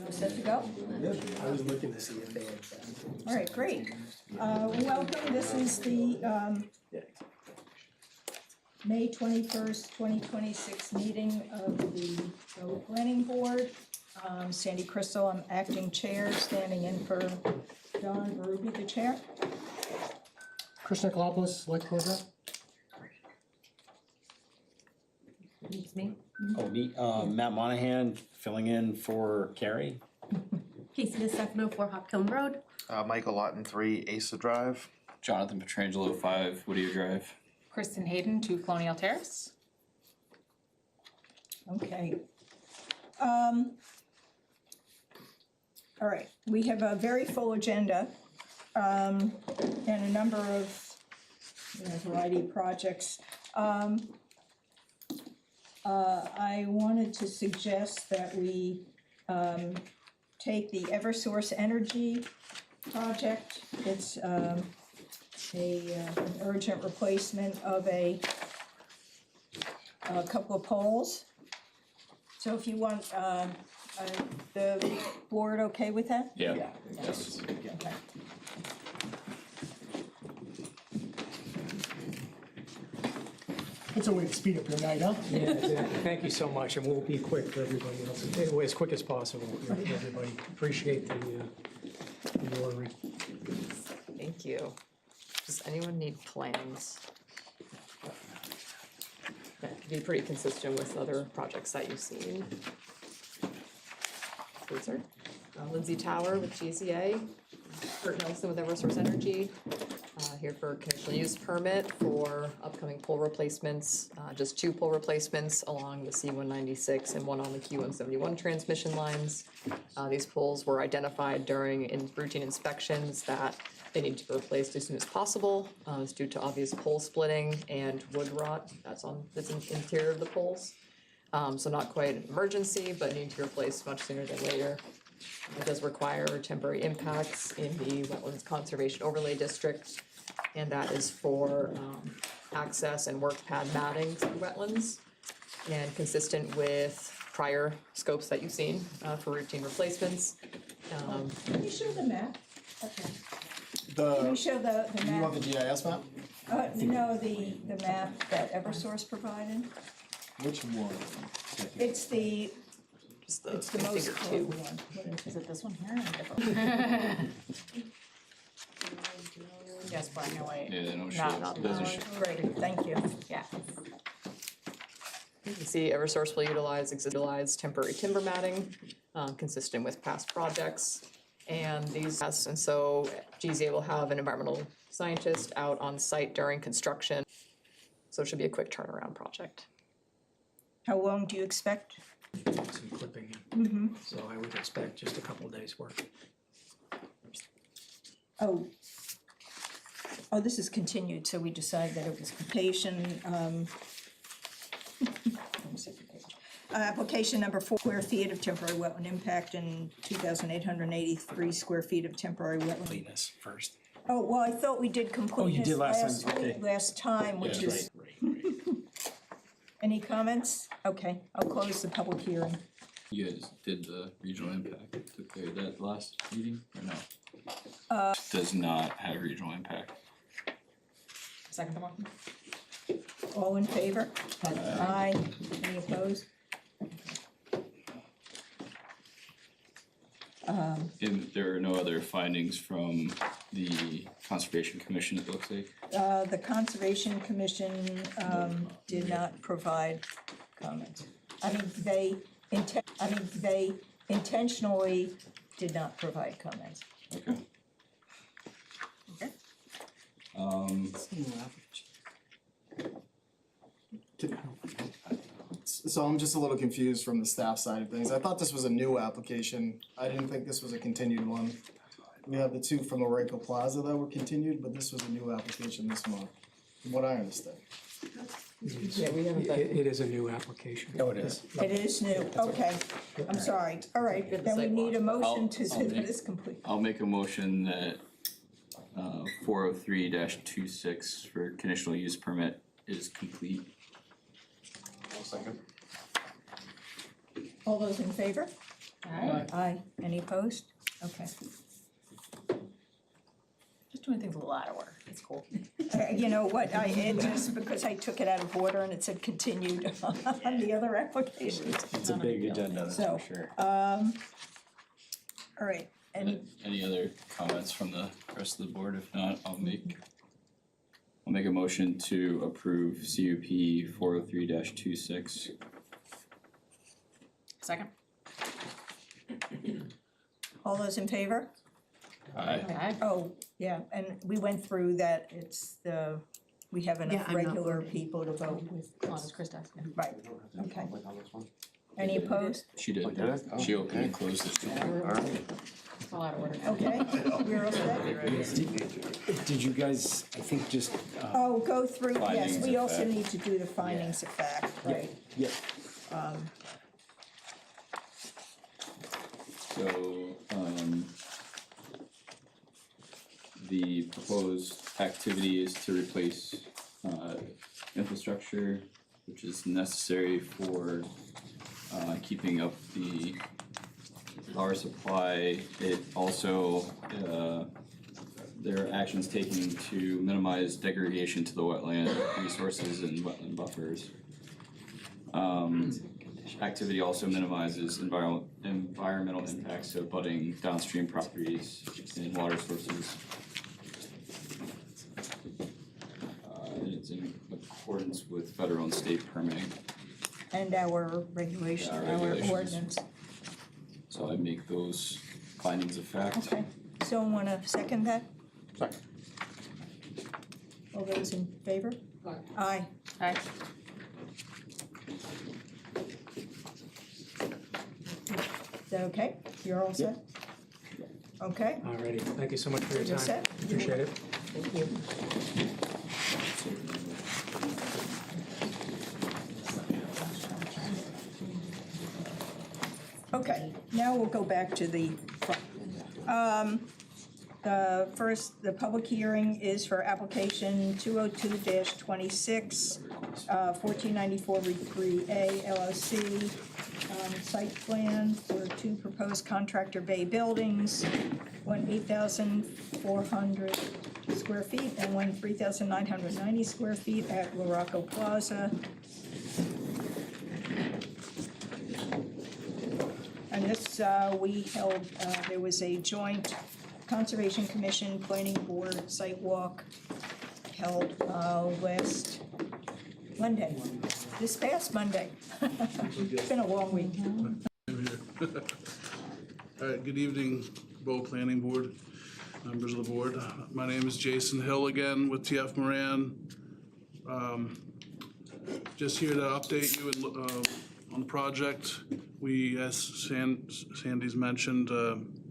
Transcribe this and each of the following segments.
Set to go? I was looking to see if they had. All right, great. Welcome, this is the May 21st, 2026 meeting of the Planning Board. Sandy Crystal, I'm acting chair, standing in for Don Berube, the chair. Chris Nicolopoulos, select board rep. It's me. Oh, me, Matt Monahan, filling in for Carrie. Casey DeStefano, 4 Hopkiln Road. Michael Lawton, 3 Asa Drive. Jonathan Petrangelo, 5 Whittier Drive. Kristen Hayden, 2 Colonial Terrace. Okay. All right, we have a very full agenda and a number of, variety of projects. I wanted to suggest that we take the Eversource Energy project. It's an urgent replacement of a couple of poles. So if you want, the board okay with that? Yeah. Yes. Okay. It's a way to speed up your night, huh? Yeah, exactly. Thank you so much, and we'll be quick for everybody else, as quick as possible for everybody. Appreciate the ordering. Thank you. Does anyone need plans? That could be pretty consistent with other projects that you've seen. Sir. Lindsay Tower with GCA, Kurt Nelson with Eversource Energy, here for a conditional use permit for upcoming pole replacements, just 2 pole replacements along the C196 and 1 on the Q171 transmission lines. These poles were identified during routine inspections that they need to be replaced as soon as possible. It's due to obvious pole splitting and wood rot that's in the interior of the poles. So not quite an emergency, but need to be replaced much sooner than later. It does require temporary impacts in the Wetlands Conservation Overlay District, and that is for access and work pad matting to the wetlands, and consistent with prior scopes that you've seen for routine replacements. Can you show the map? Okay. Can you show the You map? want the GIS map? No, the map that Eversource provided. Which one? It's the Just the most figure current 2. one. What is Is it? it this one here? Yes, black and white. Yeah, they don't show. Not Doesn't show. Great, thank you. Yeah. You can see Eversource will utilize temporary timber matting, consistent with past projects. And so GZA will have an environmental scientist out on site during construction. So it should be a quick turnaround project. How long do you expect? Some clipping in. So I would expect just a couple of days' work. Oh, this is continued, so we decided that it was completion, application number 4 square feet of temporary wetland impact and 2,883 square feet of temporary wetland. Completeness first. Oh, well, I thought we did completeness did last time, okay. last time, which Yeah, is. Any comments? Okay, I'll close the public hearing. You guys did the regional impact, took care of that last meeting, or no? Does not have regional impact. Second one. All in favor? Aye. Any opposed? And there are no other findings from the Conservation Commission, it looks like. The Conservation Commission did not provide comments. They intentionally did not provide comments. Okay. Okay. So I'm just a little confused from the staff side of things. I thought this was a new application. I didn't think this was a continued one. We have the 2 from Oreco Plaza that were continued, but this was a new application this month, from what I understand. Yeah, we haven't done. It is a new application. No, it is. It is new, okay. I'm sorry. All right, then we need a motion to I'll say that make- it's complete. I'll make a motion that 403-26 for conditional use permit is complete. Second. All those in favor? Aye. Aye. Any opposed? Okay. Just doing things a little out of order, it's cool. You know what, it just because I took it out of order and it said continued on the other applications. It's a big agenda, that's So, for sure. All right, and Any other comments from the rest of the board? If not, I'll make a motion to approve CUP 403-26. Second? all those in favor? Aye. Aye. Oh, yeah, and we went through that, we have Yeah, enough I'm not regular voting. people to vote. As long as Chris does, yeah. Right, okay. Any opposed? She did. Oh, She opened and closed it. It's all out of order now. Okay, we're all set? Did you guys, I think just, Oh, go through, yes, Findings we of also fact. need to do the findings of fact, right? yeah, So, the proposed activity is to replace, infrastructure, which is necessary for, keeping up the power supply. It also, there are actions taken to minimize degradation to the wetland resources and wetland buffers. Activity also minimizes environmental impacts to abutting downstream properties and water sources. And it's in accordance with federal and state permitting, And our regulation, Our our regulations. ordinance. so I make those findings of fact. Okay, someone wanna second that? Second. All those in favor? Aye. Aye. Is that okay? You're all set? Okay, Alrighty, thank you so much for your You're time. set. Appreciate it. thank you. Okay, now we'll go back to the front. The first, the public hearing is for application 202-26, 1494 Route 3A LLC. Site plan for two proposed contractor bay buildings, one 8,400 square feet and one 3,990 square feet at Luraco Plaza. And this, we held, there was a joint Conservation Commission Planning Board site walk held last Monday, this past Monday. It's been a long week. All right, good evening, Bow Planning Board, members of the board. My name is Jason Hill again with TF Moran. Just here to update you on the project. We, as Sandy's mentioned,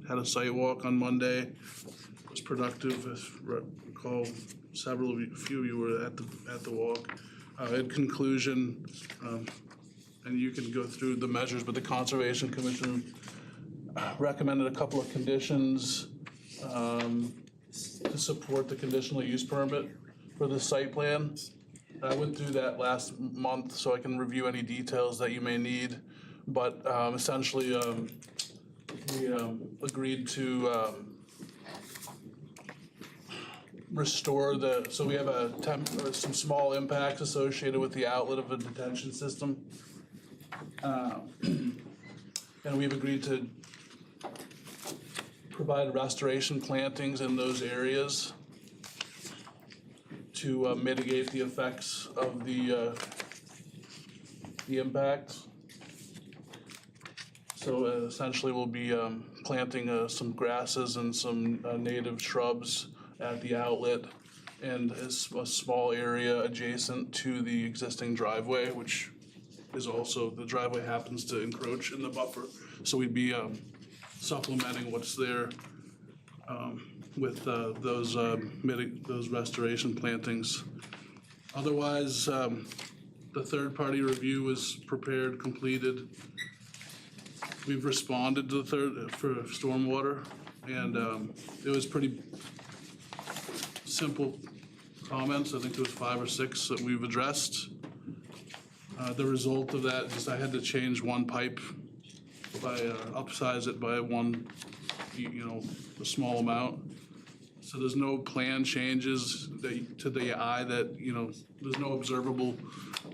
had a site walk on Monday. It was productive, as I recall, a few of you were at the walk. In conclusion, and you can go through the measures, but the Conservation Commission recommended a couple of conditions to support the conditional use permit for the site plan. I went through that last month, so I can review any details that you may need. But essentially, we agreed to restore so we have some small impacts associated with the outlet of a detention system. And we've agreed to provide restoration plantings in those areas to mitigate the effects of the impacts. So essentially we'll be planting some grasses and some native shrubs at the outlet and a small area adjacent to the existing driveway, which is also, the driveway happens to encroach in the buffer. So we'd be supplementing what's there with those restoration plantings. Otherwise, the third-party review was prepared, completed. We've responded to for stormwater, and it was pretty simple comments. I think there was 5 or 6 that we've addressed. The result of that is I had to change one pipe upsize it by one, a small amount. So there's no plan changes to the eye that, there's no observable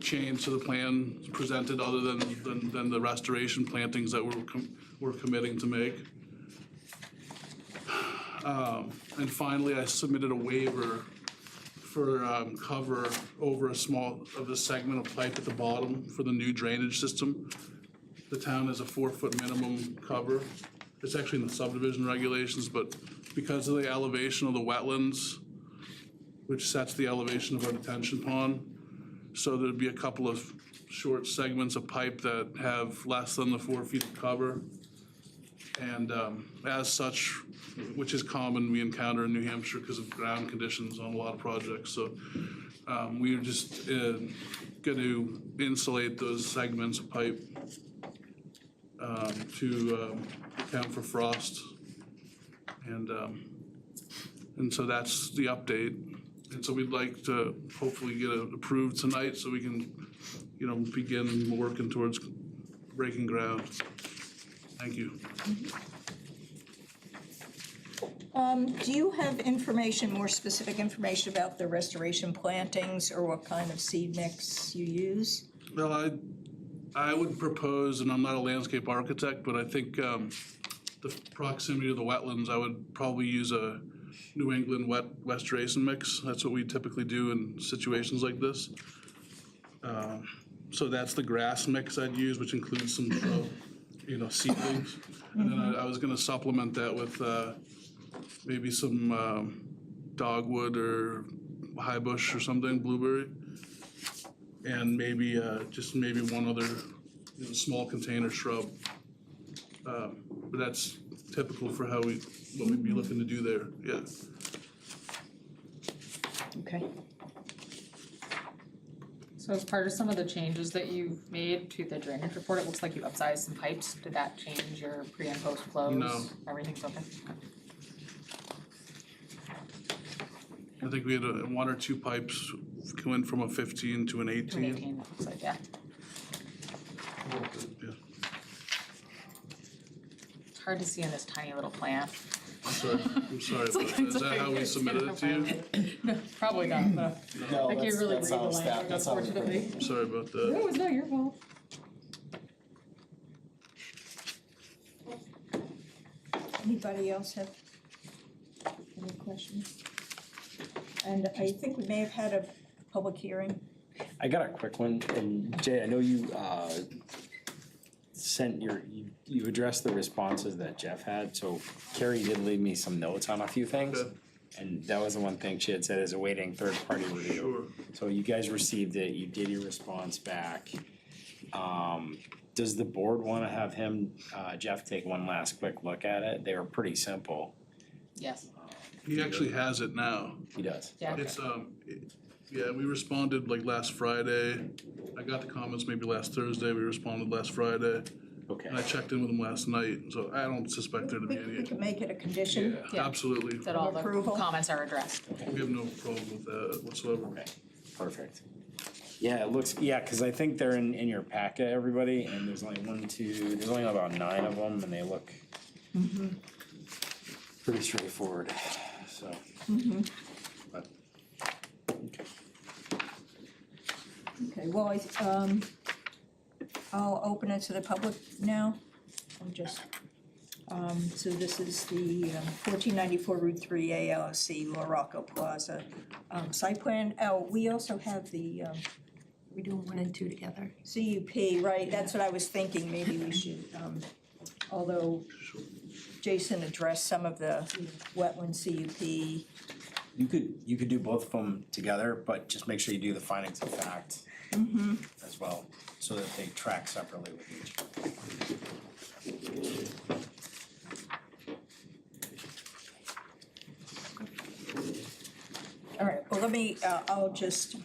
change to the plan presented other than the restoration plantings that we're committing to make. And finally, I submitted a waiver for cover over a small of the segment of pipe at the bottom for the new drainage system. The town has a 4-foot minimum cover. It's actually in the subdivision regulations, but because of the elevation of the wetlands, which sets the elevation of our detention pond, so there'd be a couple of short segments of pipe that have less than the 4 feet of cover. And as such, which is common we encounter in New Hampshire because of ground conditions on a lot of projects. So we are just going to insulate those segments of pipe to account for frost. And so that's the update. And so we'd like to hopefully get it approved tonight so we can, begin working towards breaking ground. Thank you. Do you have more specific information about the restoration plantings or what kind of seed mix you use? Well, I would propose, and I'm not a landscape architect, but I think the proximity to the wetlands, I would probably use a New England wet restoration mix. That's what we typically do in situations like this. So that's the grass mix I'd use, which includes some shrub, seedlings. And then I was gonna supplement that with maybe some dogwood or high bush or something, blueberry. And maybe one other small container shrub. But that's typical for what we'd be looking to do there, yeah. Okay. So as part of some of the changes that you've made to the drainage report, it looks like you upsized some pipes. Did that change your pre and post flows? No. Everything's okay? I think we had one or two pipes went from a 15 to an 18. 218, it looks like, yeah. Yeah. It's hard to see in this tiny little plan. I'm sorry about that. Is that how we submitted it to you? No, probably not, but No, I can't really read that's the how staff, language, that's how we unfortunately. I'm sorry about that. No, it's not your fault. Anybody else have any questions? And I think we may have had a public hearing. I got a quick one, and Jay, I know you you addressed the responses that Jeff had, so Carrie did leave me some notes on a few things. Good. And that was the one thing she had said is awaiting third-party review. Sure. So you guys received it, you did your response back. Does the board wanna have him, Jeff, take one last quick look at it? They were pretty simple. Yes, He actually has it now. He does. yeah. It's, yeah, we responded like last Friday. I got the comments maybe last Thursday. We responded last Friday. Okay. And I checked in with him last night, so I don't suspect there to be We any. could make it a condition. Yeah, absolutely. That all the Approval. comments are addressed. We have no problem with that whatsoever. Okay, perfect. Yeah, it looks, yeah, cause I think they're in your packet, everybody, and there's only there's only about 9 of them, and they look pretty straightforward, so. But, okay. Okay, well, I'll open it to the public now. So this is the 1494 Route 3A LLC, La Rocco Plaza site plan. Oh, we also have the We're doing 1 and 2 together. CUP, right, that's what I was thinking, maybe we should, although Jason addressed some of the wetland CUP. You could do both of them together, but just make sure you do the findings of fact as well, so that they track separately with each. All right, well, let me, I'll just,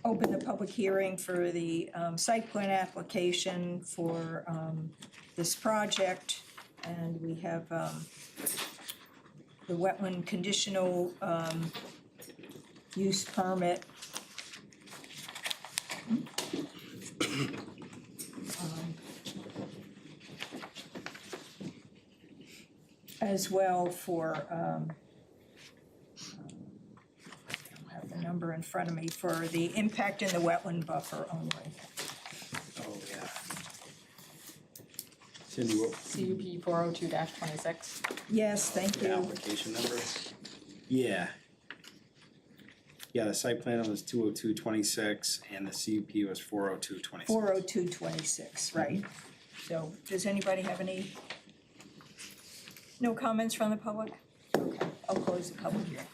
open the public hearing for the site plan application for this project. And we have the wetland conditional use permit. As well for, I don't have the number in front of me, for the impact in the wetland buffer only. Oh, yeah. Cindy, what, CUP 402-26. Yes, thank the you. application number? Yeah. Yeah, the site plan was 20226 and the CUP was 40226. 40226, right. So does anybody have any? No comments from the public? Okay, I'll close the public hearing.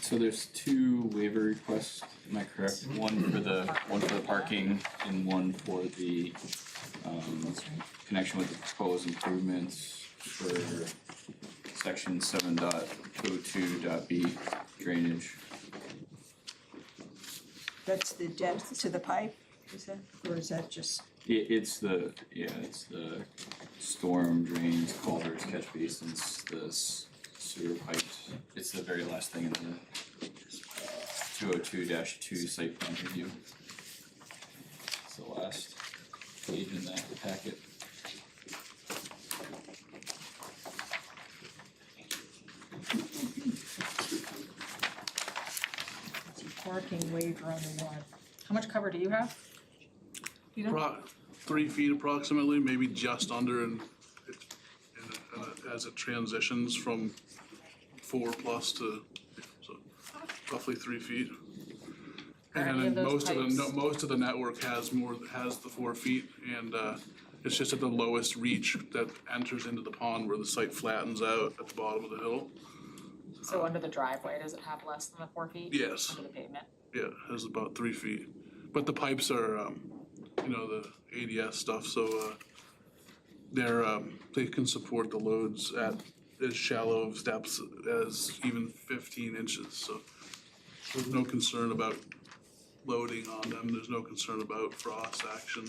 So there's two waiver requests, am I correct? One for the parking and one for the connection with the proposed improvements for section 7.02.b drainage. That's the depth to the pipe, is that, or is that just? It's the storm drains, culverts, catch basins, the sewer pipes. It's the very last thing in the 202-2 site plan review. It's the last page in that packet. Parking waiver on the one. How much cover do you have? You know? 3 feet approximately, maybe just under, and as it transitions from 4+ to, so roughly 3 feet. Are And any of then those pipes- most of the network has the 4 feet, and it's just at the lowest reach that enters into the pond where the site flattens out at the bottom of the hill. So under the driveway, does it have less than the 4 feet? Yes. Under the pavement? Yeah, it has about 3 feet. But the pipes are, the ADS stuff, so they can support the loads at as shallow of depths as even 15 inches, so there's no concern about loading on them, there's no concern about frost action.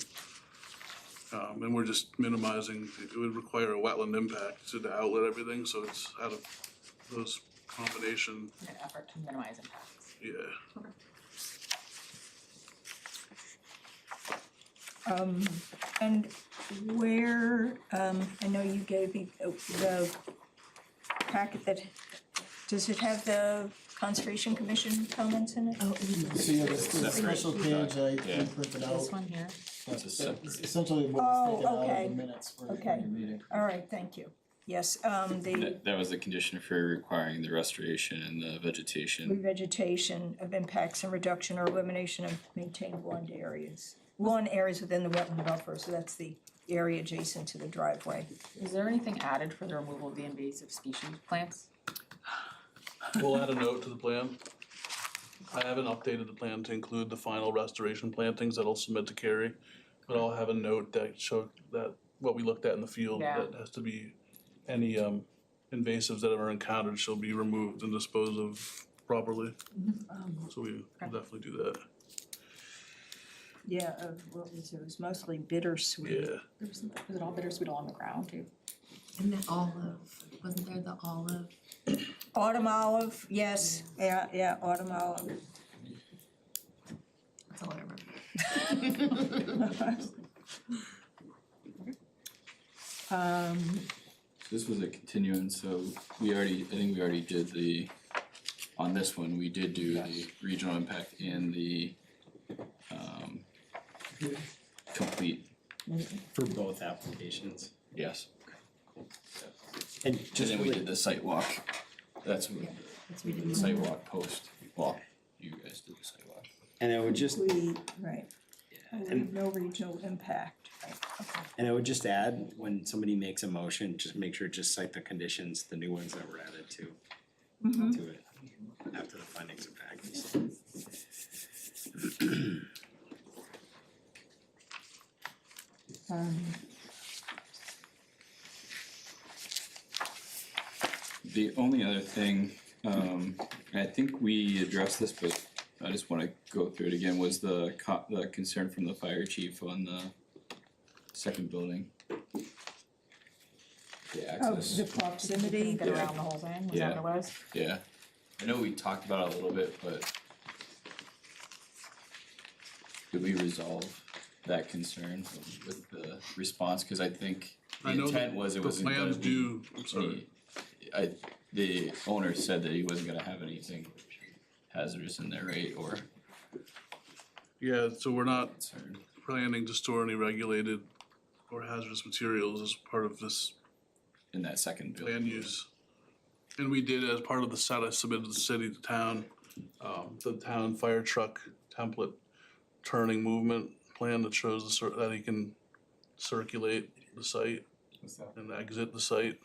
And we're just minimizing, it would require a wetland impact to outlet everything, so it's out of those combination, In an effort to minimize impacts. yeah. And where, I know you gave me the packet that, does it have the Conservation Commission comments in it? Oh, So yeah, this special page I Yeah. printed out, This one here? It's a separate. essentially what Oh, was taken out okay. of the minutes for Okay. your meeting. All right, thank you. Yes, the That was the condition for requiring the restoration and the vegetation. revegetation of impacts and reduction or elimination of maintained lawn areas. Lawn areas within the wetland buffer, so that's the area adjacent to the driveway. Is there anything added for the removal of the invasive species plants? We'll add a note to the plan. I haven't updated the plan to include the final restoration plantings that I'll submit to Carrie, but I'll have a note that show that what we looked at in the field, Yeah. that has to be, any invasives that are encountered shall be removed and disposed of properly. So we will definitely do that, Yeah, what was it? It was mostly bittersweet. yeah. Was it all bittersweet along the ground too? And the olive, wasn't there the olive? Autumn olive, yes, yeah, autumn olive. That's all I remember. This was a continuance, so I think we already did on this one, we did do the regional impact and the, complete, For both applications. yes. And And just then we really, did the site walk, that's what, That's we the didn't. site walk post, well, you guys did the site walk. and it would just, Right. and No regional impact, right, okay. And I would just add, when somebody makes a motion, just make sure, just cite the conditions, the new ones that were added to it after the findings of fact. The only other thing, I think we addressed this, but I just wanna go through it again, was the concern from the fire chief on the second building. The Oh, access, the proximity, Get around the whole thing, was that Yeah. what it was? yeah, I know we talked about it a little bit, but could we resolve that concern with the response? Cause I think the I know intent was it the wasn't gonna plans be do, I'm sorry. the owner said that he wasn't gonna have anything hazardous in there, right, or Yeah, so we're not concern? planning to store any regulated or hazardous materials as part of this In that second building. land use. And we did, as part of the set I submitted to the city, the town fire truck template turning movement plan that shows that he can circulate the site and exit the site.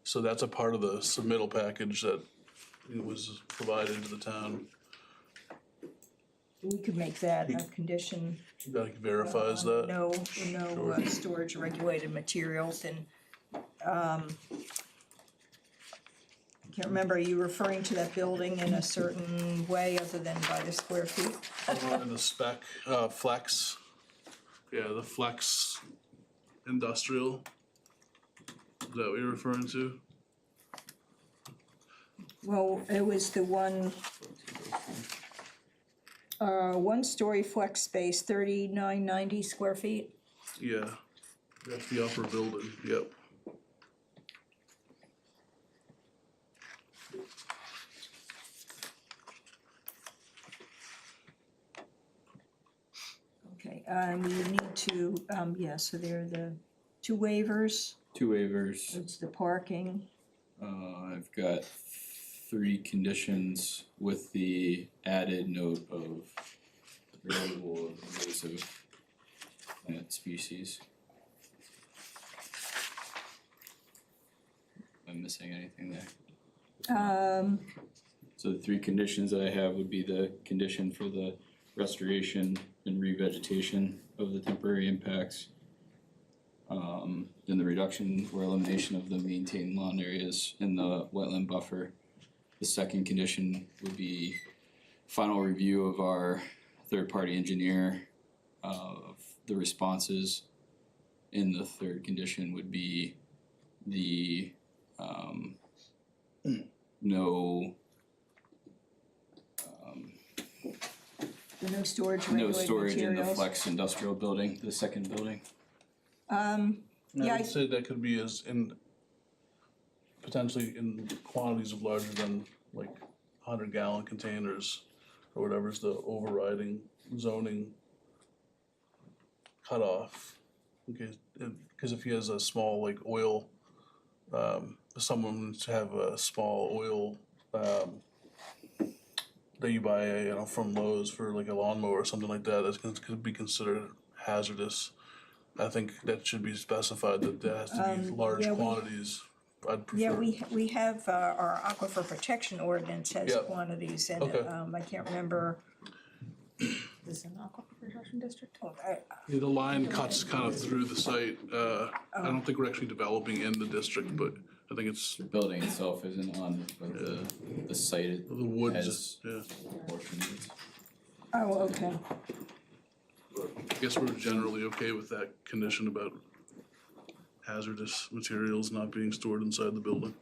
So that's a part of the submittal package that was provided to the town, We could make that a condition. that verifies that. No storage of regulated materials and, can't remember, are you referring to that building in a certain way other than by the square feet? In the spec, flex, yeah, the flex industrial. Is that what you're referring to? Well, it was the one-story flex space, 3990 square feet. Yeah, that's the upper building, yep. Okay, we would need to, so there are the two waivers, Two waivers. it's the parking. I've got 3 conditions with the added note of removal of invasive plant species. Am I missing anything there? So the 3 conditions that I have would be the condition for the restoration and revegetation of the temporary impacts. Then the reduction or elimination of the maintained lawn areas in the wetland buffer. The second condition would be final review of our third-party engineer of the responses. And the third condition would be the no The no storage of no regulated storage in the materials. flex industrial building, the second building. Yeah, I would say that could be as in, potentially in quantities of larger than like 100-gallon containers or whatever's the overriding zoning cutoff. Okay, cause if he has a small like oil, someone to have a small oil, that you buy, from Lowe's for like a lawnmower or something like that, could be considered hazardous. I think that should be specified that has to be large yeah, quantities. I'd prefer. Yeah, we have, our aquifer protection ordinance has Yeah. quantities and, Okay. I can't remember. Is this an aquifer protection district? Yeah, the line cuts kind of through the site. I don't think we're actually developing in the district, but I think it's The building itself isn't on, but the site the woods, has yeah. portions. Oh, okay. I guess we're generally okay with that condition about hazardous materials not being stored inside the building.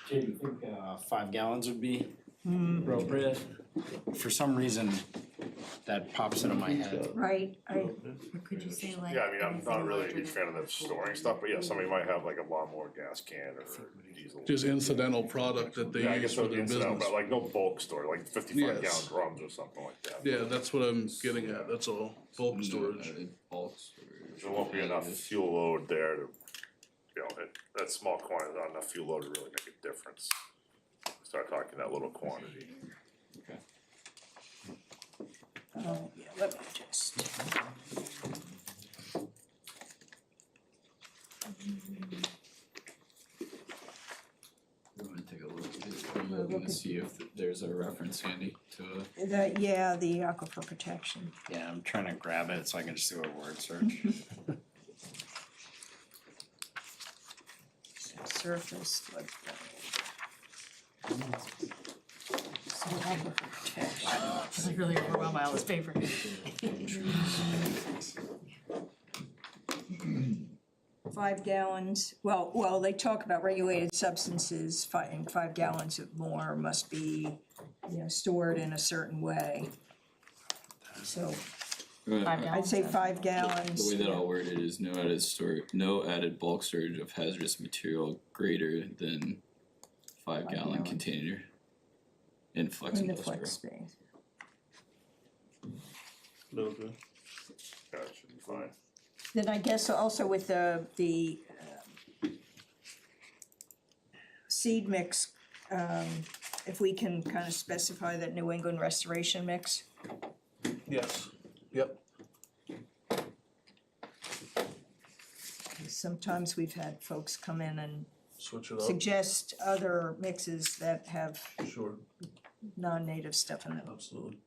Jay, do you think 5 gallons would be appropriate? For some reason, that pops into my head. Right, Or could you say like? Yeah, I mean, I'm anything not really a larger huge than fan of them storing stuff, but yeah, somebody might have like a lawnmower gas can or diesel. Just incidental product that they Yeah, I use guess for that would be their incidental, business. but like no bulk store, like 55 Yes. gallon drums or something like that. Yeah, that's what I'm getting at, that's all, bulk storage. Bulk storage. There won't be enough fuel load there to, that small quantity, not enough fuel load to really make a difference. Start talking that little quantity. Okay. oh, yeah, let me just. We wanna take a look at it and see if there's a reference handy to a. The aquifer protection. Yeah, I'm trying to grab it so I can just do a word search. Surface flood plain. So aquifer protection. I'm like really overwhelmed by all this paper. 5 gallons, well, they talk about regulated substances, and 5 gallons or more must be, stored in a certain way. So Five I'd gallons. say 5 gallons. The way that I'll word it is no added bulk storage of hazardous material greater than 5 gallon gallons. container in flex In the industrial. flex space. Okay. That should be fine. Then I guess also with the seed mix, if we can kind of specify that New England restoration mix. Yes, yep, Sometimes we've had folks come in and switch it up, suggest other mixes that have sure, non-native stuff in them. absolutely.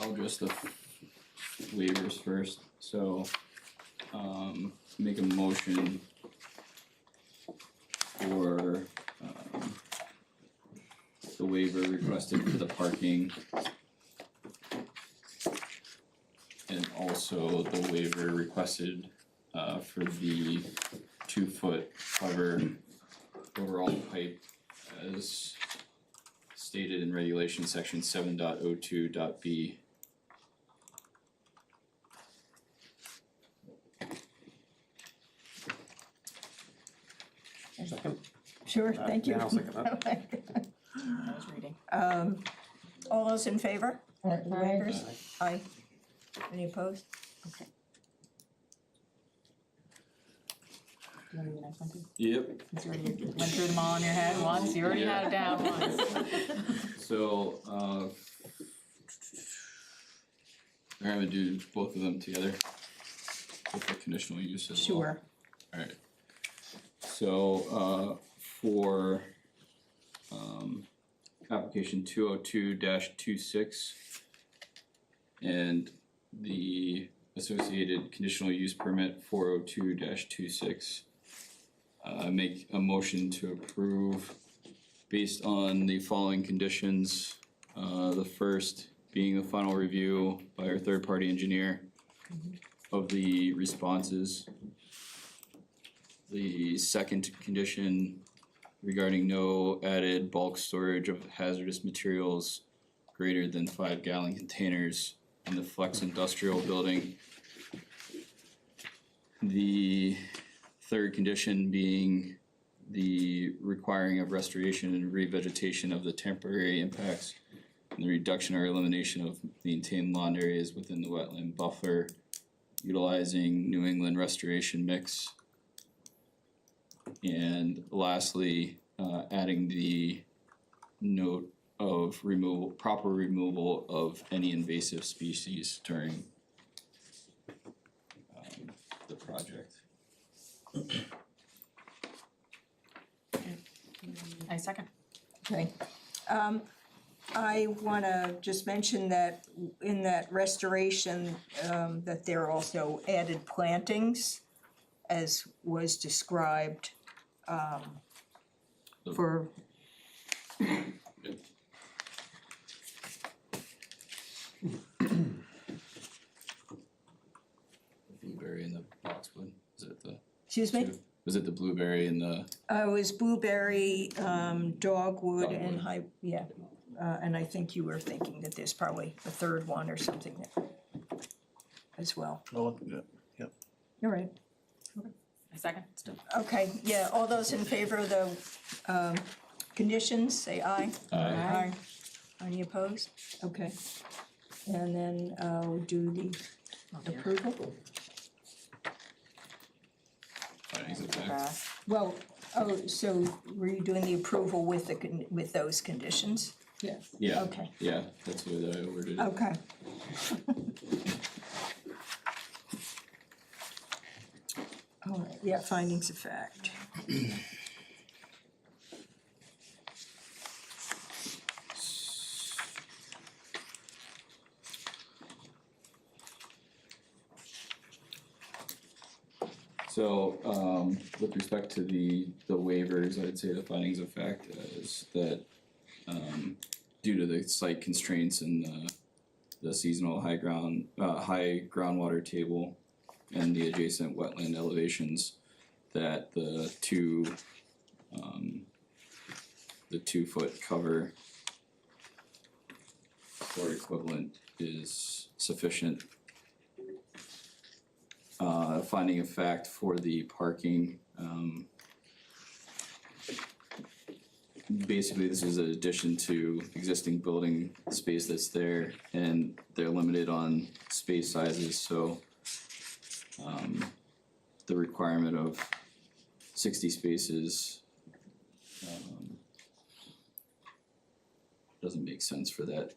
I'll address the waivers first, so, make a motion for, the waiver requested for the parking. And also the waiver requested, for the 2-foot cover overall pipe as stated in regulation section 7.02.b. Sure, thank you. Yeah, I'll second that. I was reading. All those in favor? of the Aye. waivers? Aye. Any opposed? Okay. Do you wanna do the next one too? Yep. Since you already went through them all in your head once, you already had it down once. So, we're gonna do both of them together with the conditional use as well. Sure. Alright. So, for, application 202-26 and the associated conditional use permit 402-26, make a motion to approve based on the following conditions. The first being the final review by our third-party engineer of the responses. The second condition regarding no added bulk storage of hazardous materials greater than 5 gallon containers in the flex industrial building. The third condition being the requiring of restoration and revegetation of the temporary impacts and the reduction or elimination of maintained lawn areas within the wetland buffer utilizing New England restoration mix. And lastly, adding the note of proper removal of any invasive species during the project. I second. Okay. I wanna just mention that in that restoration, that there are also added plantings as was described, for, Blueberry and the boxwood, is it the? excuse me? Was it the blueberry and the, It was blueberry, dogwood and Dogwood. and I think you were thinking that there's probably a third one or something there as well. Oh, yeah, All right. I second, still. Okay, yeah, all those in favor of the conditions, say aye. Aye. Any opposed? Okay. And then we'll do the approval. findings of fact? Well, so were you doing the approval with with those conditions? Yes. Yeah, Okay, yeah, that's the way that I worded it. okay. All right, yeah, findings of fact. So, with respect to the waivers, I'd say the findings of fact is that, due to the site constraints and the seasonal high groundwater table and the adjacent wetland elevations, that the 2-foot cover or equivalent is sufficient. Finding of fact for the parking, basically this is an addition to existing building space that's there, and they're limited on space sizes, so the requirement of 60 spaces doesn't make sense for that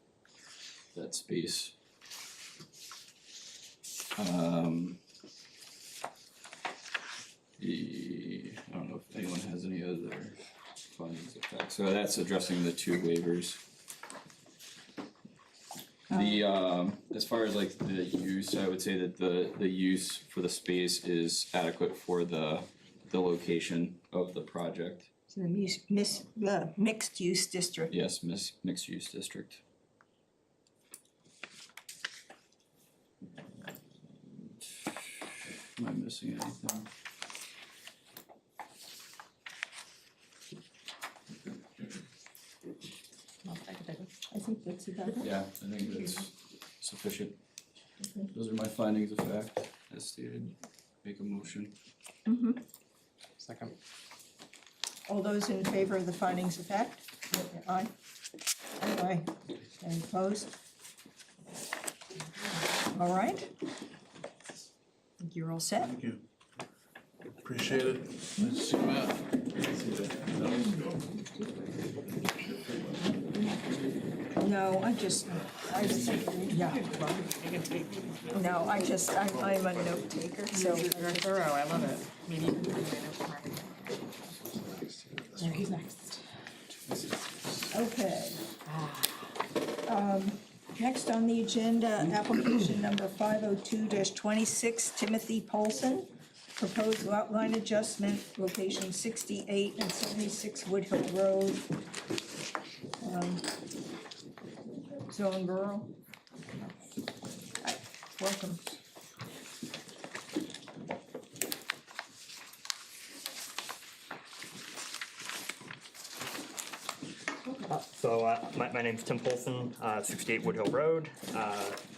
space. I don't know if anyone has any other findings of fact, so that's addressing the 2 waivers. The, as far as like the use, I would say that the use for the space is adequate for the location of the project. So the mixed use district. Yes, mixed use district. Am I missing anything? I think that's about it. Yeah, I think that's sufficient. Those are my findings of fact, as stated. Make a motion. Second. All those in favor of the findings of fact? Aye. Aye. And opposed? All right. Think you're all set? Thank you. Appreciate it. Nice to see you, Matt. No, yeah. No, I'm a note taker, so. You're thorough, I love it. Maybe you can do it. There, he's next. Okay. Next on the agenda, application number 502-26, Timothy Paulson. Proposed lot line adjustment, location 68 and 76 Woodhill Road. Zone Borough. Hi, welcome. My name's Tim Polson, 68 Woodhill Road,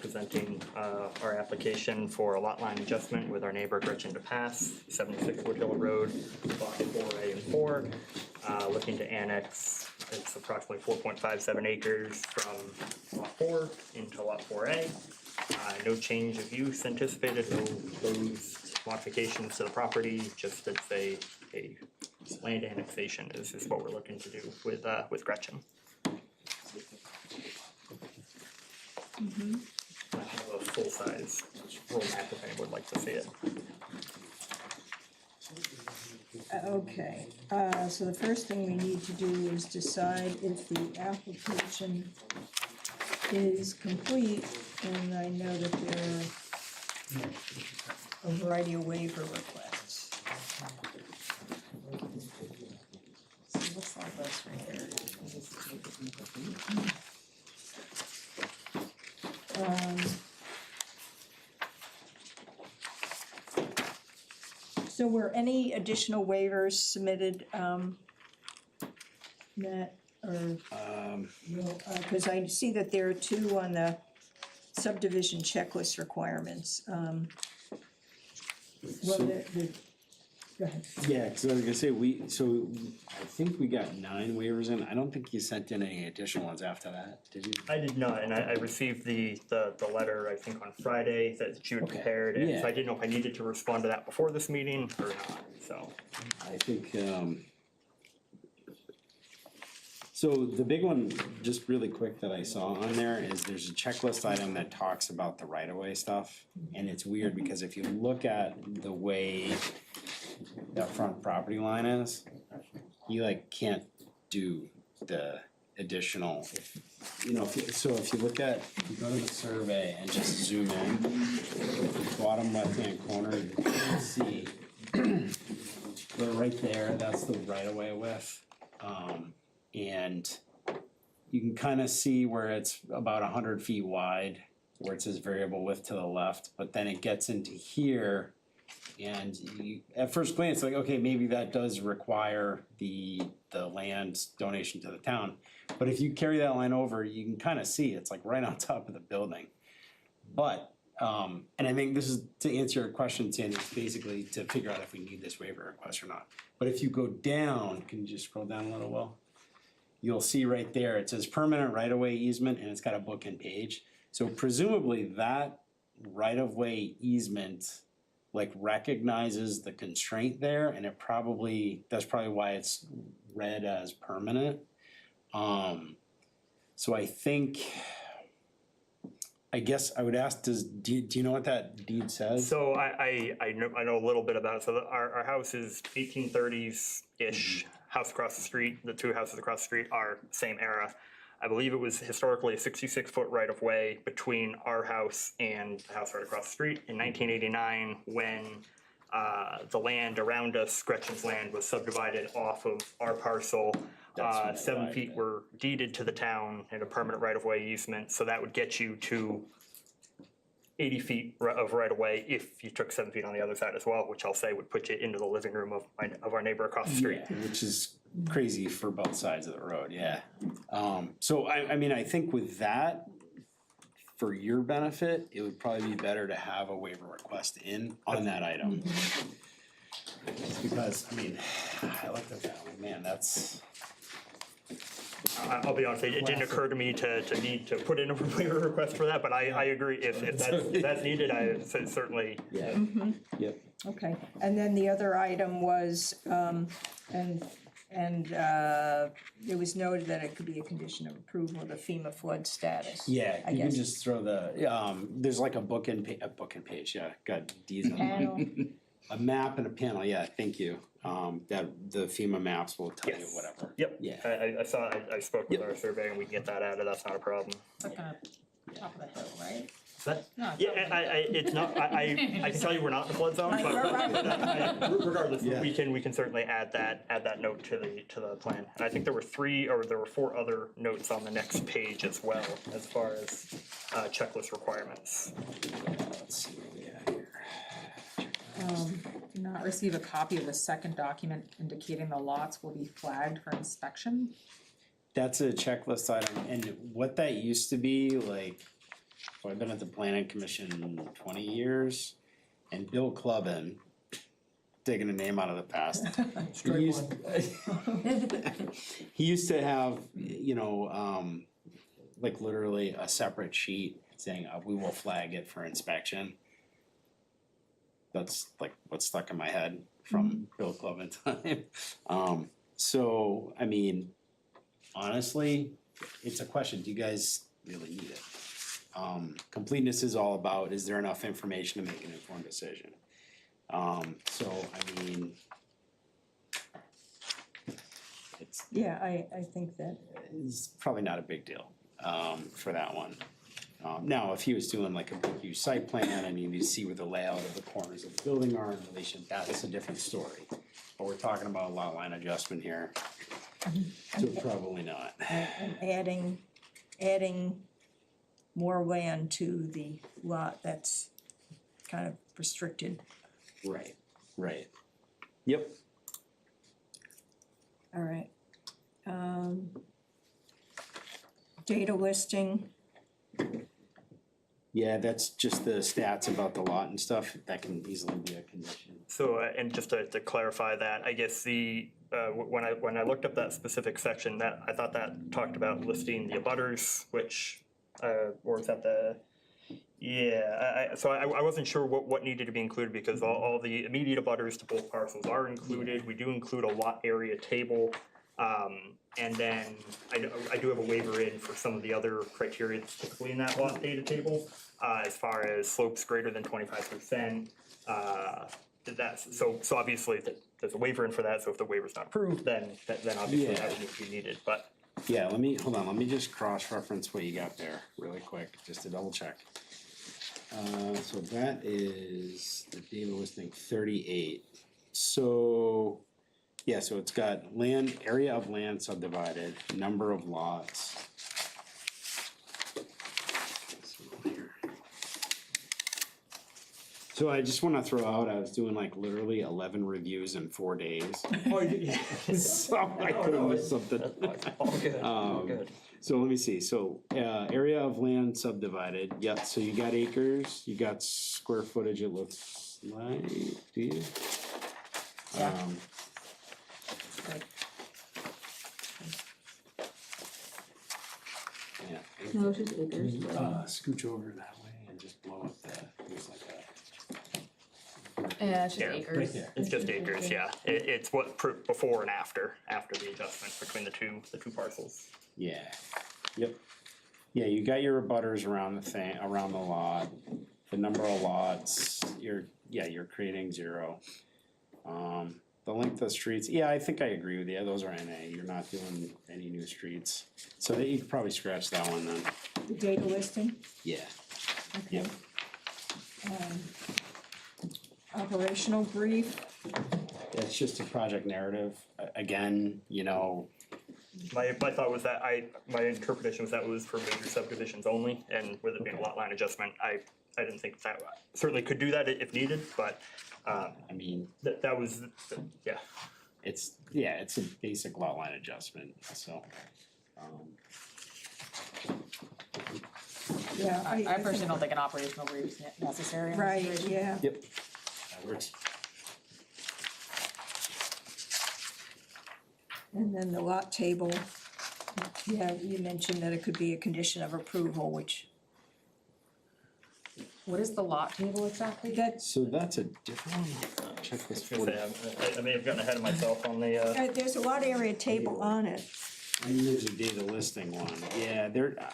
presenting our application for a lot line adjustment with our neighbor Gretchen DePass, 76 Woodhill Road, Lot 4A and 4, looking to annex, it's approximately 4.57 acres from Lot 4 into Lot 4A. No change of use anticipated, no proposed modifications to the property, just as a land annexation is what we're looking to do with Gretchen. I have a full-size roll map if anyone would like to see it. Okay, so the first thing we need to do is decide if the application is complete, and I know that there are a variety of waiver requests. So what's all this right here? So were any additional waivers submitted, Matt, or? Because I see that there are 2 on the subdivision checklist requirements. Well, go ahead. Yeah, cause I was gonna say, I think we got 9 waivers in, I don't think you sent in any additional ones after that, did you? I did not, and I received the letter, I think on Friday, that you had Okay, prepared, and so yeah. I didn't know if I needed to respond to that before this meeting or not, so. I think, so the big one, just really quick that I saw on there is there's a checklist item that talks about the right-of-way stuff. And it's weird because if you look at the way that front property line is, you like can't do the additional, if you look at, if you go to the survey and just zoom in, the bottom left-hand corner, you can see, but right there, that's the right-of-way width. And you can kind of see where it's about 100 feet wide where it says variable width to the left, but then it gets into here. And you, at first glance, like, okay, maybe that does require the land donation to the town. But if you carry that line over, you can kind of see it's like right on top of the building. But, and I think this is to answer your question, Sandy, it's basically to figure out if we need this waiver request or not. But if you go down, can you just scroll down a little, Will? You'll see right there, it says permanent right-of-way easement, and it's got a bookend page. So presumably that right-of-way easement like recognizes the constraint there, and it probably, that's probably why it's read as permanent. So I think, I guess I would ask, do you know what that deed says? So I know a little bit about it. So our house is 1830s-ish. House across the street, the two houses across the street are same era. I believe it was historically a 66-foot right-of-way between our house and the house right across the street. In 1989, when the land around us, Gretchen's land, was subdivided off of our parcel, 7 feet were deeded to the town in a permanent right-of-way easement. So that would get you to 80 feet of right-of-way if you took 7 feet on the other side as well, which I'll say would put you into the living room of our neighbor across the street. Yeah, which is crazy for both sides of the road, yeah. So I mean, I think with that, for your benefit, it would probably be better to have a waiver request in on that item. Because, I mean, I looked at that, like, man, that's. I'll be honest, it didn't occur to me to need to put in a waiver request for that, but I agree, if that's needed, I certainly. Yeah. Yep. Okay, and then the other item was, it was noted that it could be a condition of approval of the FEMA flood status. Yeah, I you can guess. just throw the, there's like a bookend page, yeah, got D's on Panel. it. A map and a panel, yeah, thank you. That the FEMA maps will tell you Yes. whatever. Yep, Yeah. I spoke with our surveyor and we can get that added, that's not a problem. It's like on top of the hill, right? But, No, it's yeah, not. it's not, I can tell you we're not in the flood zone, but regardless, we can certainly add that note to the plan. And I think there were 4 other notes on the next page as well, as far as checklist requirements. Let's see what we got here. Do not receive a copy of the second document indicating the lots will be flagged for inspection. That's a checklist item, and what that used to be, like, so I've been at the planning commission 20 years, and Bill Clubbin, taking a name out of the past. He used to have, you know, like literally a separate sheet saying, we will flag it for inspection. That's like what's stuck in my head from Bill Clubbin time. So, I mean, honestly, it's a question, do you guys really need it? Completeness is all about, is there enough information to make an informed decision? So, I mean, Yeah, I think that, it's probably not a big deal, for that one. Now, if he was doing like a big huge site plan and you need to see where the layout of the corners of the building are in relation, that's a different story. But we're talking about a lot line adjustment here, so probably not. and adding more land to the lot that's kind of restricted. Right, right. Yep. All right. Data listing, Yeah, that's just the stats about the lot and stuff, that can easily be a condition. So, and just to clarify that, I guess when I looked up that specific section, that I thought that talked about listing the abutters, which, or is that so I wasn't sure what needed to be included, because all the immediate abutters to both parcels are included. We do include a lot area table. And then I do have a waiver in for some of the other criteria that's typically in that lot data table, as far as slopes greater than 25%. So obviously there's a waiver in for that, so if the waiver's not approved, then obviously that would need to be needed, but. Yeah, let me just cross-reference what you got there really quick, just to double check. So that is the data listing 38. So, yeah, so it's got area of land subdivided, number of lots. So I just wanna throw out, I was doing like literally 11 reviews in 4 days. Oh, yeah. So I could have missed something. All good, all good. So let me see, so, area of land subdivided, yep, so you got acres, you got square footage, it looks like, do you? Yeah. Right. Yeah. No, it's just acres. Scooch over that way and just blow up there's like Yeah, it's just Yeah, acres. right there. It's just acres, yeah. It's what, before and after the adjustment between the two parcels. yeah, yep. Yeah, you got your abutters around around the lot, the number of lots, you're creating 0. The length of streets, yeah, I think I agree with you, those are NA, you're not doing any new streets. So that you could probably scratch that one then. The data listing, Yeah. okay. Operational brief, It's just a project narrative, again, you know, My thought was that my interpretation was that it was for major subdivisions only, and with it being a lot line adjustment, I didn't think that, certainly could do that if needed, but, I mean, that was, yeah. it's a basic lot line adjustment, so. yeah, I personally don't think an operational brief is necessary. in this Right, situation. yeah. Yep. That works. And then the lot table, yeah, you mentioned that it could be a condition of approval, which, What is the lot table exactly? that's, So that's a different one, checklist I was gonna 40. say, I may have gotten ahead of myself on the, there's a lot area table on it. I mean, there's a data listing one, yeah,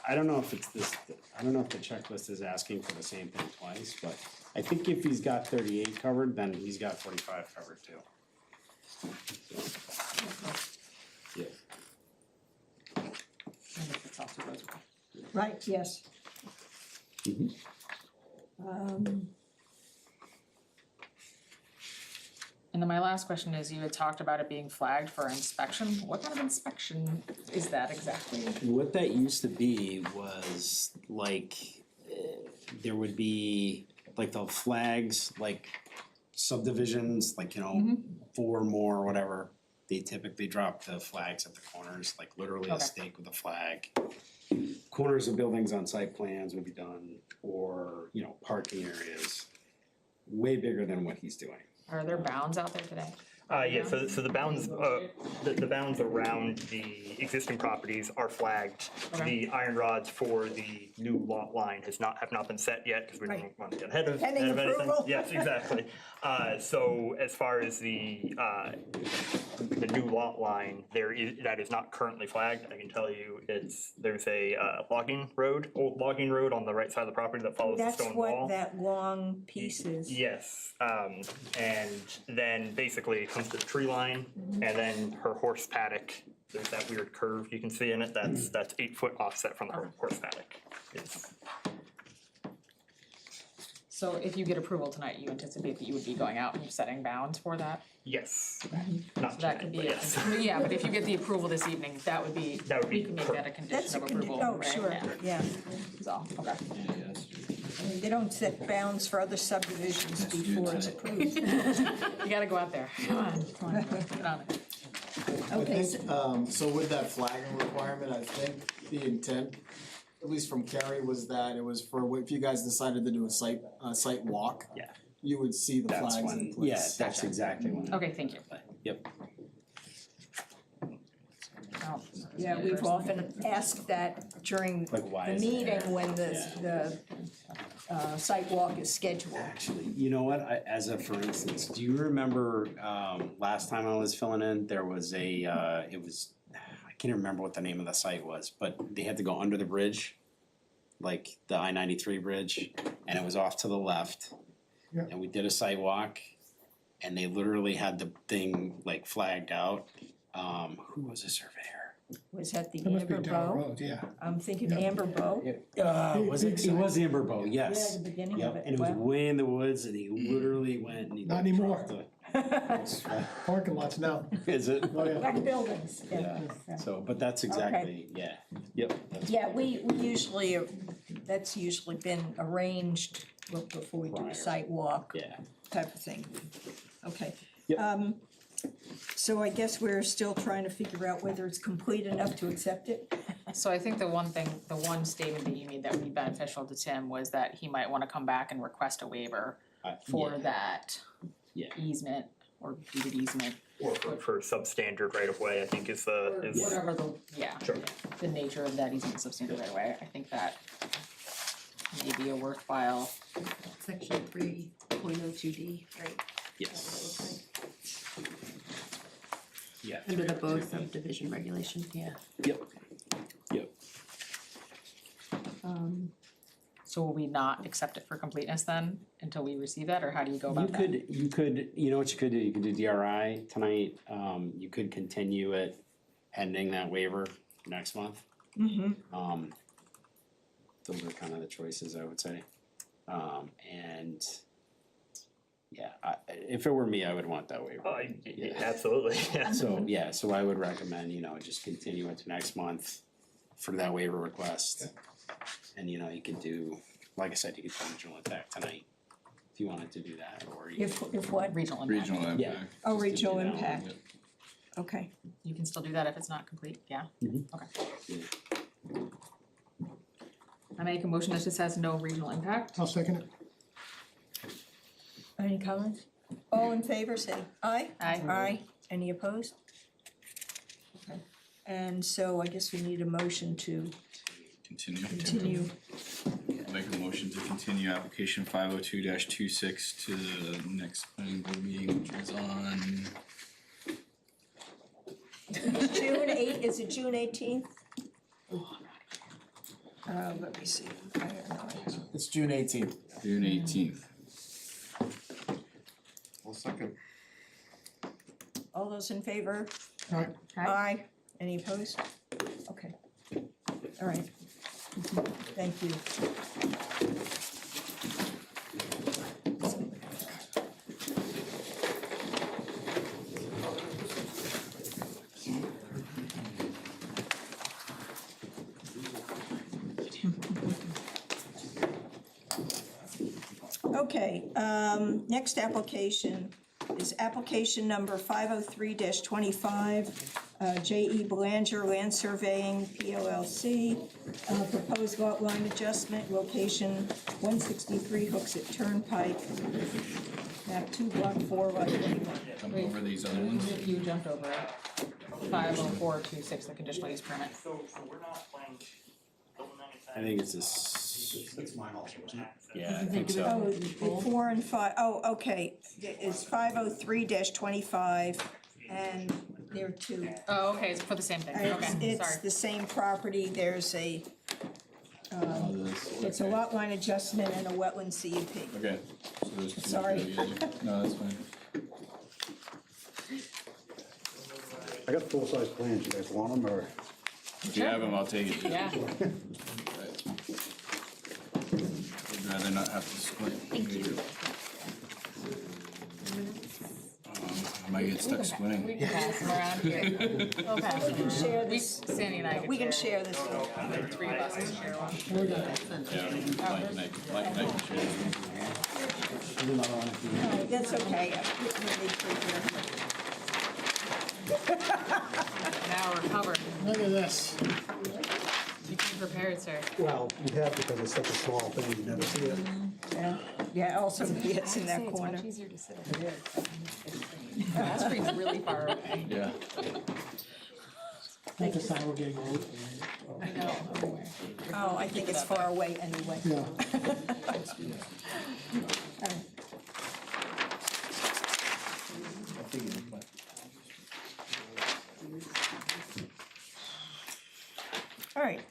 I don't know if it's this, I don't know if the checklist is asking for the same thing twice, but I think if he's got 38 covered, then he's got 45 covered too. Yeah. I think that's also goes well. Right, yes. Mhm. And then my last question is, you had talked about it being flagged for inspection. What kind of inspection is that exactly? What that used to be was like, there would be like the flags, like subdivisions, like, you know, 4 more or whatever. They typically drop the flags at the corners, like literally a Okay. stake with a flag. Corners of buildings on site plans would be done, or, you know, parking areas. Way bigger than what he's doing. Are there bounds out there today? yeah, so the bounds, the bounds around the existing properties are flagged. Okay. The iron rods for the new lot line have not been set yet, because we don't Right. want to get ahead of Pending anything. approval. Yes, exactly. So as far as the new lot line, that is not currently flagged. I can tell you, there's a old logging road on the right side of the property that follows the That's stone wall. what that long piece is. Yes, and then basically it comes to the tree line, and then her horse paddock, there's that weird curve you can see in it, that's 8-foot offset from the horse paddock. So if you get approval tonight, you anticipate that you would be going out and setting bounds for that? Yes, So not that could tonight, be, but yes. yeah, but if you get the approval this evening, that would be, That would we be can make that a That's condition a of condition, approval, oh, right? sure, yeah. So, okay. I mean, they don't set bounds for other subdivisions before it's approved. You gotta go out there. Come on, get on it. Okay, I think, so with that flagging requirement, I think the intent, at least from Kerry, was that it was for, if you guys decided to do a site walk. Yeah. You would see the That's flags in when, place. yeah, that's exactly when. Okay, thank you. Yep. Oh, yeah, we've often asked that during Like, why the is it meeting there? when the site walk is scheduled. Actually, you know what, for instance, do you remember, last time I was filling in, there was I can't remember what the name of the site was, but they had to go under the bridge, like the I-93 bridge, and it was off to the left. Yeah. And we did a site walk, and they literally had the thing like flagged out. Who was the surveyor? Was that the That must be Amber down the Bow? road, yeah. I'm thinking Amber Bow. Was it? It was Amber Bow, Yeah, yes. the beginning of Yep, it. and it was Wow. way in the woods, and he literally went and he. Not anymore. dropped Parking lots now. the- Is it? Oh, yeah. Black buildings, Yeah, yeah. so, but that's exactly, yep. That's- Yeah, we usually, that's usually been arranged before we do Prior. a site walk Yeah. type of thing. Okay. Yep. So I guess we're still trying to figure out whether it's complete enough to accept it. So I think the one statement that you made that would be beneficial to Tim was that he might wanna come back and request a waiver for Yeah. that Yeah. easement or deeded easement. Or for substandard right of way, I think is the, is. Whatever the, yeah, Sure. the nature of that easement substandard right away, I think that may be a worthwhile. Section 3.02D, right? Yes. Yeah. Under the Bow subdivision regulation, yeah. Yep. Yep. So will we not accept it for completeness then, until we receive that, or how do you go about that? You could, you know what you could do, you could do DRI tonight, you could continue it pending that waiver next month. Those are kind of the choices, I would say. And yeah, if it were me, I would want that waiver. Absolutely, yeah. So, yeah, so I would recommend, just continue it to next month for that waiver request. And, you could do, like I said, you could do regional impact tonight, if you wanted to do that, or you. If what? Regional impact. Regional impact. Yeah. Oh, just to do regional that one. impact. Okay. You can still do that if it's not complete, yeah? Okay. Yeah. I make a motion that just has no regional impact. I'll second it. Any comments? All in favor, say aye. Aye. Aye. Any opposed? Okay. And so I guess we need a motion to continue. Make a motion to continue application 502-26 to the next planning board meeting, which is on. June 8, is it June 18th? Let me see, I don't know. It's June 18th. June 18th. I'll second. All those in favor? Aye. Aye. Any opposed? Okay. All right. Thank you. Okay, next application is application number 503-25, J.E. Belanger Land Surveying, PLLC, proposed lot line adjustment, location 163 Hooksett Turnpike, map 2, block 4, lot 21. Jump over these other ones. You jumped over it. 50426, the conditional use permit. So we're not planning, I think it's this. That's mine also, isn't it? Yeah, I think so. Oh, the 4 and 5, oh, okay, it's 503-25, and there are two. Oh, okay, it's for the same thing, okay, It's sorry. the same property, there's a, it's a lot line adjustment and a wetland CUP. Okay. So there's two Sorry. together. No, that's fine. I got full-size plans, you guys want them, or? If you have them, I'll take it. Yeah, I'd rather not have to split. Thank you. I might get stuck we splitting. can pass them around here. We'll pass them around. Share this, Sandy and I we can share this. The three of us can share one. Yeah, Mike can share. No, that's okay. Now we're covered. Look at this. You came prepared, sir. Well, you have because it's such a small thing, you never see it. Yeah, also, it's in that corner. It's much easier to sit over there. That screen's really far away. Yeah. At this time, we're getting old. I know, I'm aware. Oh, I think it's far away anyway. Yeah. All right,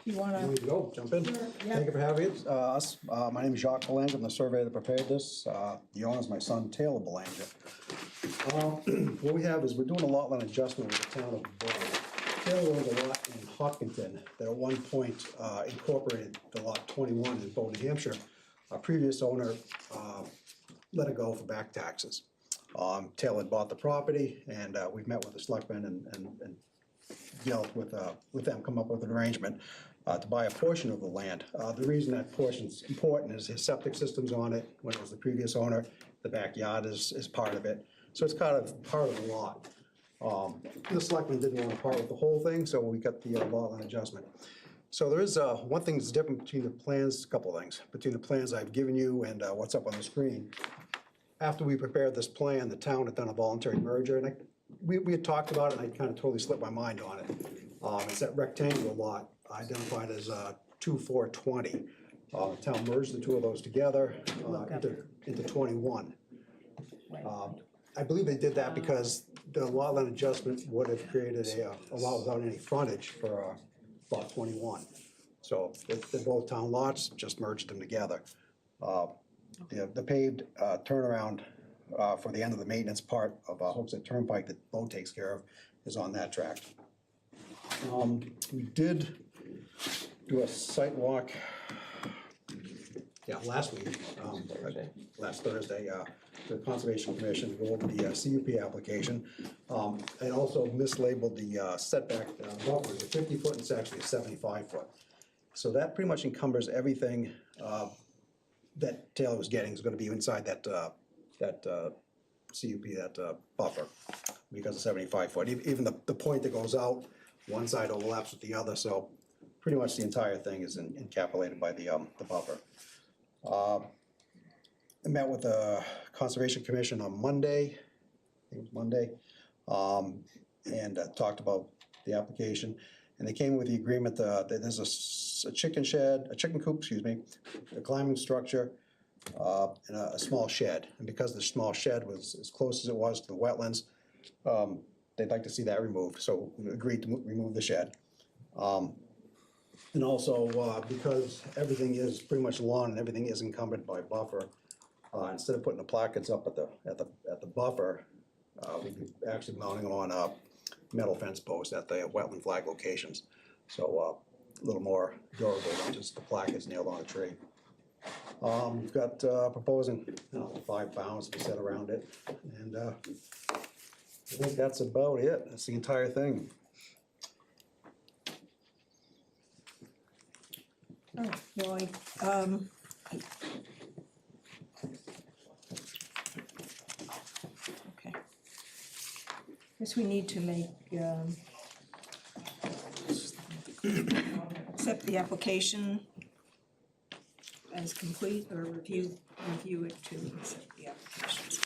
you wanna, Here we go, jump in. Thank you for having us. My name is Jacques Belanger, I'm the surveyor that prepared this. The owner's my son Taylor Belanger. What we have is we're doing a lot line adjustment with the town of Bow. Taylor owns a lot in Hopkinton that at one point incorporated the lot 21 in Bow, New Hampshire. Our previous owner let it go for back taxes. Taylor had bought the property, and we've met with the selectmen and dealt with them, come up with an arrangement. to buy a portion of the land. The reason that portion's important is his septic system's on it, when it was the previous owner, the backyard is part of it. So it's kind of part of the lot. The selectmen didn't want to part with the whole thing, so we got the lot line adjustment. So there is one thing that's different between the plans, a couple of things, between the plans I've given you and what's up on the screen. After we prepared this plan, the town had done a voluntary merger, and we had talked about it, and I kind of totally slipped my mind on it. It's that rectangular lot identified as 2420. The town merged the two of those together into 21. I believe they did that because the lot line adjustment would have created a lot without any frontage for lot 21. So they're both town lots, just merged them together. The paved turnaround for the end of the maintenance part of Hooksett Turnpike that Bo takes care of is on that track. We did do a site walk, last week, last Thursday, the Conservation Commission to go over the CUP application. I also mislabeled the setback buffer, the 50-foot, it's actually a 75-foot. So that pretty much encumbers everything that Taylor was getting is gonna be inside that CUP, that buffer, because of 75-foot. Even the point that goes out, one side overlaps with the other, so pretty much the entire thing is encapsulated by the buffer. I met with the Conservation Commission on Monday, I think it was Monday, and talked about the application. And they came with the agreement that there's a chicken coop, a climbing structure, and a small shed. And because the small shed was as close as it was to the wetlands, they'd like to see that removed, so we agreed to remove the shed. And also, because everything is pretty much lawn and everything is encumbered by buffer, instead of putting the placards up at the buffer, we'd be actually mounting them on metal fence posts at the wetland flag locations. So a little more durable than just the placards nailed on a tree. We've got proposing 5 bounds to be set around it, and I think that's about it. That's the entire thing. All right, well, okay. Guess we need to make, accept the application as complete, or review it to accept the application.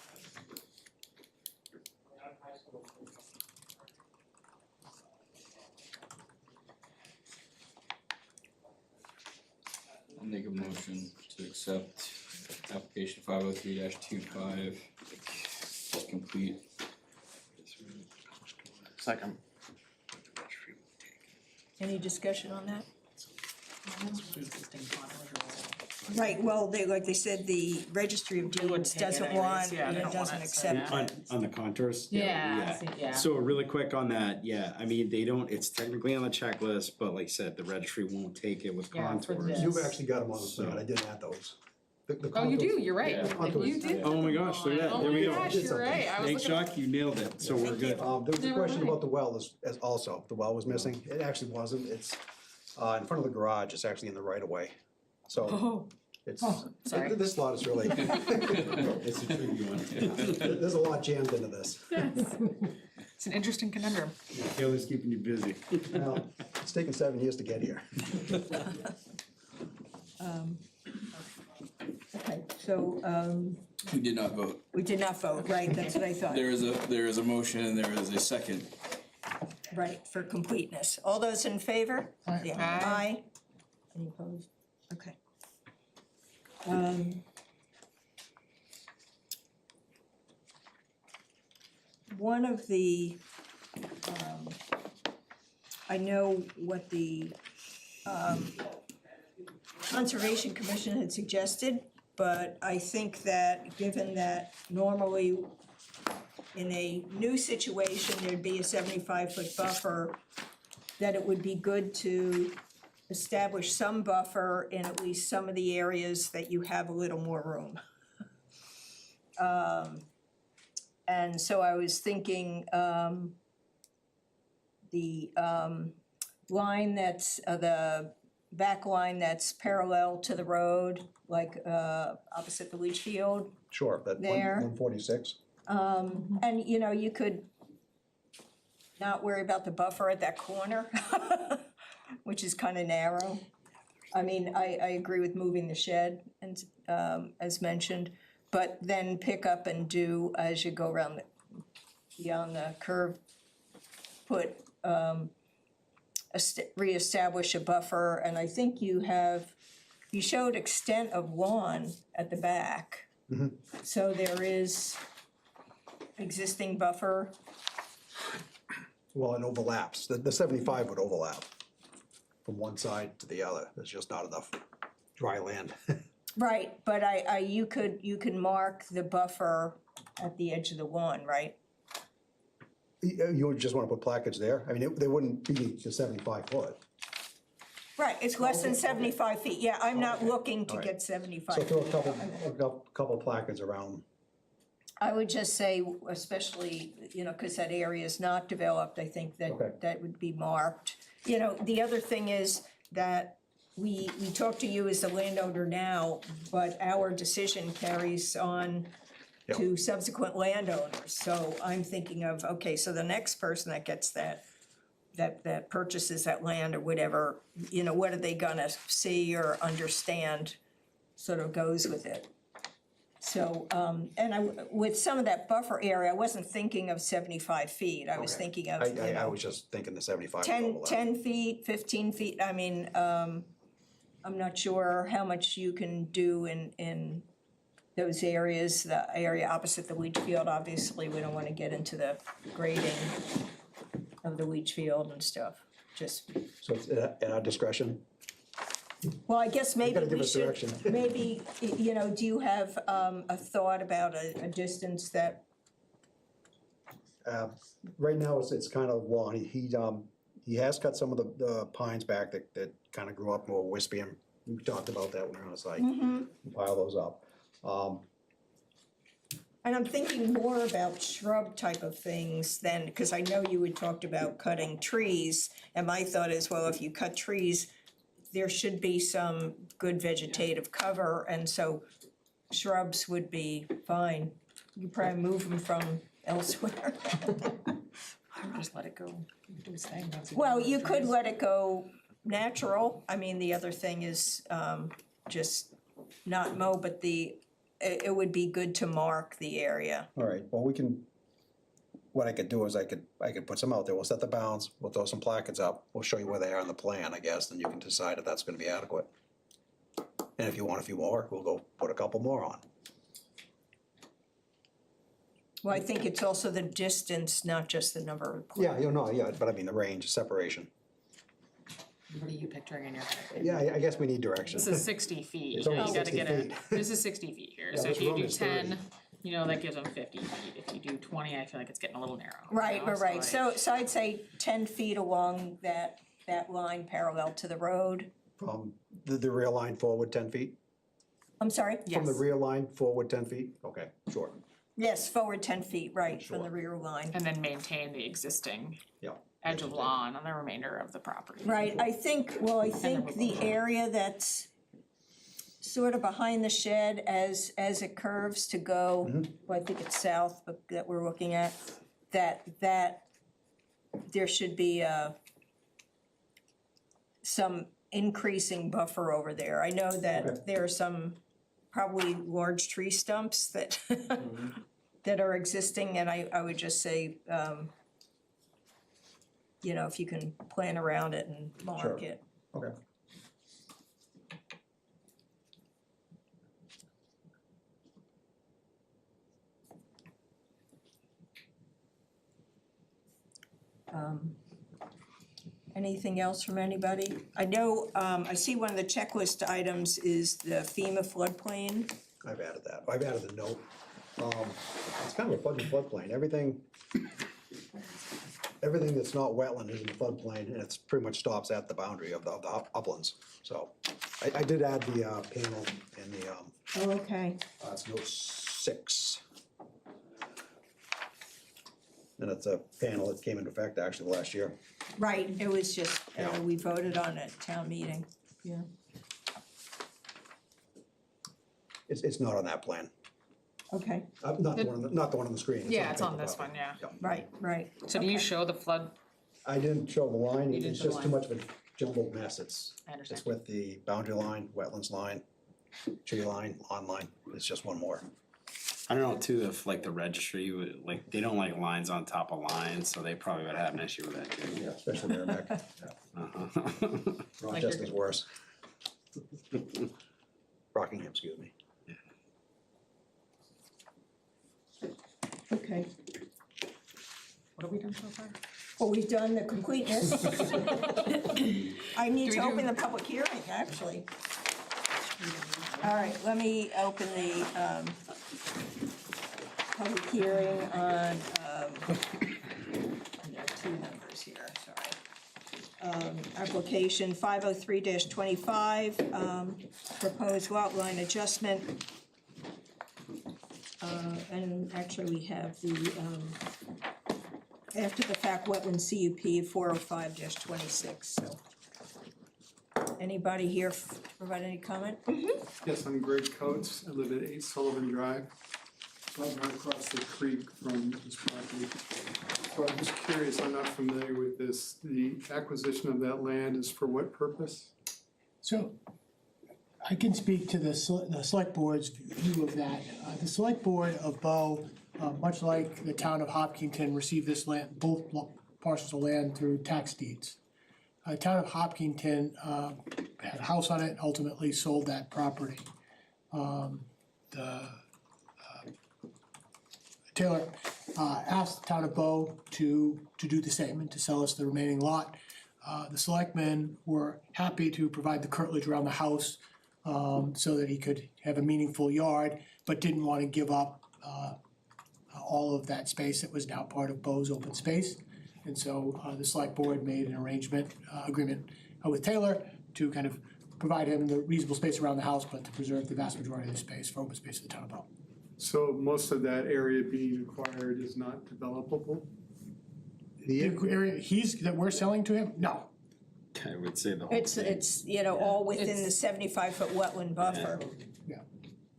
I'll make a motion to accept application 503-25 as complete. Second. Any discussion on that? Existing condos or- Right, well, like they said, the registry of wouldn't deeds take it doesn't anyways, want, yeah, they it don't want doesn't it, so accept yeah. it. On the contours? Yeah. So really quick on that, I mean, they don't, it's technically on the checklist, but like I said, the registry won't take it with Yeah, for contours. this. You've actually got them on the plan, I didn't add those. The Oh, you do, contours- you're right, Yeah. you did. Oh my gosh, look at that, Oh there my we go. gosh, you're right, I was Thanks, looking. Jacques, you nailed it, so we're good. There was They a were question right. about the well as also, the well was missing. It actually wasn't, it's in front of the garage, it's actually in the right of way. So Oh, it's, sorry. this lot is really, It's a tricky one. there's a lot jammed into this. it's an interesting conundrum. Taylor's keeping you busy. Well, it's taken 7 years to get here. Okay, so, We did not vote. we did not vote, right, that's what I thought, There is a motion and there is a second. right, for completeness. All those in favor? Aye. Aye. Any opposed? Okay. One of the, I know what the Conservation Commission had suggested, but I think that given that normally in a new situation, there'd be a 75-foot buffer, that it would be good to establish some buffer in at least some of the areas that you have a little more room. And so I was thinking, the line that's, the back line that's parallel to the road, like, opposite the leach field. Sure, that There. 146. And, you know, you could not worry about the buffer at that corner, which is kind of narrow. I mean, I agree with moving the shed and, as mentioned, but then pick up and do, as you go around beyond the curve, put, reestablish a buffer, and I think you showed extent of lawn at the back. So there is existing buffer. Well, it overlaps. The 75 would overlap from one side to the other. There's just not enough dry land. Right, but you can mark the buffer at the edge of the lawn, right? You would just want to put placards there? I mean, they wouldn't be to 75 foot. Right, it's less than 75 feet, yeah, I'm not looking to All right. get 75 So feet. throw a couple placards around. I would just say, especially, you know, because that area is not developed, I think Okay. that would be marked. You know, the other thing is that we talk to you as the landowner now, but our decision carries on Yep. to subsequent landowners. So I'm thinking of, okay, so the next person that gets that purchases that land or whatever, you know, what are they gonna see or understand sort of goes with it. So, and with some of that buffer area, I wasn't thinking of 75 feet, I was Okay. thinking of, you I know, was just thinking the 75 would 10 overlap. feet, 15 feet, I mean, I'm not sure how much you can do in those areas, the area opposite the leach field, obviously, we don't wanna get into the grading of the leach field and stuff, just, So it's at our discretion? well, I guess maybe gotta give we us should, direction. maybe, you know, do you have, a thought about a distance that, Right now, it's kind of long. He has cut some of the pines back that kind of grew up more wispy, and we talked about that when we were on the site. Pile those up. and I'm thinking more about shrub type of things than, because I know you had talked about cutting trees, and my thought is, well, if you cut trees, there should be some good vegetative cover, and so shrubs would be fine. You probably move them from elsewhere. I would just let it go, do its thing. once you Well, plant you the could trees. let it go natural, I mean, the other thing is, just not mow, but it would be good to mark the area. All right, well, what I could do is I could put some out there. We'll set the bounds, we'll throw some placards up. We'll show you where they are on the plan, I guess, then you can decide if that's gonna be adequate. And if you want a few more, we'll go put a couple more on. Well, I think it's also the distance, not just the number of plants. Yeah, but I mean the range, separation. What are you picturing in your head? Yeah, I guess we need direction. This is 60 feet, It's you only gotta 60 get it, feet. this is 60 feet here, Yeah, so if this you room do is 30. 10, you know, that gives them 50 feet, if you do 20, I feel like it's getting a little narrow. you Right, know, right, like- so I'd say 10 feet along that line parallel to the road. From the rear line forward 10 feet? I'm sorry? From the Yes. rear line forward 10 feet? Okay, sure. Yes, forward 10 feet, right, from the Sure. rear line. And then maintain the existing Yeah. edge of lawn on the remainder of the property. Right, I think the area that's sort of behind the shed as it curves to go, well, I think it's south, but that we're looking at, that there should be some increasing buffer over there. I know Okay. that there are some probably large tree stumps that that are existing, and I would just say, you know, if you can plan around it and mark Sure. it. Okay. Anything else from anybody? I know, I see one of the checklist items is the FEMA floodplain. I've added that. I've added a note. It's kind of a floodplain. Everything that's not wetland is in the floodplain, and it's pretty much stops at the boundary of the uplands. So I did add the panel in the, Oh, okay. it's note 6. And it's a panel that came into effect actually last year. Right, it was just, Yeah. we voted on it at town meeting. Yeah. It's not on that plan. Okay, Not the one on the screen. Yeah, it's the on paper this copy. one, yeah. right, right. So do you Okay. show the flood? I didn't show the line, You didn't it's show the just too line. much of a jumbled mess, it's I understand. with the boundary line, wetlands line, tree line, lawn line, it's just one more. I don't know too, if like the registry would, like, they don't like lines on top of lines, so they probably would have an issue with that too. Yeah, especially Merrimack. Uh-huh. Rochester's worse. Rockingham, excuse me. Okay, What have we done so far? well, we've done the completeness. I need Do to we open do- the public hearing, actually. All right, let me open the, public hearing on, there are two numbers here, sorry. Application 503-25, proposed lot line adjustment. And actually, we have the, after the fact wetland CUP 405-26, so. Anybody here to provide any comment? Yes, I'm Greg Coates. I live at 8 Sullivan Drive, right across the creek from this property. So I'm just curious, I'm not familiar with this. The acquisition of that land is for what purpose? So I can speak to the select board's view of that. The select board of Bow, much like the town of Hopkinton, received this land, both parcels of land through tax deeds. Town of Hopkinton had a house on it, ultimately sold that property. Taylor asked the town of Bow to do the same and to sell us the remaining lot. The selectmen were happy to provide the curtilage around the house so that he could have a meaningful yard, but didn't want to give up all of that space that was now part of Bow's open space. And so the select board made an agreement with Taylor to kind of provide him the reasonable space around the house, but to preserve the vast majority of the space for open space of the town of Bow. So most of that area being acquired is not developable? The area that we're selling to him, no. I would say the whole thing. It's, all within the 75-foot wetland buffer.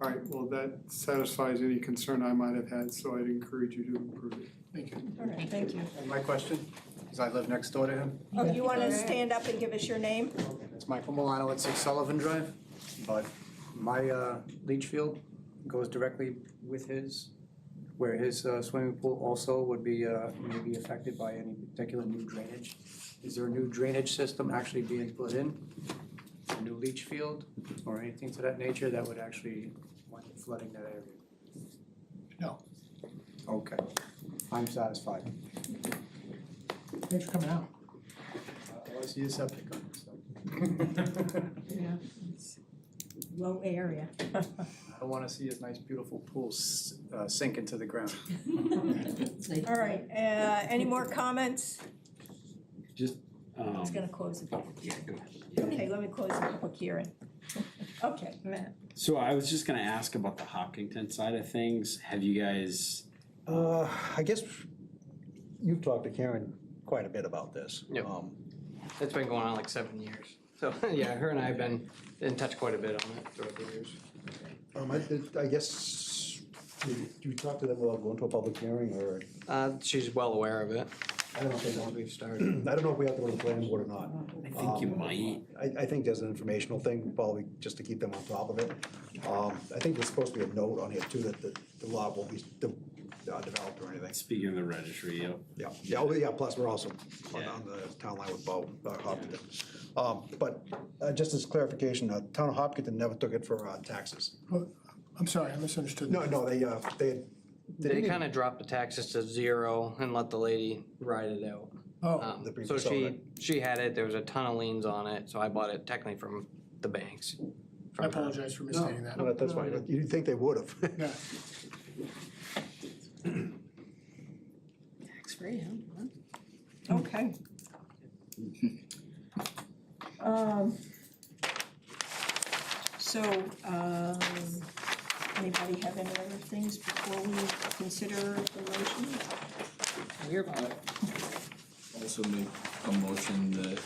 All right, well, that satisfies any concern I might have had, so I'd encourage you to approve it. Thank you. All right, thank you. My question, because I live next door to him, Oh, you want to stand up and give us your name? it's Michael Milano at 6 Sullivan Drive, but my leach field goes directly with his, where his swimming pool also would be maybe affected by any particular new drainage. Is there a new drainage system actually being put in, a new leach field, or anything to that nature that would actually wind up flooding that area? No. Okay, I'm satisfied. Thanks for coming out. I see a septic on it, so. Yeah. Low area. I don't wanna see his nice beautiful pool sink into the ground. All right, any more comments? Just, It's gonna close the public hearing. Okay, let me close the public hearing. Okay, Matt. so I was just gonna ask about the Hopkinton side of things. Have you guys, I guess you've talked to Karen quite a bit about this. Yep. It's been going on like 7 years. So, yeah, her and I have been in touch quite a bit on it throughout the years. I guess, do you talk to them about going to a public hearing, or? She's well aware of it. I don't know if they We've started. I don't know if we have to go to the planning board or not. I think you might. I think there's an informational thing, probably just to keep them on top of it. I think there's supposed to be a note on here too, that the lot won't be developed or anything. Speaking of the registry, yep. Yeah, plus we're also on the town line with Bo, Hopkinton. But just as clarification, town of Hopkinton never took it for taxes. I'm sorry, I misunderstood. No, They kind of dropped the taxes to 0 and let the lady ride it out. Oh, the So previous owner. she had it, there was a ton of liens on it, so I bought it technically from the banks. I apologize for misstating that. No, that's fine. You'd think they would have. Yeah. Tax-free, huh? Okay. So, anybody have any other things before we consider the motion? We're about it. Also make a motion that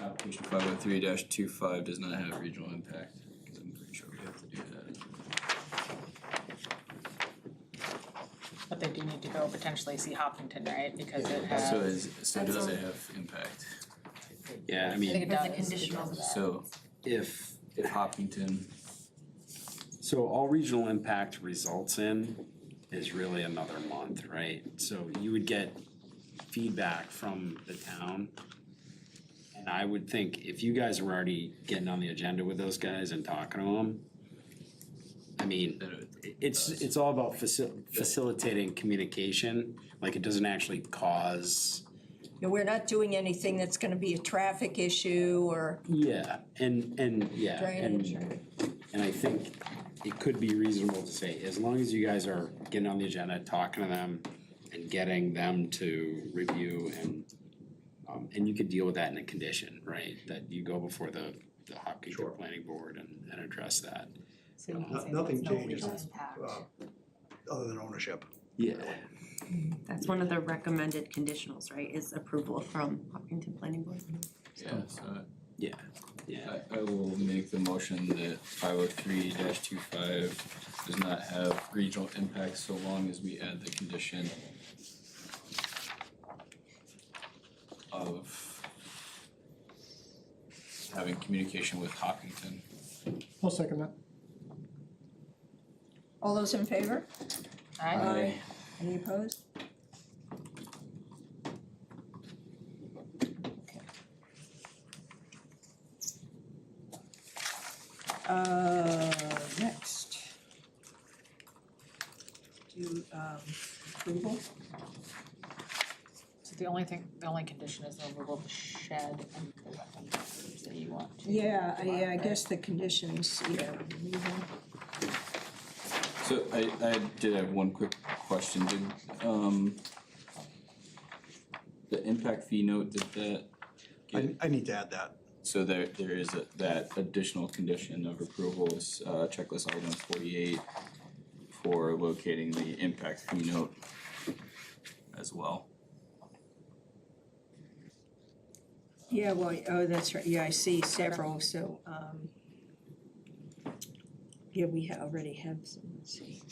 application 503-25 does not have regional impact, because I'm pretty sure we have to do that. But they do need to go potentially see Hopkinton, right, because it has. So does it have impact? Yeah, I I think mean, it There's a does. conditional to that. So if, if Hopkinton, so all regional impact results in is really another month, right? So you would get feedback from the town. And I would think if you guys were already getting on the agenda with those guys and talking to them, I mean, it's all about facilitating communication, like it doesn't actually cause. No, we're not doing anything that's gonna be a traffic issue or Yeah, and yeah, drainage. and I think it could be reasonable to say, as long as you guys are getting on the agenda, talking to them and getting them to review and you could deal with that in a condition, right? That you go before the Hopkinton Planning Board and address that. So you can say Nothing there's no changes, regional impact. other than ownership. Yeah. That's one of the recommended conditionals, right, is approval from Hopkinton Planning Board. yeah, so Yeah, yeah. I will make the motion that 503-25 does not have regional impact so long as we add the condition of having communication with Hopkinton. I'll second that. All those in favor? Aye. Any opposed? Next. Do, approval? So the only condition is the removal of the shed and the wetland buffers that you want to. Yeah, I guess the conditions, yeah, removal. So I did have one quick question, did, the impact fee note, did that get? I need to add that. So there is that additional condition of approval is checklist item 48 for locating the impact fee note as well. Yeah, well, oh, that's right, yeah, I see several, so, yeah, we already have some, let's see.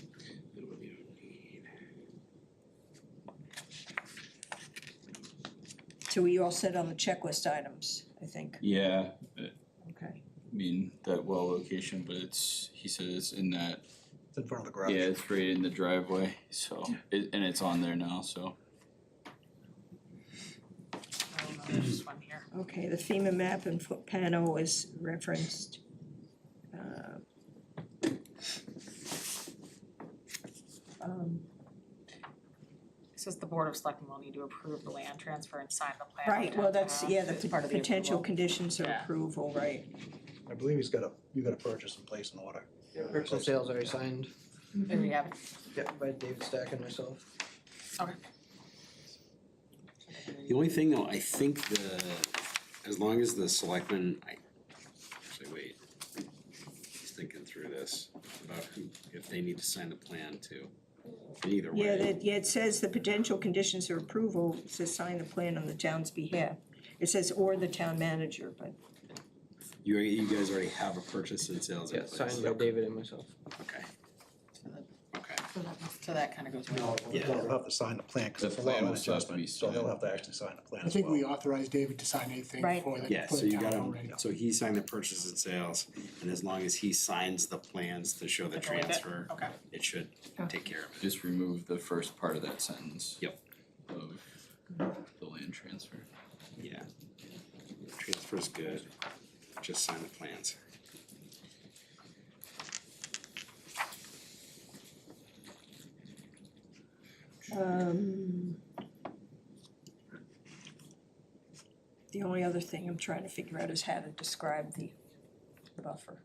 So we all set on the checklist items, I think, Yeah, okay. I mean, that well location, but he said it's in that, It's in front of the garage. yeah, it's right in the driveway, so, and it's on there now, so. There's just one here. Okay, the FEMA map and foot panel is referenced. It says the Board of Selectmen will need to approve the land transfer and sign the plan. Right, well, that's, yeah, It's the part of the potential approval. conditions of Yeah. approval, right. I believe you got a purchase and place in order. Purchase and sales already signed, There we have it. yeah, by David Stack and myself. Okay. The only thing though, I think as long as the selectmen, actually wait. He's thinking through this about if they need to sign the plan too. Either way. Yeah, it says the potential conditions of approval, it says sign the plan on the town's behalf. It says or the town manager, but, You guys already have a purchase and sales in Yeah, place? signed by David and myself. Okay, okay. So that kind of goes. They'll have to sign the plan, because it's The a lot plan line will still have to be adjustment, so they'll signed. have to actually sign the plan I as think well. we authorized David to sign anything Right. for the, Yeah, for so the you town got already. him, so he signed the purchase and sales, and as long as he signs the plans to show the Okay, with it? transfer, Okay. it should take care of it. Just remove the first part of that sentence. Yep. Of the land transfer. Yeah. Transfer's good, just sign the plans. the only other thing I'm trying to figure out is how to describe the buffer.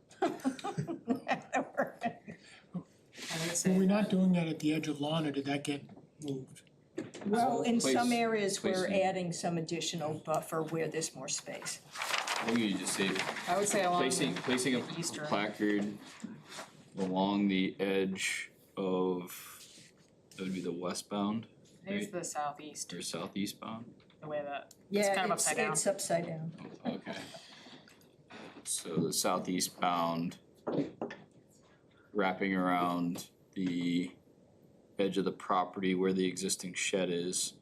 Were we not doing that at the edge of lawn, or did that get moved? Well, in some Place- areas, we're placing. adding some additional buffer where there's more space. I think you just say I would say along placing a the eastern. placard along the edge of, that would be the westbound, I think it's the southeast. or southeast bound? the way that, it's Yeah, kind of upside down. It's upside down. Okay. So the southeast bound, wrapping around the edge of the property where the existing shed is,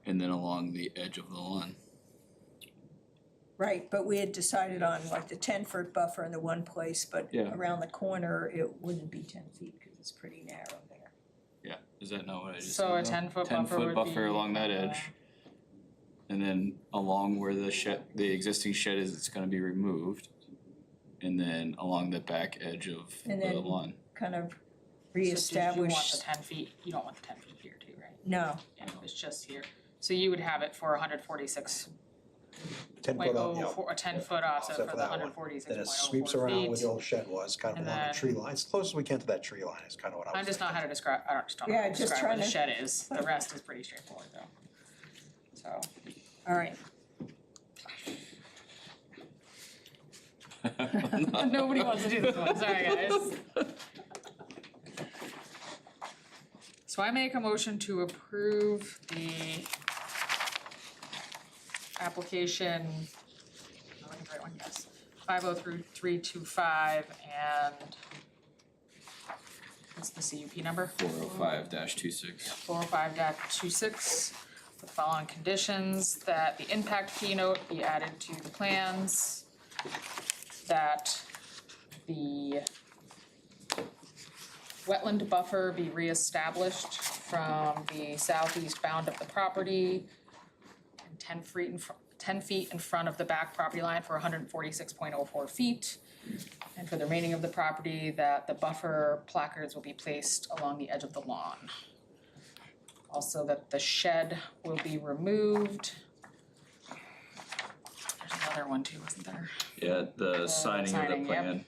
and then along the edge of the lawn. Right, but we had decided on like the 10-foot buffer in the one place, but Yeah. around the corner, it wouldn't be 10 feet because it's pretty narrow there. Yeah, is that not what I just said? So a though? 10-foot buffer 10-foot would buffer be, along that edge. And then along where the shed, the existing shed is, it's gonna be removed. And then along the back edge of And the then- lawn. Kind of So do you want reestablish, the 10 feet, you don't want the 10 feet here too, right? no, Yeah, it's just here. So you would have it for 146 10 point foot up, oh yeah. four, a 10-foot offset Offset for for the that one. 146 Then point it oh 4 sweeps around where feet. the old shed was, kind of And along the then- tree line, as close as we can to that tree line is kind of what I was I just know thinking. how to describe, I just don't know how Yeah, to just describe where the trying shed is. The rest is pretty straightforward though. So, all right. nobody wants to do this one, sorry guys. So I make a motion to approve the application, am I looking at the right one? Yes. 50325 and what's the CUP number? 405-26. 405-26, with the following conditions, that the impact fee note be added to the plans, that the wetland buffer be reestablished from the southeast bound of the property and 10 feet in front of the back property line for 146.04 feet. And for the remaining of the property, that the buffer placards will be placed along the edge of the lawn. Also that the shed will be removed. There's another one too, wasn't there? Yeah, the signing of the signing, yep. plan.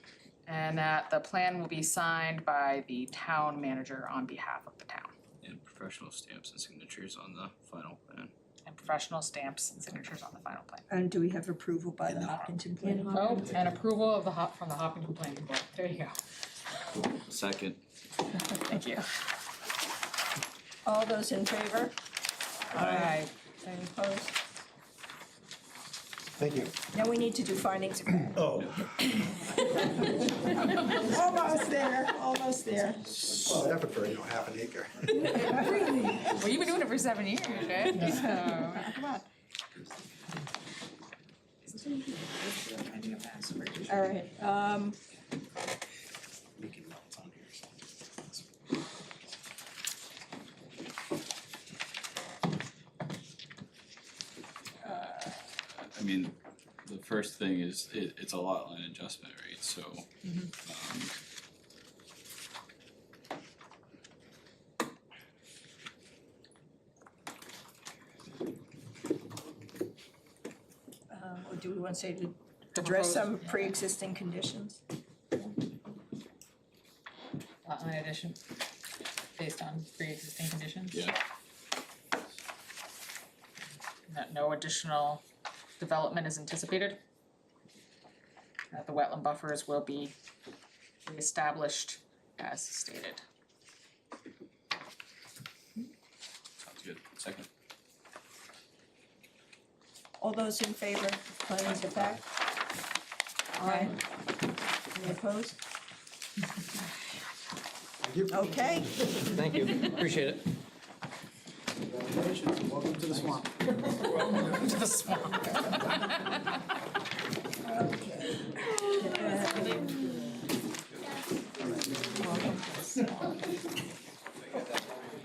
And that the plan will be signed by the town manager on behalf of the town. And professional stamps and signatures on the final plan. And professional stamps and signatures on the final plan. And do we have approval by the Hopkinton Planning Board? Oh, and approval of the from the Hopkinton Planning Board. There you go. Second. Thank you. All those in favor? Aye. Any opposed? Thank you. Now we need to do findings of fact. Oh. Almost there, almost there. Well, effort for, half an acre. Well, you've been doing it for 7 years, right? So, come on. All right, I mean, the first thing is, it's a lot line adjustment, right, so. or do we want to say to address some pre-existing conditions? Lot line addition, based on pre-existing conditions. Yeah. That no additional development is anticipated. That the wetland buffers will be reestablished as stated. Sounds good. Second. All those in favor, findings of fact? Aye. Any opposed? Okay. Thank you, appreciate it. Congratulations, welcome to the swamp. Welcome to the swamp.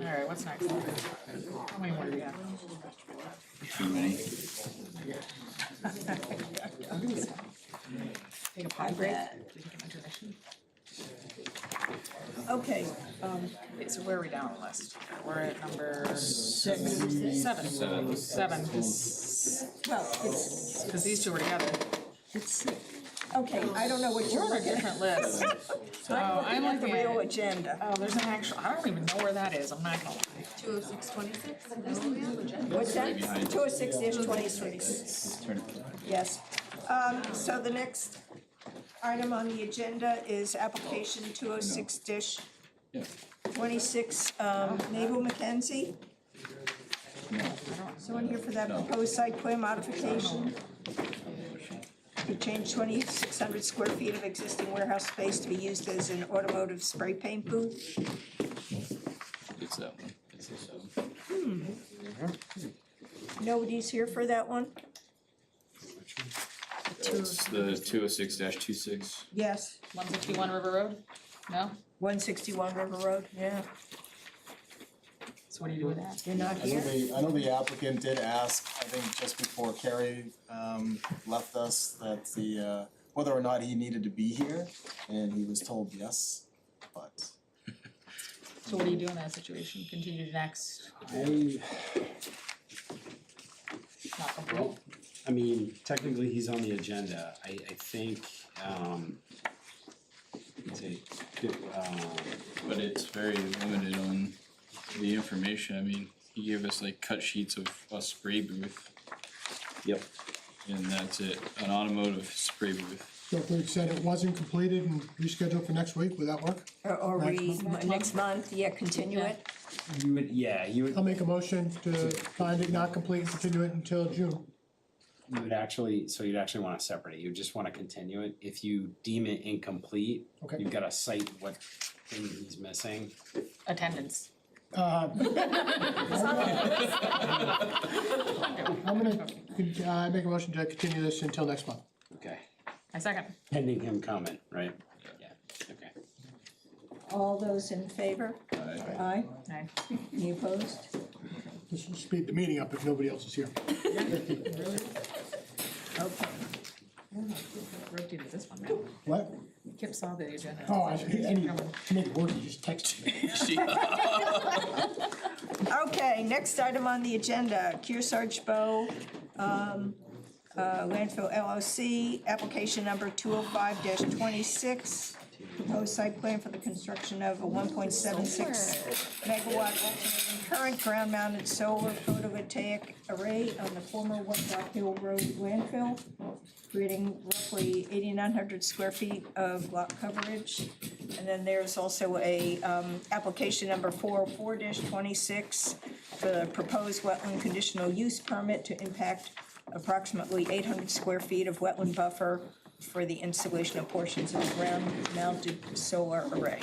Alright, what's next? How many more do we have? Too many. Take a pie break? Intermission? Okay, Okay, so where are we down on the list? We're at number Seven. Seven. well, it's, Cause these two are together. it's, okay, I don't know what We're you're on a looking at. different list. I'm looking at the looking real at- agenda. Oh, there's an actual, I don't even know where that is, I'm not gonna lie. 20626? What's that? Behind. 206-26. Turn it. Yes. So the next item on the agenda is application 206-26, Yeah. Mabel McKenzie. Someone here for that proposed site plan modification? To change 2,600 square feet of existing warehouse space to be used as an automotive spray paint booth? It's that one. It's this one. Nobody's here for that one? It's the 206-26. Yes, 161 River Road? No? 161 River Road, yeah. So what do you do with that? They're not here? I know the applicant did ask, I think just before Kerry left us, that the whether or not he needed to be here, and he was told yes, but. So what do you do in that situation? Continue to next? Not complete? I mean, technically, he's on the agenda. I think, But it's very limited on the information. I mean, he gave us like cut sheets of a spray booth. Yep. And that's it, an automotive spray booth. So if we said it wasn't completed and rescheduled for next week, would that work? Or next month, yeah, continue it? You would, I'll make a motion to find it not complete and continue it until June. you'd actually wanna separate it. You just wanna continue it. If you deem it incomplete, Okay. you've gotta cite what thing he's missing. Attendance. I'm gonna, make a motion to continue this until next month. Okay. I second. Pending him comment, right? Yeah, okay. All those in favor? Aye. Aye. Any opposed? This will speed the meeting up if nobody else is here. Okay. Rotated this one now. What? Kip saw the agenda. Oh, to make it work, you just text me. Okay, next item on the agenda, Kearsarge Bow, Landfill LLC, application number 205-26. Proposed site plan for the construction of a 1.76 megawatt alternating current ground-mounted solar photovoltaic array on the former West Rock Hill Road landfill, creating roughly 8,900 square feet of lot coverage. And then there's also a application number 404-26 for the proposed wetland conditional use permit to impact approximately 800 square feet of wetland buffer for the installation of portions of the ground-mounted solar array.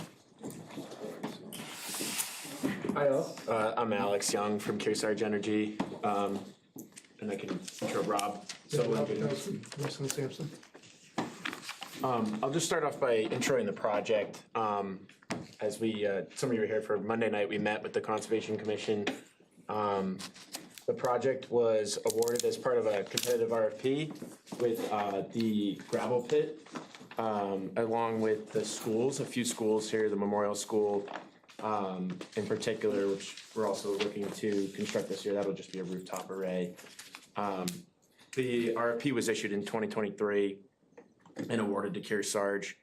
Hi, all. I'm Alex Young from Kearsarge Energy, and I can intro Rob. Wilson Sampson. I'll just start off by introing the project. As we, some of you were here for Monday night, we met with the Conservation Commission. The project was awarded as part of a competitive RFP with the gravel pit, along with the schools, a few schools here, the Memorial School in particular, which we're also looking to construct this year. That'll just be a rooftop array. The RFP was issued in 2023 and awarded to Kearsarge.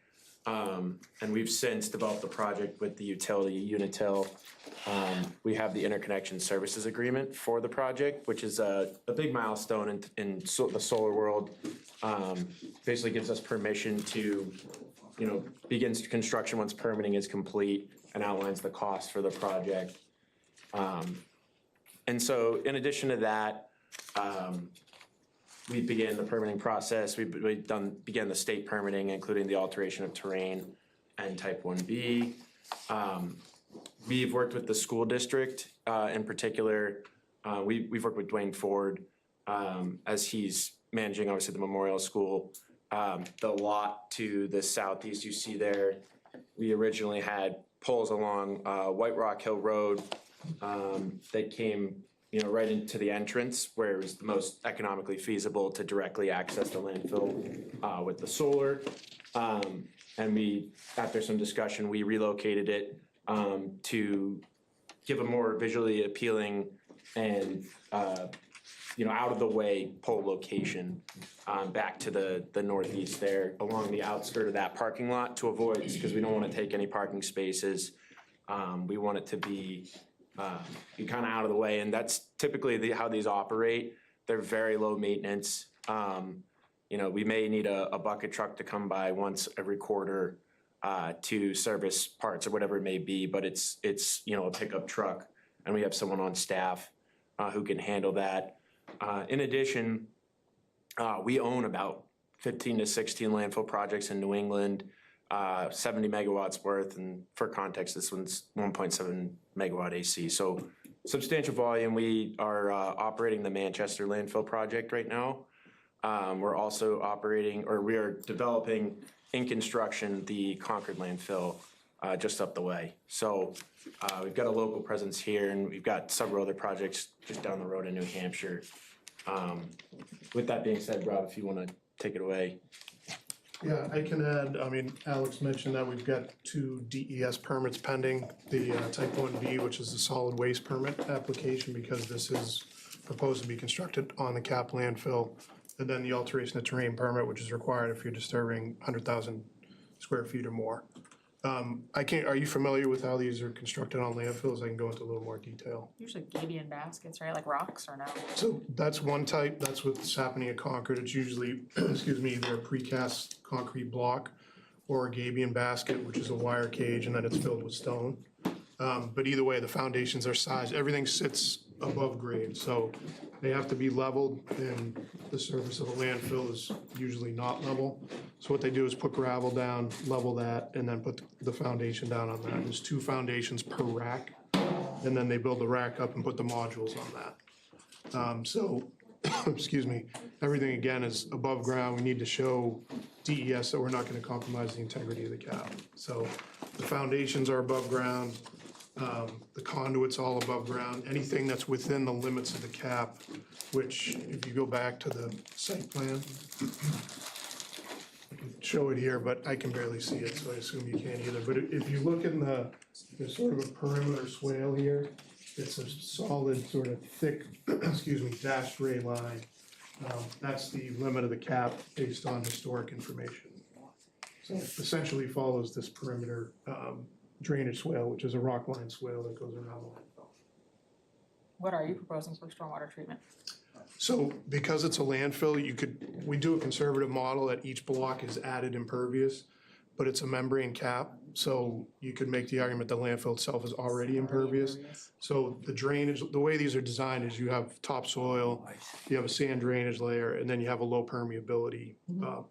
And we've since developed the project with the utility Unitil. We have the interconnection services agreement for the project, which is a big milestone in the solar world. Basically gives us permission to, begin construction once permitting is complete and outlines the cost for the project. And so in addition to that, we began the permitting process. We began the state permitting, including the alteration of terrain and type 1B. We've worked with the school district in particular. We've worked with Dwayne Ford as he's managing, obviously, the Memorial School. The lot to the southeast you see there, we originally had poles along White Rock Hill Road that came right into the entrance where it was the most economically feasible to directly access the landfill with the solar. And we, after some discussion, we relocated it to give a more visually appealing and out of the way pole location back to the northeast there along the outskirt of that parking lot to avoid, because we don't want to take any parking spaces. We want it to be kind of out of the way, and that's typically how these operate. They're very low maintenance. We may need a bucket truck to come by once every quarter to service parts or whatever it may be, but it's a pickup truck, and we have someone on staff who can handle that. In addition, we own about 15 to 16 landfill projects in New England, 70 megawatts worth, and for context, this one's 1.7 megawatt AC. So substantial volume. We are operating the Manchester landfill project right now. We're also we are developing in construction the Concord landfill just up the way. So we've got a local presence here, and we've got several other projects just down the road in New Hampshire. With that being said, Rob, if you want to take it away. Yeah, I can add, I mean, Alex mentioned that we've got 2 DES permits pending. The type 1B, which is the solid waste permit application, because this is proposed to be constructed on the cap landfill. And then the alteration of terrain permit, which is required if you're disturbing 100,000 square feet or more. Are you familiar with how these are constructed on landfills? I can go into a little more detail. Usually gabion baskets, right, like rocks or no? So that's one type, that's what's happening at Concord. It's usually, excuse me, either a precast concrete block or a gabion basket, which is a wire cage, and then it's filled with stone. But either way, the foundations are sized, everything sits above grade, so they have to be leveled, and the surface of a landfill is usually not level. So what they do is put gravel down, level that, and then put the foundation down on that. There's 2 foundations per rack, and then they build the rack up and put the modules on that. So, excuse me, everything again is above ground. We need to show DES that we're not gonna compromise the integrity of the cap. So the foundations are above ground, the conduit's all above ground, anything that's within the limits of the cap, which if you go back to the site plan, I can show it here, but I can barely see it, so I assume you can't either. But if you look in there's sort of a perimeter swale here. It's a solid, sort of thick, excuse me, dashed ray line. That's the limit of the cap based on historic information. So it essentially follows this perimeter drainage swale, which is a rock line swale that goes around the landfill. What are you proposing for stormwater treatment? So because it's a landfill, we do a conservative model that each block is added impervious, but it's a membrane cap. So you could make the argument the landfill itself is already impervious. So the drainage, the way these are designed is you have topsoil, you have a sand drainage layer, and then you have a low permeability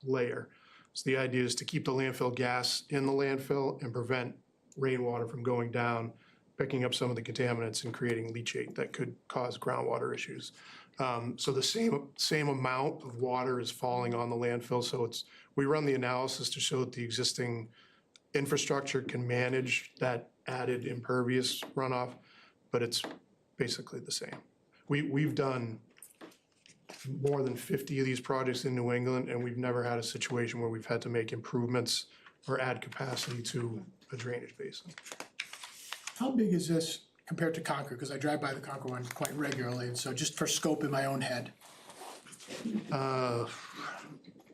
layer. So the idea is to keep the landfill gas in the landfill and prevent rainwater from going down, picking up some of the contaminants and creating leachate that could cause groundwater issues. So the same amount of water is falling on the landfill. So we run the analysis to show that the existing infrastructure can manage that added impervious runoff, but it's basically the same. We've done more than 50 of these projects in New England, and we've never had a situation where we've had to make improvements or add capacity to a drainage basin. How big is this compared to Concord? Because I drive by the Concord one quite regularly, and so just for scope in my own head.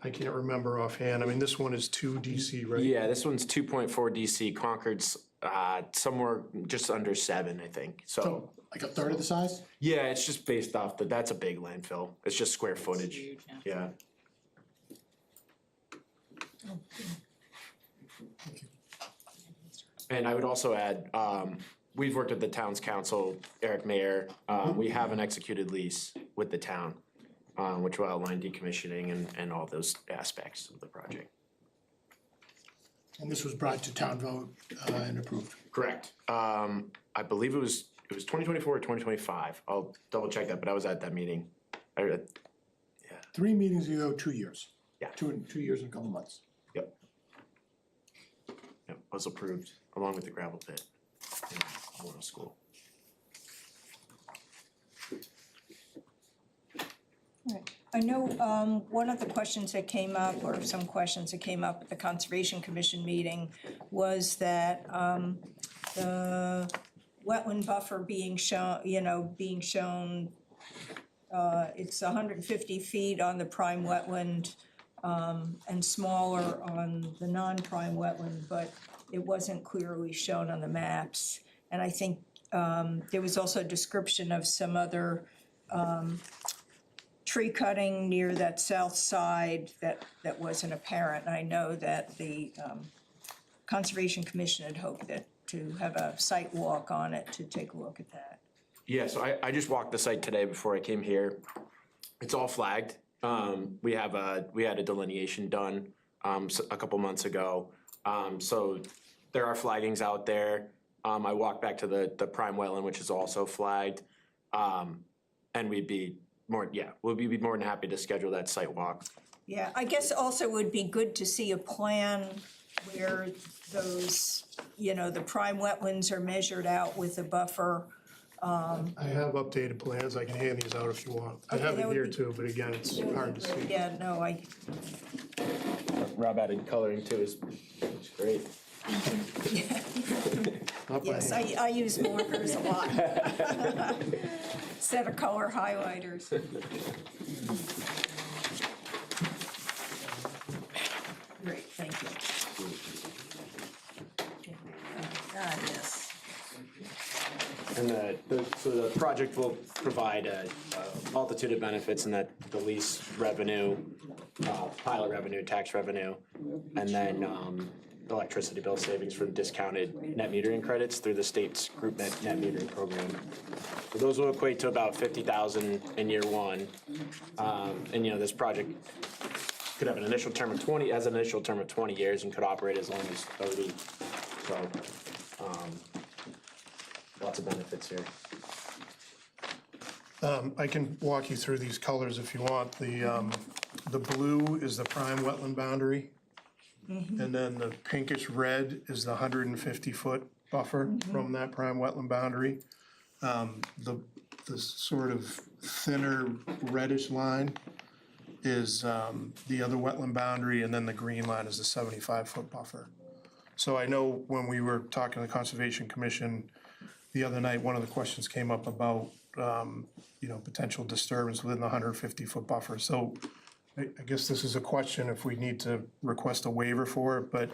I can't remember offhand. I mean, this one is 2 DC, right? Yeah, this one's 2.4 DC. Concord's somewhere just under 7, I think. So like a third of the size? Yeah, it's just based off that's a big landfill. It's just square footage. Huge, Yeah. And I would also add, we've worked with the town's council, Eric Mayer. We have an executed lease with the town, which will outline decommissioning and all those aspects of the project. And this was brought to town vote and approved? Correct. I believe it was 2024 or 2025. I'll double check that, but I was at that meeting. 3 meetings ago, 2 years. Yeah. 2 years and a couple months. Yep, was approved along with the gravel pit in Warren School. Right. I know one of the questions that came up, or some questions that came up at the Conservation Commission meeting, was that the wetland buffer being shown, it's 150 feet on the prime wetland and smaller on the non-prime wetland, but it wasn't clearly shown on the maps. And I think there was also a description of some other tree cutting near that south side that wasn't apparent. I know that the Conservation Commission had hoped to have a site walk on it to take a look at that. Yeah, so I just walked the site today before I came here. It's all flagged. We had a delineation done a couple months ago. So there are flaggings out there. I walked back to the prime wetland, which is also flagged. And we'll be more than happy to schedule that site walk. Yeah, I guess also it would be good to see a plan where those, the prime wetlands are measured out with a buffer. I have updated plans, I can hand these out if you want. I Okay, have that it would here be- too, but again, it's hard to see. Yeah, no, Rob added coloring too, is great. Not by yes, hand. I use markers a lot. Instead of color highlighters. Great, thank you. Yes. And the project will provide a multitude of benefits in that the lease revenue, pilot revenue, tax revenue, and then electricity bill savings from discounted net metering credits through the state's group net metering program. So those will equate to about $50,000 in year one. And this project could have an initial term of 20 years and could operate as long as 30. So lots of benefits here. I can walk you through these colors if you want. The blue is the prime wetland boundary. And then the pinkish red is the 150-foot buffer from that prime wetland boundary. The sort of thinner reddish line is the other wetland boundary, and then the green line is the 75-foot buffer. So I know when we were talking to the Conservation Commission the other night, one of the questions came up about, potential disturbance within the 150-foot buffer. So I guess this is a question if we need to request a waiver for it, but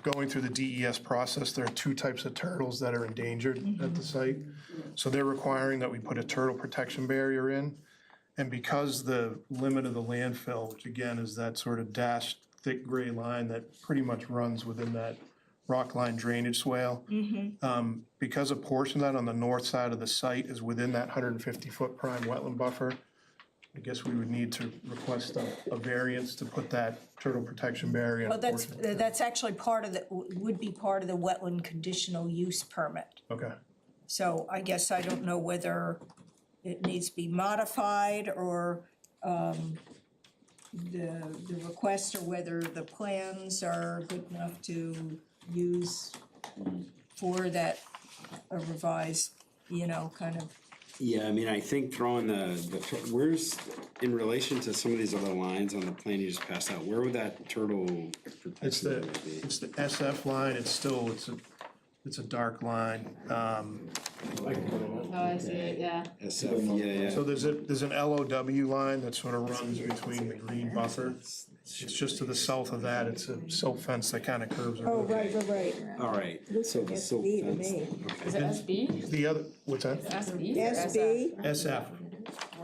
going through the DES process, there are two types of turtles that are endangered at the site. So they're requiring that we put a turtle protection barrier in. And because the limit of the landfill, which again is that sort of dashed thick gray line that pretty much runs within that rock line drainage swale, because a portion of that on the north side of the site is within that 150-foot prime wetland buffer, I guess we would need to request a variance to put that turtle protection barrier. in a Well, portion. that's actually would be part of the wetland conditional use permit. Okay. So I guess I don't know whether it needs to be modified or the request, or whether the plans are good enough to use for that revised, kind of. Yeah, I mean, I think throwing where's, in relation to some of these other lines on the plan you just passed out, where would that turtle It's protection the, be? it's the SF line, it's a dark line. Oh, I see it, yeah. SF, yeah. So there's an LOW line that sort of runs between the green buffer. It's just to the south of that, it's a silt fence that kind of curves around. Right. All right, so the silt SB to fence. me. Is it SB? The other, what's that? SB or SB? SF.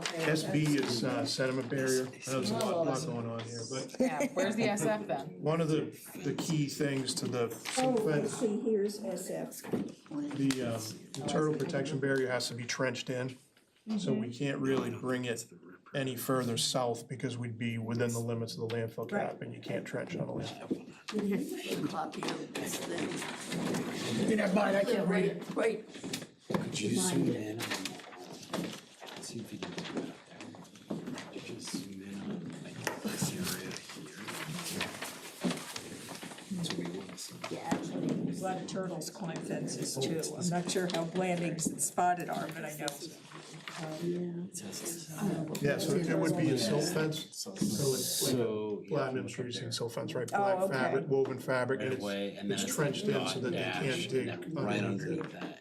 SB is sediment barrier. There's a lot going on here, but Yeah, where's the SF then? one of the key things to the silt fence, Here's SF. the turtle protection barrier has to be trenched in. So we can't really bring it any further south because we'd be within the limits of the landfill cap, and you can't trench on a landfill. Copy of this thing. You can have mine, I can't read it. Wait, Could you zoom in? See if you can get that up there. Could you just zoom in on like this area here? So we want to see. yeah, actually, a lot of turtles climb fences too. I'm not sure how Blandings and Spotted are, but I know. Yeah, so it would be a silt fence, so it's like So. platinum, sure you've seen silt fence, right? Oh, Black okay. fabric, woven fabric, and Right away, and then it's it's trenched in so dot that they dash, can't dig and then right underneath it. underneath that.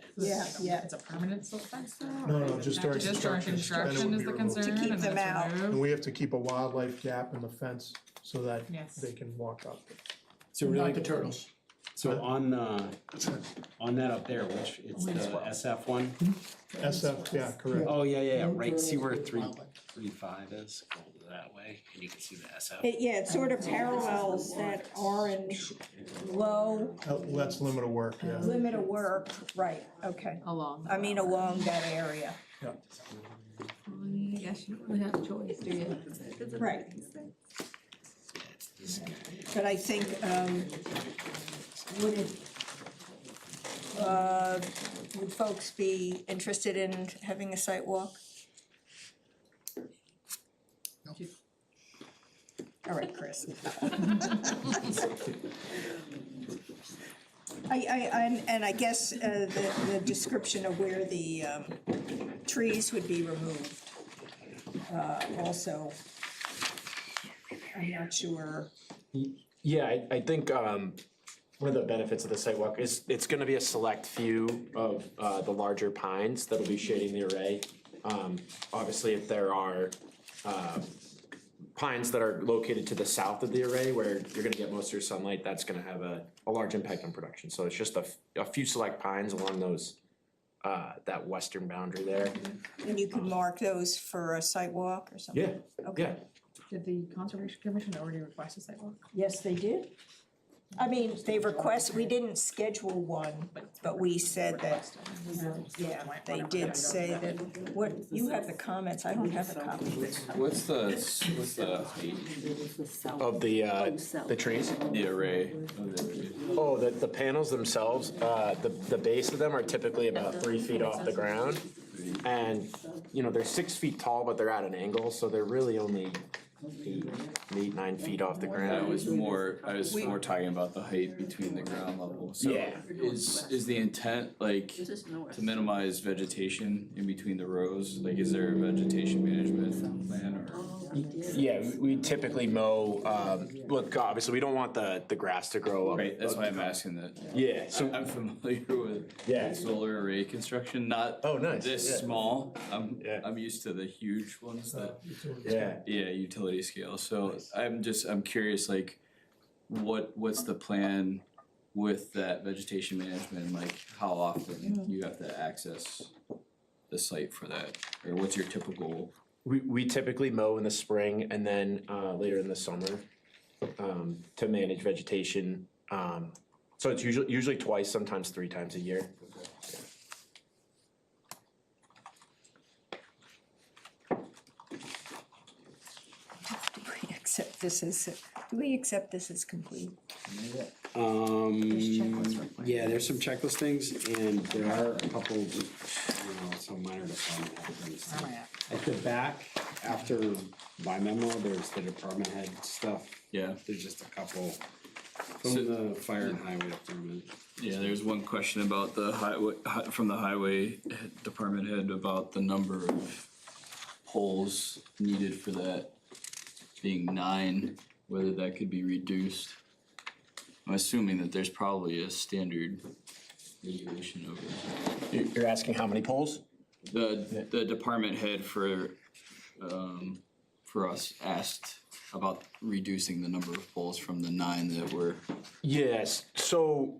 Yeah. It's a permanent silt fence though? No, just during Just during construction, then it would construction be is the removed. concern To keep and then them it's out. removed? And we have to keep a wildlife gap in the fence so that Yes. they can walk up. So Not really, the turtles. So on that up there, which, it's the SF one? SF, yeah, correct. Oh, yeah, right, see where 335 is, go that way, and you can see the SF. Yeah, it sort of parallels that orange low That's limit of work, yeah. limit of work, right, okay. Along. I mean, along that area. Yes, you don't really have a choice, do you? Right. But I think, would folks be interested in having a site walk? All right, Chris. I guess the description of where the trees would be removed. Also, I'm not sure. Yeah, I think one of the benefits of the sidewalk is it's gonna be a select few of the larger pines that'll be shading the array. Obviously, if there are pines that are located to the south of the array where you're gonna get most of your sunlight, that's gonna have a large impact on production. So it's just a few select pines along those that western boundary there. And you can mark those for a site walk or something? Yeah, Okay. yeah. Did the Conservation Commission already request a sidewalk? Yes, they did. I mean, they request, we didn't schedule one, but we said that, yeah, they did say that, what, you have the comments, I don't have a copy. What's the height Of the trees? the array of the trees? Oh, the panels themselves, the base of them are typically about 3 feet off the ground. And, you know, they're 6 feet tall, but they're at an angle, so they're really only 8, 9 feet off the I ground. was more talking about the height between the ground level. So Yeah. is the intent like to minimize vegetation in between the rows? Like, is there a vegetation management plan or? Yeah, we typically mow, look, obviously, we don't want the grass to grow up. Right, that's why I'm asking that. Yeah, so, I'm familiar with Yeah. solar array construction, not oh, nice. this yeah. small. Yeah. I'm used to the huge ones that, Yeah. yeah, utility scale. So I'm curious, like, what's the plan with that vegetation management? Like, how often you have to access the site for that? Or what's your typical? We typically mow in the spring and then later in the summer to manage vegetation. So it's usually twice, sometimes 3 times a year. Do we accept this as complete? Yeah, there's some checklist things, and there are a couple, some minor department head things. At the back, after my memo, there's the department head stuff. Yeah. There's just a couple from the fire and highway department. Yeah, there's one question about the highway, from the highway department head about the number of poles needed for that being 9, whether that could be reduced. I'm assuming that there's probably a standard regulation over that. You're asking how many poles? The department head for us asked about reducing the number of poles from the 9 that were. Yes, so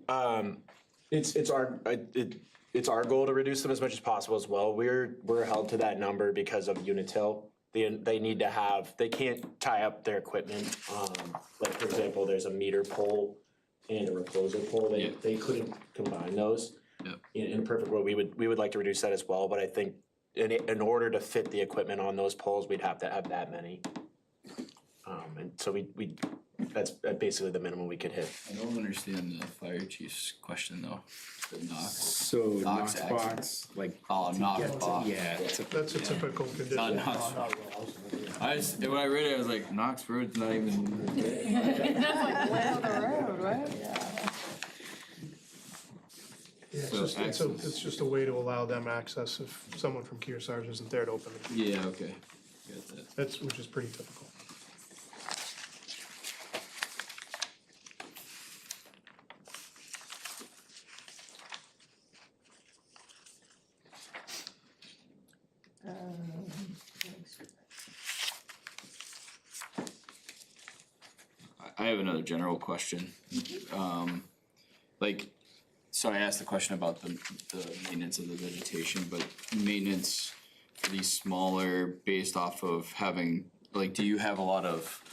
it's our goal to reduce them as much as possible as well. We're held to that number because of Unitil. They need to have, they can't tie up their equipment. Like, for example, there's a meter pole and a recloser pole. They couldn't combine those. Yep. In a perfect world, we would like to reduce that as well, but I think in order to fit the equipment on those poles, we'd have to have that many. And so that's basically the minimum we could hit. I don't understand the fire chief's question though, the Knox. So Knox box, like. Oh, Knox box. Yeah. That's a typical condition. Not Knox. When I read it, I was like, Knox Road's not even. That's like way down the road, right? Yeah, So it's just a way to allow them access if someone from Kearsarge isn't there to open it. Yeah, okay, got that. Which is pretty typical. I have another general question. like, so I asked the question about the maintenance of the vegetation, but maintenance for these smaller based off of having, like, do you have a lot of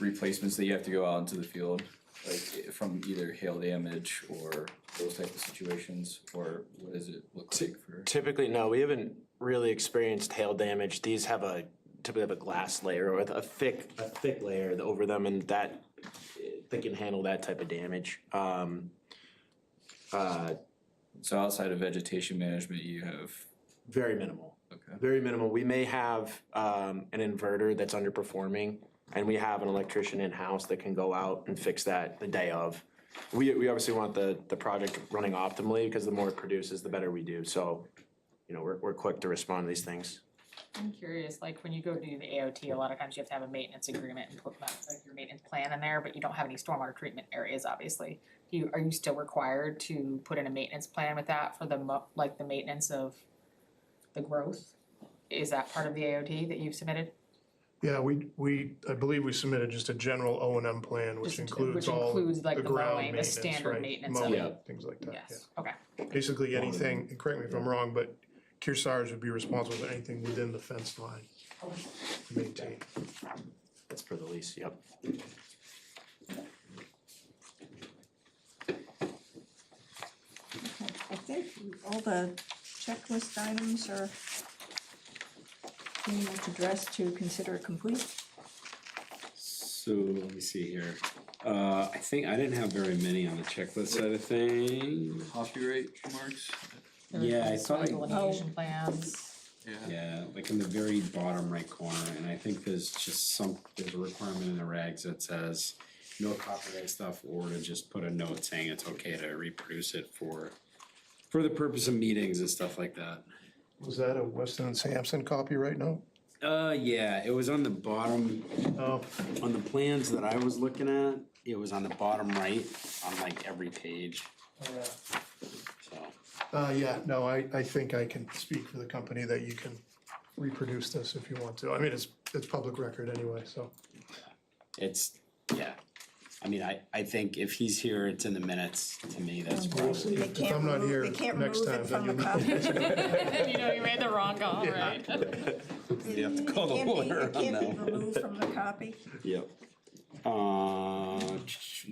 replacements that you have to go out into the field? Like from either hail damage or those type of situations, or what does it look like for? Typically, no, we haven't really experienced hail damage. These typically have a glass layer with a thick layer over them, and that they can handle that type of damage. So outside of vegetation management, you have Very minimal. Okay. Very minimal. We may have an inverter that's underperforming, and we have an electrician in-house that can go out and fix that the day of. We obviously want the project running optimally, because the more it produces, the better we do. So, you know, we're quick to respond to these things. I'm curious, like when you go do the AOT, a lot of times you have to have a maintenance agreement and put like your maintenance plan in there, but you don't have any stormwater treatment areas, obviously. Are you still required to put in a maintenance plan with that for the the maintenance of the growth? Is that part of the AOT that you've submitted? Yeah, I believe we submitted just a general O and M plan, which includes all like the the ground mowing, the maintenance, standard right? maintenance of Mowing, it. things like that, yeah. Yes, okay. Basically anything, and correct me if I'm wrong, but Kearsarge would be responsible for anything within the fence line to maintain. That's per the lease, yep. I think all the checklist items are pretty much addressed to consider complete. So let me see here. I think I didn't have very many on the checklist side of things. Copyright marks? Yeah, I thought I. Delineation plans. Yeah, like in the very bottom right corner, and I think there's a requirement in the regs that says no copyright stuff, or to just put a note saying it's okay to reproduce it for the purpose of meetings and stuff like that. Was that a Weston and Sampson copyright note? Yeah, it was on the bottom, Oh, on the plans that I was looking at, it was on the bottom right, on like every page, so. yeah, no, I think I can speak for the company that you can reproduce this if you want to. I mean, it's public record anyway, so. It's, yeah, I mean, I think if he's here, it's in the minutes, to me, that's probably. They can't I'm not remove- here they can't next remove time, it from then the copy. You know, you made the wrong call, Yeah. right? You have to call the lawyer It on can't that. be removed from the copy. Yep. The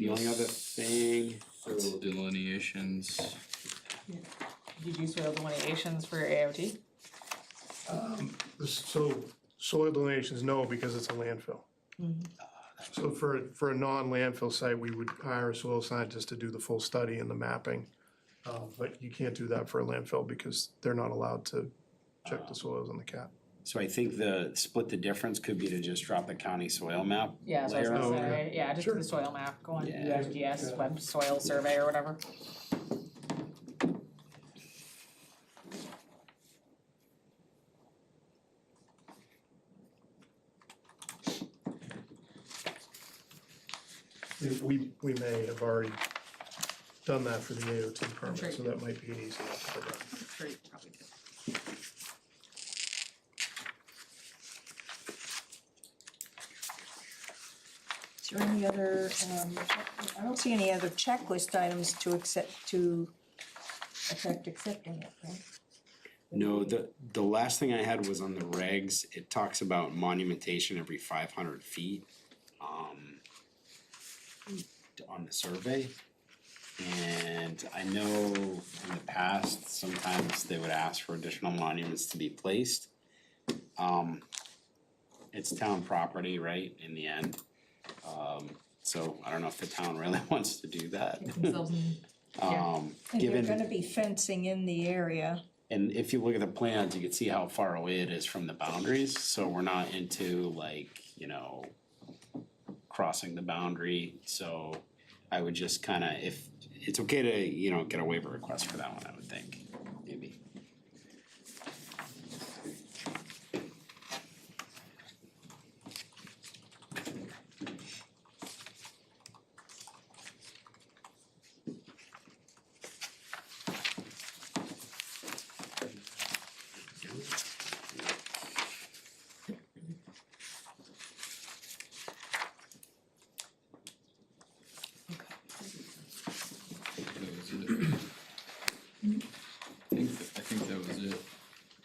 only other thing, Soil delineations. Did you do soil delineations for your AOT? So soil donations, no, because it's a landfill. So for a non-landfill site, we would hire a soil scientist to do the full study and the mapping. But you can't do that for a landfill because they're not allowed to check the soils on the cap. so I think the split the difference could be to just drop the county soil map. Yeah, so I was layer. gonna say, yeah, just do the soil map, go on Yeah. USGS web soil survey or whatever. We may have already done that for the AOT Sure permit, you so that might be an easy enough to put on. I'm sure you probably did. Is there any other, I don't see any other checklist items to affect accepting it, right? No, the last thing I had was on the regs, it talks about monumentation every 500 feet, on the survey. And I know in the past, sometimes they would ask for additional monuments to be placed. It's town property, right, in the end. So I don't know if the town really wants to do that. Themselves in- And you're Given, gonna be fencing in the area. and if you look at the plans, you can see how far away it is from the boundaries, so we're not into like, you know, crossing the boundary, so I would just kinda, if, it's okay to, you know, get a waiver request for that one, I would think, maybe.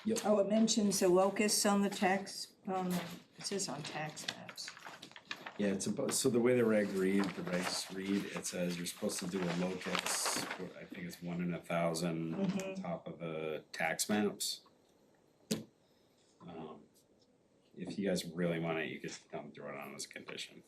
Yep. Oh, it mentions the locusts on the tax, it says on tax maps. Yeah, it's about, so the way the regs read, it says you're supposed to do a locus, I think it's 1 in 1,000 on top of the tax maps. If you guys really want it, you could throw it on as a condition.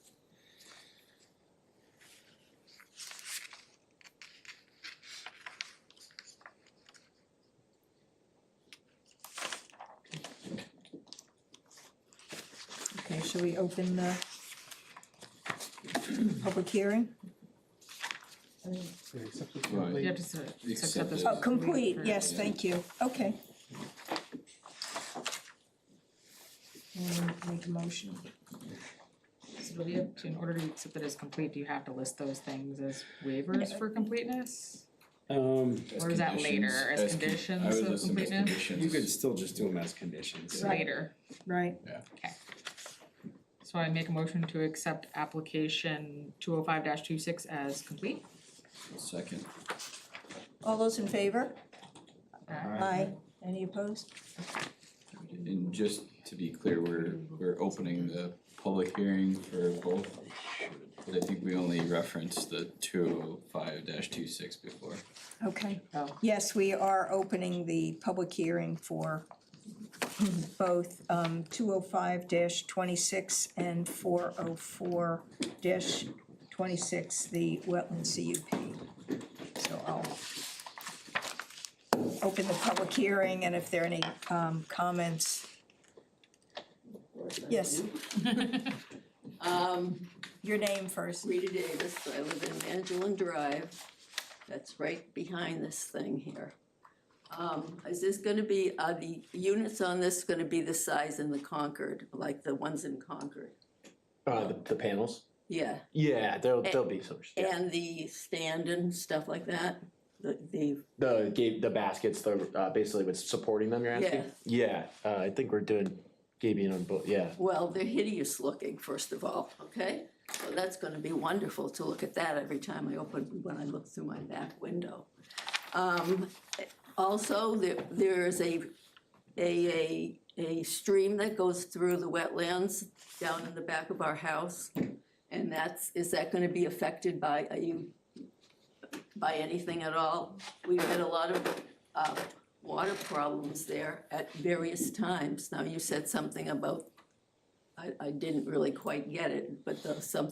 Okay, shall we open the public hearing? You have to accept this. Oh, complete, yes, thank you, okay. And make a motion. Sylvia, in order to accept it as complete, do you have to list those things as waivers for completeness? Or is that later, as conditions I would of list them as completeness? conditions. You could still just do them as conditions. Later. Right. Okay. So I make a motion to accept application 205-26 as complete. Second. All those in favor? Aye. Any opposed? And just to be clear, we're opening the public hearing for both. But I think we only referenced the 205-26 before. Okay. Oh. Yes, we are opening the public hearing for both 205-26 and 404-26, the wetland CUP. So I'll open the public hearing, and if there are any comments. Yes. Your name first. Rita Davis, I live in Angelin Drive, that's right behind this thing here. Is this gonna be, are the units on this gonna be the size in the Concord, like the ones in Concord? The panels? Yeah, Yeah, there'll be some, yeah. and the stand and stuff like that, the, The baskets, basically what's supporting them, you're asking? Yeah, I think we're doing gabion on both, yeah. well, they're hideous looking, first of all, okay? So that's gonna be wonderful to look at that every time when I look through my back window. Also, there is a stream that goes through the wetlands down in the back of our house. And is that gonna be affected by anything at all? We've had a lot of, water problems there at various times. Now, you said something about, I didn't really quite get it, but some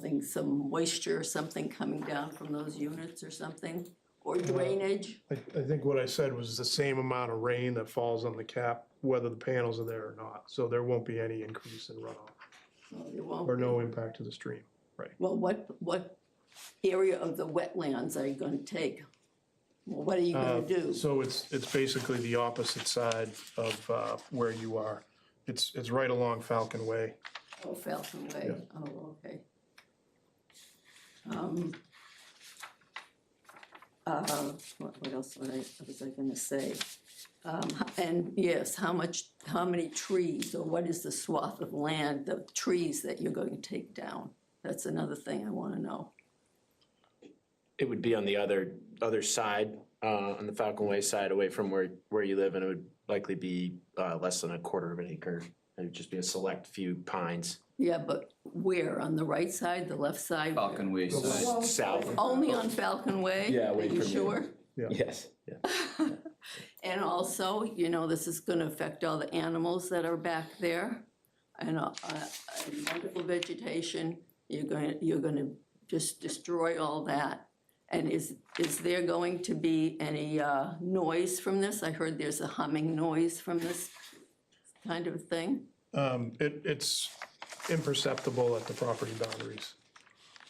moisture or something coming down from those units or something, or drainage? I think what I said was the same amount of rain that falls on the cap, whether the panels are there or not, so there won't be any increase in runoff. Oh, there won't Or be. no impact to the stream, right? Well, what area of the wetlands are you gonna take? Well, what are you gonna do? So it's basically the opposite side of where you are. It's right along Falcon Way. Oh, Falcon Way, oh, okay. What else was I gonna say? And yes, how many trees, or what is the swath of land, the trees that you're going to take down? That's another thing I wanna know. It would be on the other side, on the Falcon Way side, away from where you live, and it would likely be less than a quarter of an acre. It would just be a select few pines. Yeah, but where, on the right side, the left side? Falcon Way side. South. Only on Falcon Way? Yeah, away Are you from sure? Yes, yeah. And also, this is gonna affect all the animals that are back there. And wonderful vegetation, you're gonna just destroy all that. And is there going to be any noise from this? I heard there's a humming noise from this kind of thing. It's imperceptible at the property boundaries,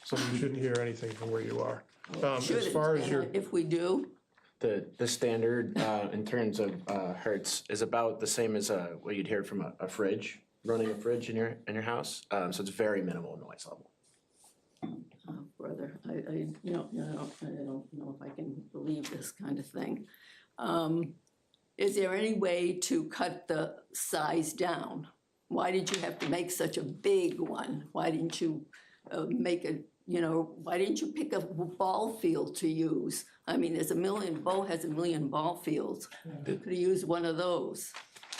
so you shouldn't hear anything from where you are. As Shouldn't, far as and your, if we do, The standard in terms of hertz is about the same as what you'd hear from a fridge, running a fridge in your house. So it's very minimal noise level. brother, I don't know if I can believe this kind of thing. Is there any way to cut the size down? Why did you have to make such a big one? Why didn't you why didn't you pick a ball field to use? I mean, Bo has a million ball fields. You could have used one of those.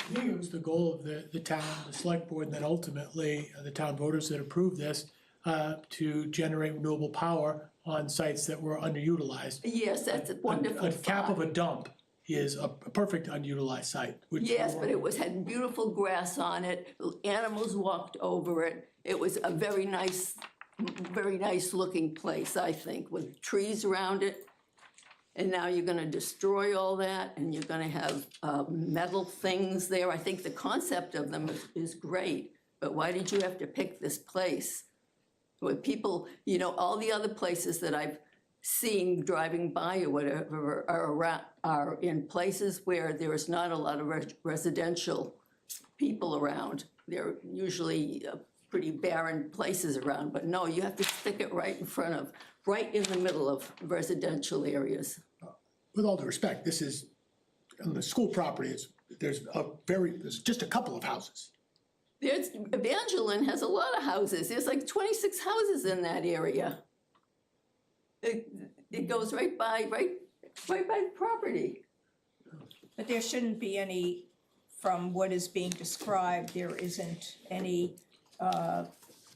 I think it was the goal of the town, the select board, and then ultimately the town voters that approved this, to generate renewable power on sites that were underutilized. Yes, that's a wonderful A cap of a thought. dump is a perfect unutilized site, which. Yes, but it had beautiful grass on it, animals walked over it. It was a very nice looking place, I think, with trees around it. And now you're gonna destroy all that, and you're gonna have metal things there. I think the concept of them is great, but why did you have to pick this place? With people, you know, all the other places that I've seen driving by or whatever are in places where there is not a lot of residential people around. They're usually pretty barren places around, but no, you have to stick it right in the middle of residential areas. With all due respect, this is, on the school property, there's just a couple of houses. Evangeline has a lot of houses. There's like 26 houses in that area. It goes right by the property. But there shouldn't be any, from what is being described, there isn't any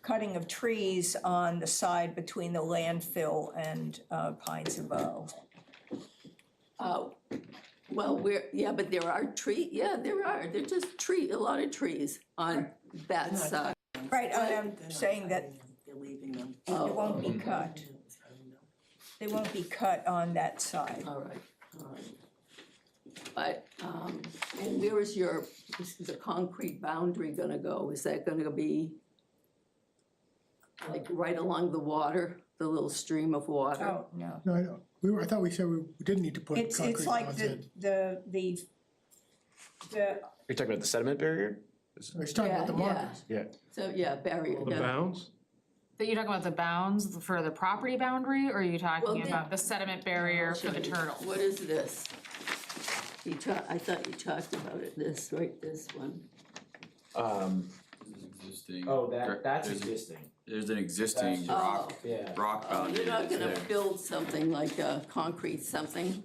cutting of trees on the side between the landfill and Pines and Bow. Well, but there are there's just a lot of trees on that side. Right, I'm saying that They're leaving them. they won't be cut. They won't be cut on that side. All right. But, and where is the concrete boundary gonna go? Is that gonna be like right along the water, the little stream of water? Oh, no. No, I don't. I thought we said we didn't need to put It's concrete like bonds in. the You're talking about the sediment barrier? We're talking about the Yeah, yeah. markers. Yeah. So, yeah, barrier, The yeah. bounds? But you're talking about the bounds for the property boundary, or are you Well, talking the- about the sediment barrier for the turtles? What is this? I thought you talked about it, this one. Existing. Oh, that's there's- existing. There's an existing That's- Yeah. rock boundary You're not that's gonna there. build something like a concrete something?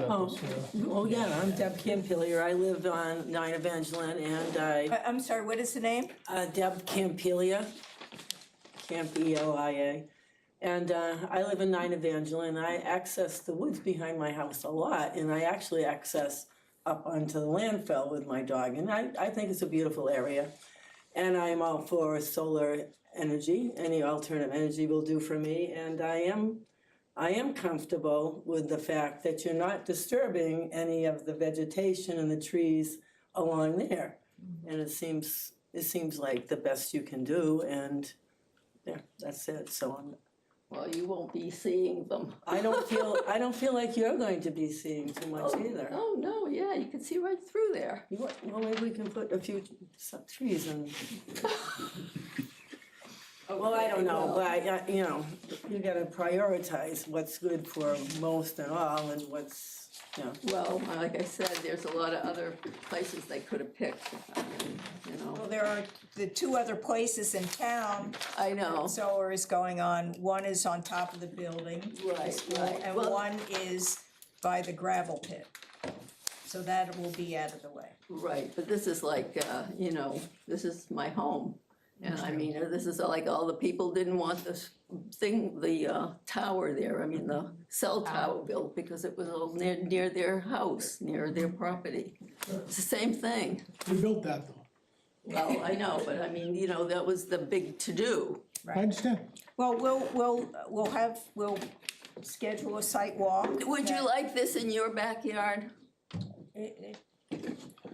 Oh, yeah, I'm Deb Campillier. I live on 9 Evangeline and I'm sorry, what is the name? Deb Campilia, Camp-E-L-I-A. And I live in 9 Evangeline. I access the woods behind my house a lot, and I actually access up onto the landfill with my dog. And I think it's a beautiful area. And I'm all for solar energy. Any alternative energy will do for me. And I am comfortable with the fact that you're not disturbing any of the vegetation and the trees along there. And it seems like the best you can do, and yeah, that's it. So Well, you won't be seeing them. I don't feel like you're going to be seeing too much either. Oh, no, yeah, you can see right through there. Well, maybe we can put a few trees in. Well, I don't know, but you know, you gotta prioritize what's good for most and all, and what's, you know. Well, like I said, there's a lot of other places they could have picked, you know. Well, there are the two other places in town. I know. that solar is going on. One is on top of the building. Right, the school, right. And Well- one is by the gravel pit. So that will be out of the way. Right, but this is like, you know, this is my home. And I mean, this is like all the people didn't want this thing, the tower there, I mean, the cell tower built because it was all near their house, near their property. It's the same thing. We built that though. Well, I know, but I mean, you know, that was the big to-do. I understand. Well, we'll schedule a site walk. Would you like this in your backyard? It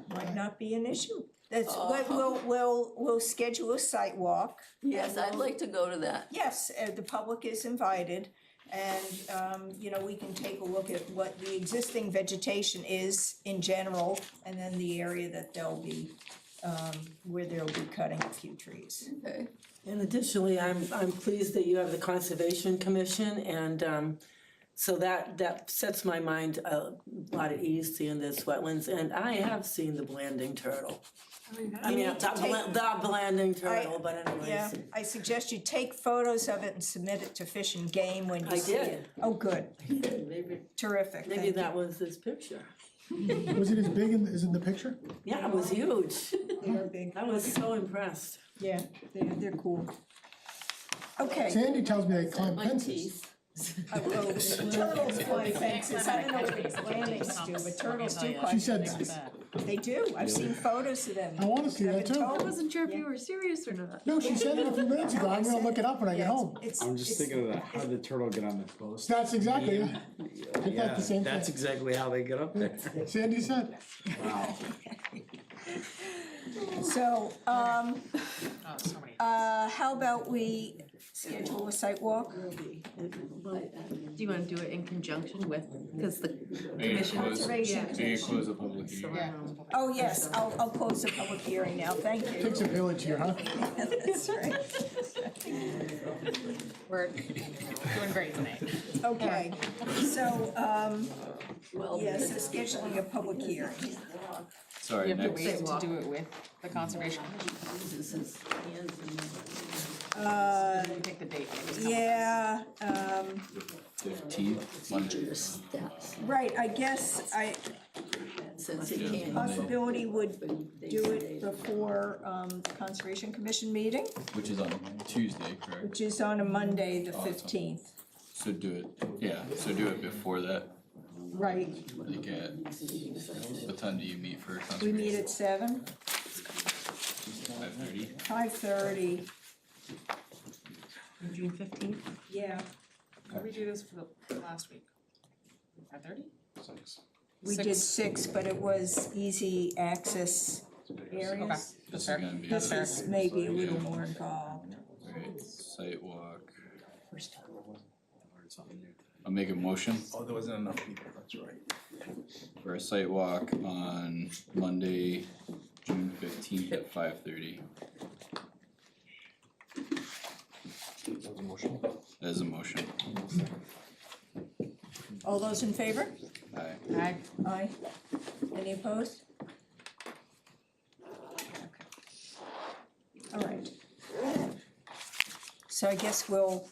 might not be an issue. That's, Oh. we'll schedule a site walk. Yes, I'd like to go to that. Yes, the public is invited, and, you know, we can take a look at what the existing vegetation is in general, and then the area that they'll be, where they'll be cutting a few trees. Okay. And additionally, I'm pleased that you have the Conservation Commission, and So that sets my mind a lot at ease seeing this wetlands, and I have seen the blanding turtle. I mean, the blanding turtle, but anyways. Yeah, I suggest you take photos of it and submit it to Fish and Game when you I see did. it. Oh, good, Maybe, terrific, maybe thank that you. was this picture. Was it as big as in the picture? Yeah, it was huge. They are big. I was so impressed. Yeah, they're cool. Okay. Sandy tells me they climb fences. Turtles climb fences, I don't know what blandings do, but turtles do climb She said- fences. They do, I've seen photos of them. I wanna see that I've been too. told. I wasn't sure if you were serious or not. No, she said it a few minutes ago, I'm gonna look it up when I get home. I'm just thinking of that, how did the turtle get on the post? That's exactly it. I Yeah, thought the same that's thing. exactly how they get up there. Sandy said. Wow. So, Oh, so many. how about we schedule a site walk? Do you wanna do it in conjunction with, because the commission. Conservation Commission. the public hearing. Yeah. Oh, yes, I'll close the public hearing now, thank you. Takes a village here, huh? That's right. We're doing great tonight. Okay, so, yes, so scheduling a public hearing. Sorry, You have to next, wait to do it with the conservation. You pick the date. Yeah, 15th, Monday. right, I guess Since you can't. possibility would do it before, the Conservation Commission meeting, Which is on Tuesday, correct? which is on a Monday, the 15th. So do it, yeah, so do it before that, Right, like at, what time do you meet for we conservation? meet at 7, 5:30? 5:30, June 15th? yeah. How did we do this for the last week? 5:30? We did 6, but it was easy access Okay, areas. that's This is fair. gonna be. This is maybe a little more involved. Alright, site walk. I'll make a motion Oh, there wasn't enough people, that's right. for a site walk on Monday, June 15th at 5:30. That is a motion. All those in favor? Aye. Aye. Aye. Any opposed? All right. So I guess we'll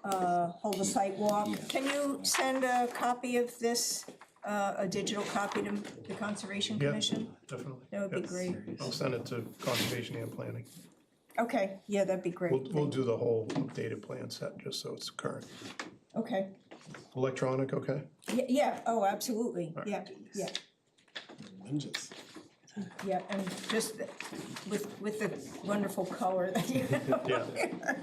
hold a site walk. Can you send a copy of this, a digital copy to the Conservation Yeah. Commission? Definitely. That would be Yep. great. I'll send it to Conservation and Planning. Okay, yeah, that'd be great. We'll do the whole updated plan set, just so it's current. Okay, Electronic, okay? yeah, oh, absolutely, yeah, yeah. Ninjas. Yeah, and just with the wonderful color that you have. Yeah.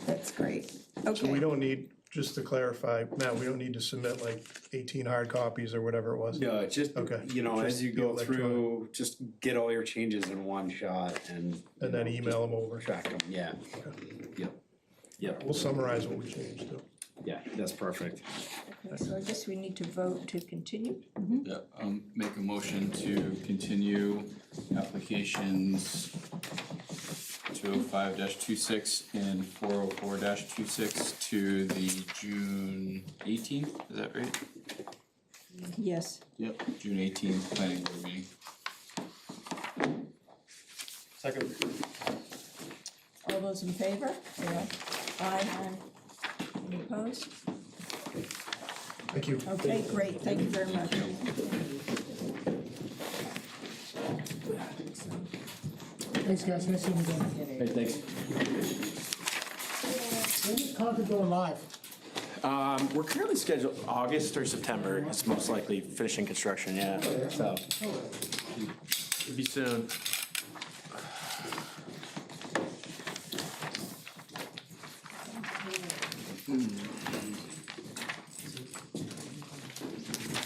That's great, So we okay. don't need, just to clarify, Matt, we don't need to submit like 18 hard copies or whatever it was? No, it's just, Okay. you know, as Just you the go electronic. through, just get all your changes in one shot and. And then email them over. Track them, yeah. Yep. Yep, We'll summarize what we changed too. yeah, that's perfect. Okay, so I guess we need to vote to continue. Yeah, make a motion to continue applications 205-26 and 404-26 to the June 18th, is that right? Yes. Yep, June 18th planning board meeting. Second. All those in favor? Yeah. Aye. Any opposed? Thank you. Okay, great, thank you very much. Thanks, guys, nice seeing you again. Hey, thanks. When is Concord going live? We're currently scheduled August or September, it's most likely finishing construction, yeah, so. Should be soon.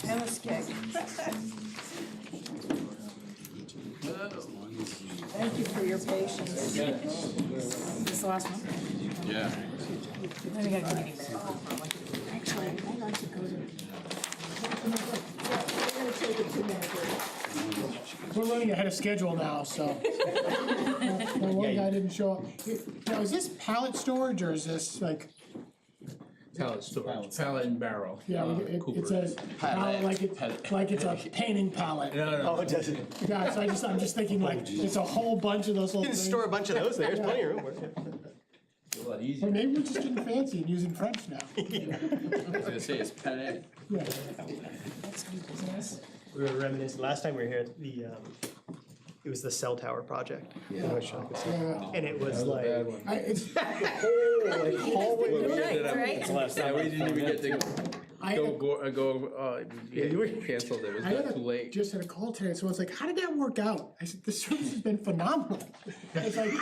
Namaste. Thank you for your patience. Is this the last one? Yeah. Then we gotta do meeting minutes. Actually, I'd like to go to. We're gonna take a 2-minute break. We're running ahead of schedule now, so. Well, one guy didn't show up. Now, is this pallet storage or is this like, Pallet storage, pallet and barrel. Yeah, it Cooper. says pallet like it's a painting pallet. No. Oh, it doesn't. Yeah, so I'm just thinking like, it's a whole bunch of those little You can things. store a bunch of those there, there's plenty of room. A lot Or easier. maybe we're just getting fancy and using French now. I was gonna say, it's pallet. Yeah. We were reminiscing, last time we were here, it was the cell tower project. Yeah. And it was That was a like, bad one. It's, like hallway. Right? Yeah, we didn't even get to I had, Yeah, you were- canceled it, it was I had not too late. just had a call today, so I was like, how did that work out? I said, the service has been phenomenal. It's like,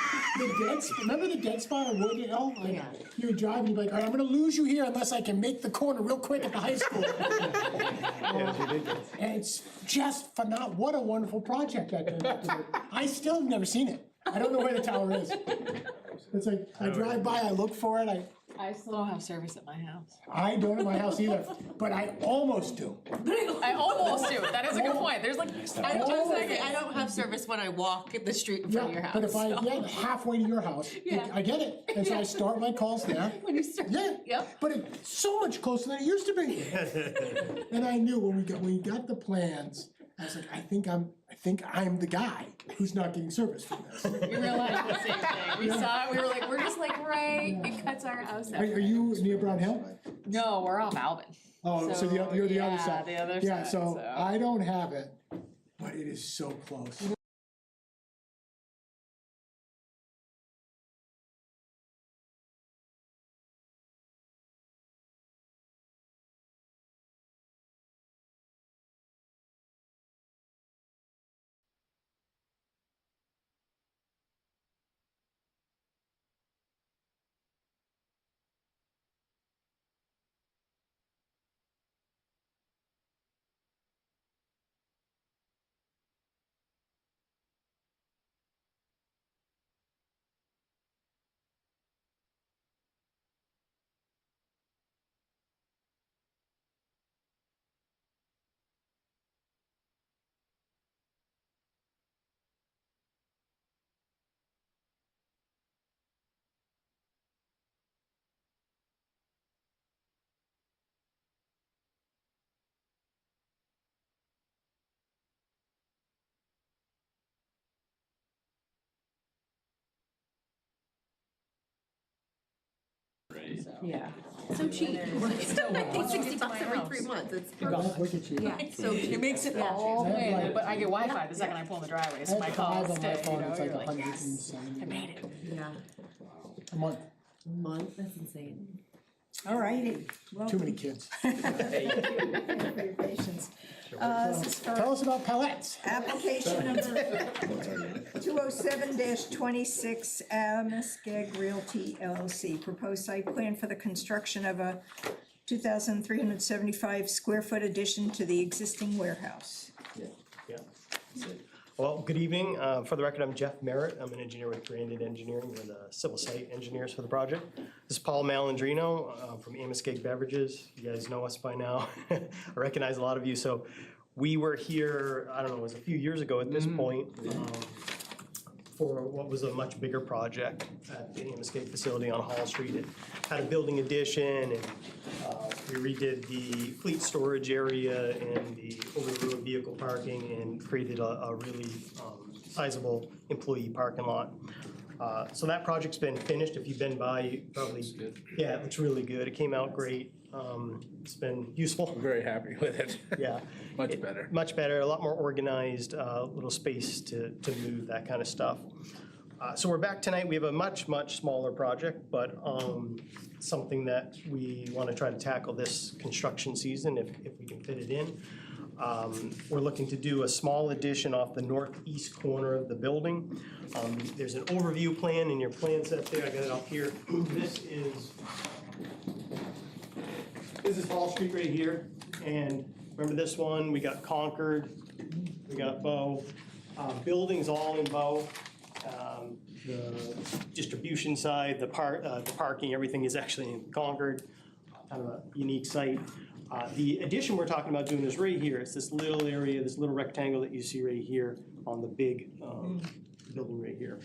remember the dead spot on Wood Hill? Like, you would drive and you'd be like, all right, I'm gonna lose you here unless I can make the corner real quick at the high school. And it's just phenomenal, what a wonderful project that turned out to be. I still have never seen it. I don't know where the tower is. It's like, I drive by, I look for it, I still don't have service at my house. I don't at my house either, but I almost do. I almost do, that is a good point, there's like, I don't have service when I walk the street in front of your house. But if I so. get halfway to your house, Yeah. I get it, and so I start my calls there. When you start, Yeah, yep. but it's so much closer than it used to be. And I knew when we got the plans, I was like, I think I'm the guy who's not getting service from this. we realized the same thing, we saw it, we were like, we're just like, right, it cuts our house out. Are you near Brown Hill? No, we're off Alvin. Oh, so you're the other yeah, side. the other Yeah, side, so so. I don't have it, but it is so close. Yeah. So cheap. It's still making $60 every 3 months, it's perfect. Look at you. Yeah, it's so cheap. It makes it Yeah. all I have good, like- but I get Wi-Fi the second I pull in the driveway, I so my have calls 5 on my stay, phone, it's like you're like, yes, 170 I made it. Yeah. a month. Month, that's insane. All righty. Too many kids. Thank you for your patience. This is for Tell us about pallets. application number 207-26, Muskeg Realty LLC. Proposed site plan for the construction of a 2,375 square foot addition to the existing warehouse. Yeah. Well, good evening. For the record, I'm Jeff Merritt. I'm an engineer with Brandon Engineering. We're the civil site engineers for the project. This is Paul Malandrino from Muskeg Beverages. You guys know us by now. I recognize a lot of you. So we were here, I don't know, it was a few years ago at this point, for what was a much bigger project at the Muskeg facility on Hall Street. It had a building addition, and we redid the fleet storage area and the over-the-road vehicle parking and created a really sizable employee parking lot. So that project's been finished. If you've been by, you probably, yeah, it looks really good. It came out great. It's been useful. I'm very happy with it. Yeah. Much better. Much better, a lot more organized, little space to move, that kind of stuff. So we're back tonight. We have a much, much smaller project, but something that we want to try to tackle this construction season if we can fit it in. We're looking to do a small addition off the northeast corner of the building. There's an overview plan in your plan set there. I got it up here. This is Hall Street right here, and remember this one? We got Concord, we got Bow. Buildings all in Bow. The distribution side, the parking, everything is actually in Concord. Kind of a unique site. The addition we're talking about doing is right here. It's this little area, this little rectangle that you see right here on the big building right here.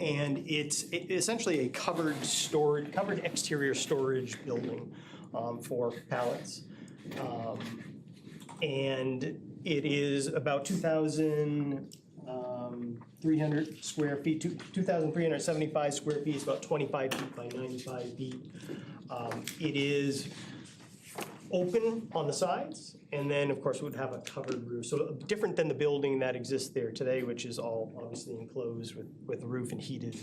And it's essentially a covered exterior storage building for pallets. And it is about 2,300 square feet, 2,375 square feet, it's about 25 feet by 95 feet. It is open on the sides, and then, of course, it would have a covered roof. So different than the building that exists there today, which is all obviously enclosed with the roof and heated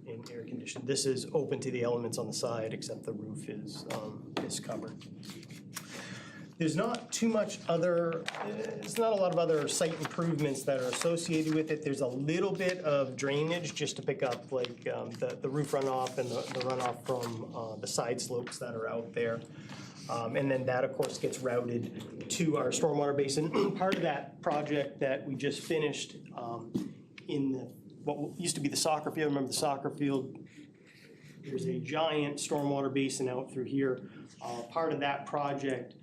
and air conditioned. This is open to the elements on the side, except the roof is covered. There's not too much other, there's not a lot of other site improvements that are associated with it. There's a little bit of drainage just to pick up like the roof runoff and the runoff from the side slopes that are out there. And then that, of course, gets routed to our stormwater basin. Part of that project that we just finished in what used to be the soccer field, remember the soccer field? There's a giant stormwater basin out through here. Part of that project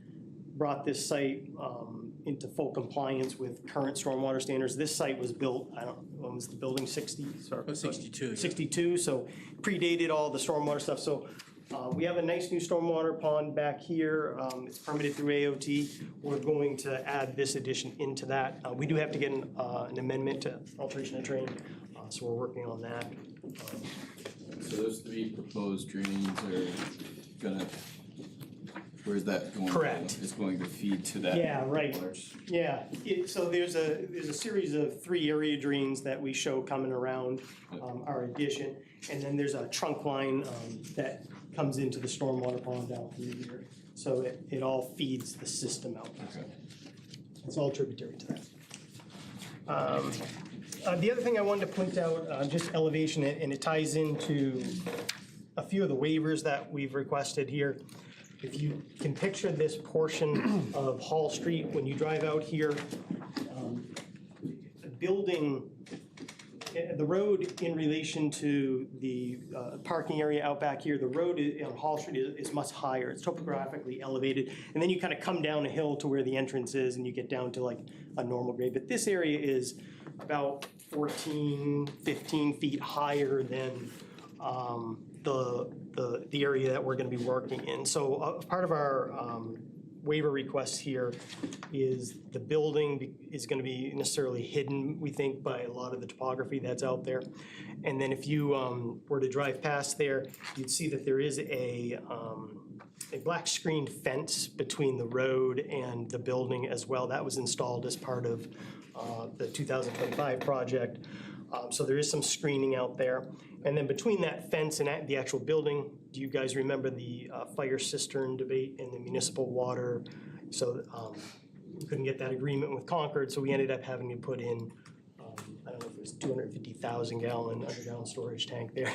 brought this site into full compliance with current stormwater standards. This site was built, when was the building, 60s? Or 62. 62, so predated all the stormwater stuff. So we have a nice new stormwater pond back here. It's permitted through AOT. We're going to add this addition into that. We do have to get an amendment to alteration of terrain, so we're working on that. So those 3 proposed drains are gonna, where's that going? Correct. It's going to feed to that. Yeah, right. large- Yeah, so there's a series of 3 area drains that we show coming around our addition. And then there's a trunk line that comes into the stormwater pond out through here. So it all feeds the system out. Okay. It's all tributary to that. The other thing I wanted to point out, just elevation, and it ties into a few of the waivers that we've requested here. If you can picture this portion of Hall Street, when you drive out here, the building, the road in relation to the parking area out back here, the road on Hall Street is much higher. It's topographically elevated. And then you kind of come down a hill to where the entrance is and you get down to like a normal grade. But this area is about 14, 15 feet higher than the area that we're gonna be working in. So part of our waiver request here is the building is gonna be necessarily hidden, we think, by a lot of the topography that's out there. And then if you were to drive past there, you'd see that there is a black screen fence between the road and the building as well. That was installed as part of the 2025 project. So there is some screening out there. And then between that fence and the actual building, do you guys remember the fire cistern debate and the municipal water? So we couldn't get that agreement with Concord, so we ended up having to put in, I don't know if it was 250,000 gallon underground storage tank there.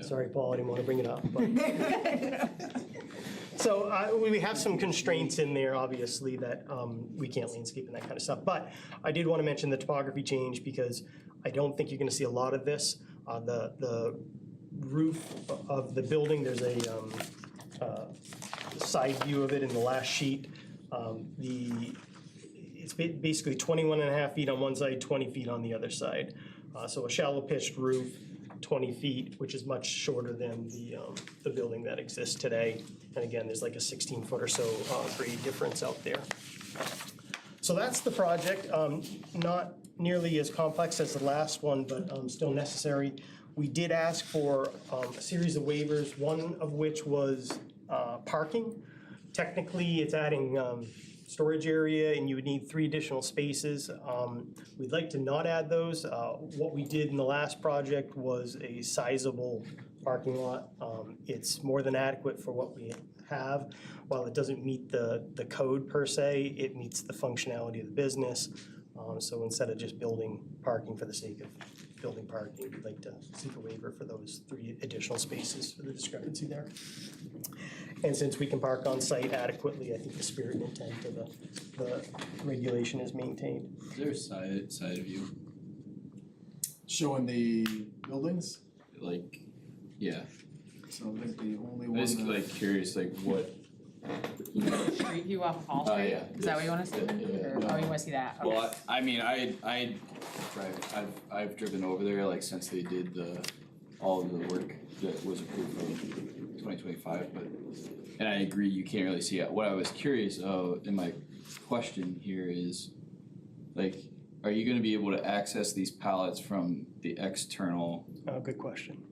Sorry, Paul, I didn't want to bring it up. But. So we have some constraints in there, obviously, that we can't landscape and that kind of stuff. But I did want to mention the topography change because I don't think you're going to see a lot of this. The roof of the building, there's a side view of it in the last sheet. It's basically 21 and a half feet on one side, 20 feet on the other side. So a shallow pitched roof, 20 feet, which is much shorter than the building that exists today. And again, there's like a 16-foot or so grade difference out there. So that's the project. Not nearly as complex as the last one, but still necessary. We did ask for a series of waivers, one of which was parking. Technically, it's adding storage area, and you would need 3 additional spaces. We'd like to not add those. What we did in the last project was a sizable parking lot. It's more than adequate for what we have. While it doesn't meet the code per se, it meets the functionality of the business. So instead of just building parking for the sake of building parking, we'd like to seek a waiver for those 3 additional spaces for the discrepancy there. And since we can park on site adequately, I think the spirit and intent of the regulation is maintained. Is there a side view? Showing the buildings? Like, yeah. So I think the only I'm one just that. like curious, like what Street view off of Hall Oh, Street? yeah. Is that what you wanna see? Or, oh, you wanna see that? Okay. Well, I mean, I drive, I've driven over there like since they did all of the work that was approved for 2025, but, and I agree, you can't really see it. What I was curious of, and my question here is, like, are you gonna be able to access these pallets from the external? Good question.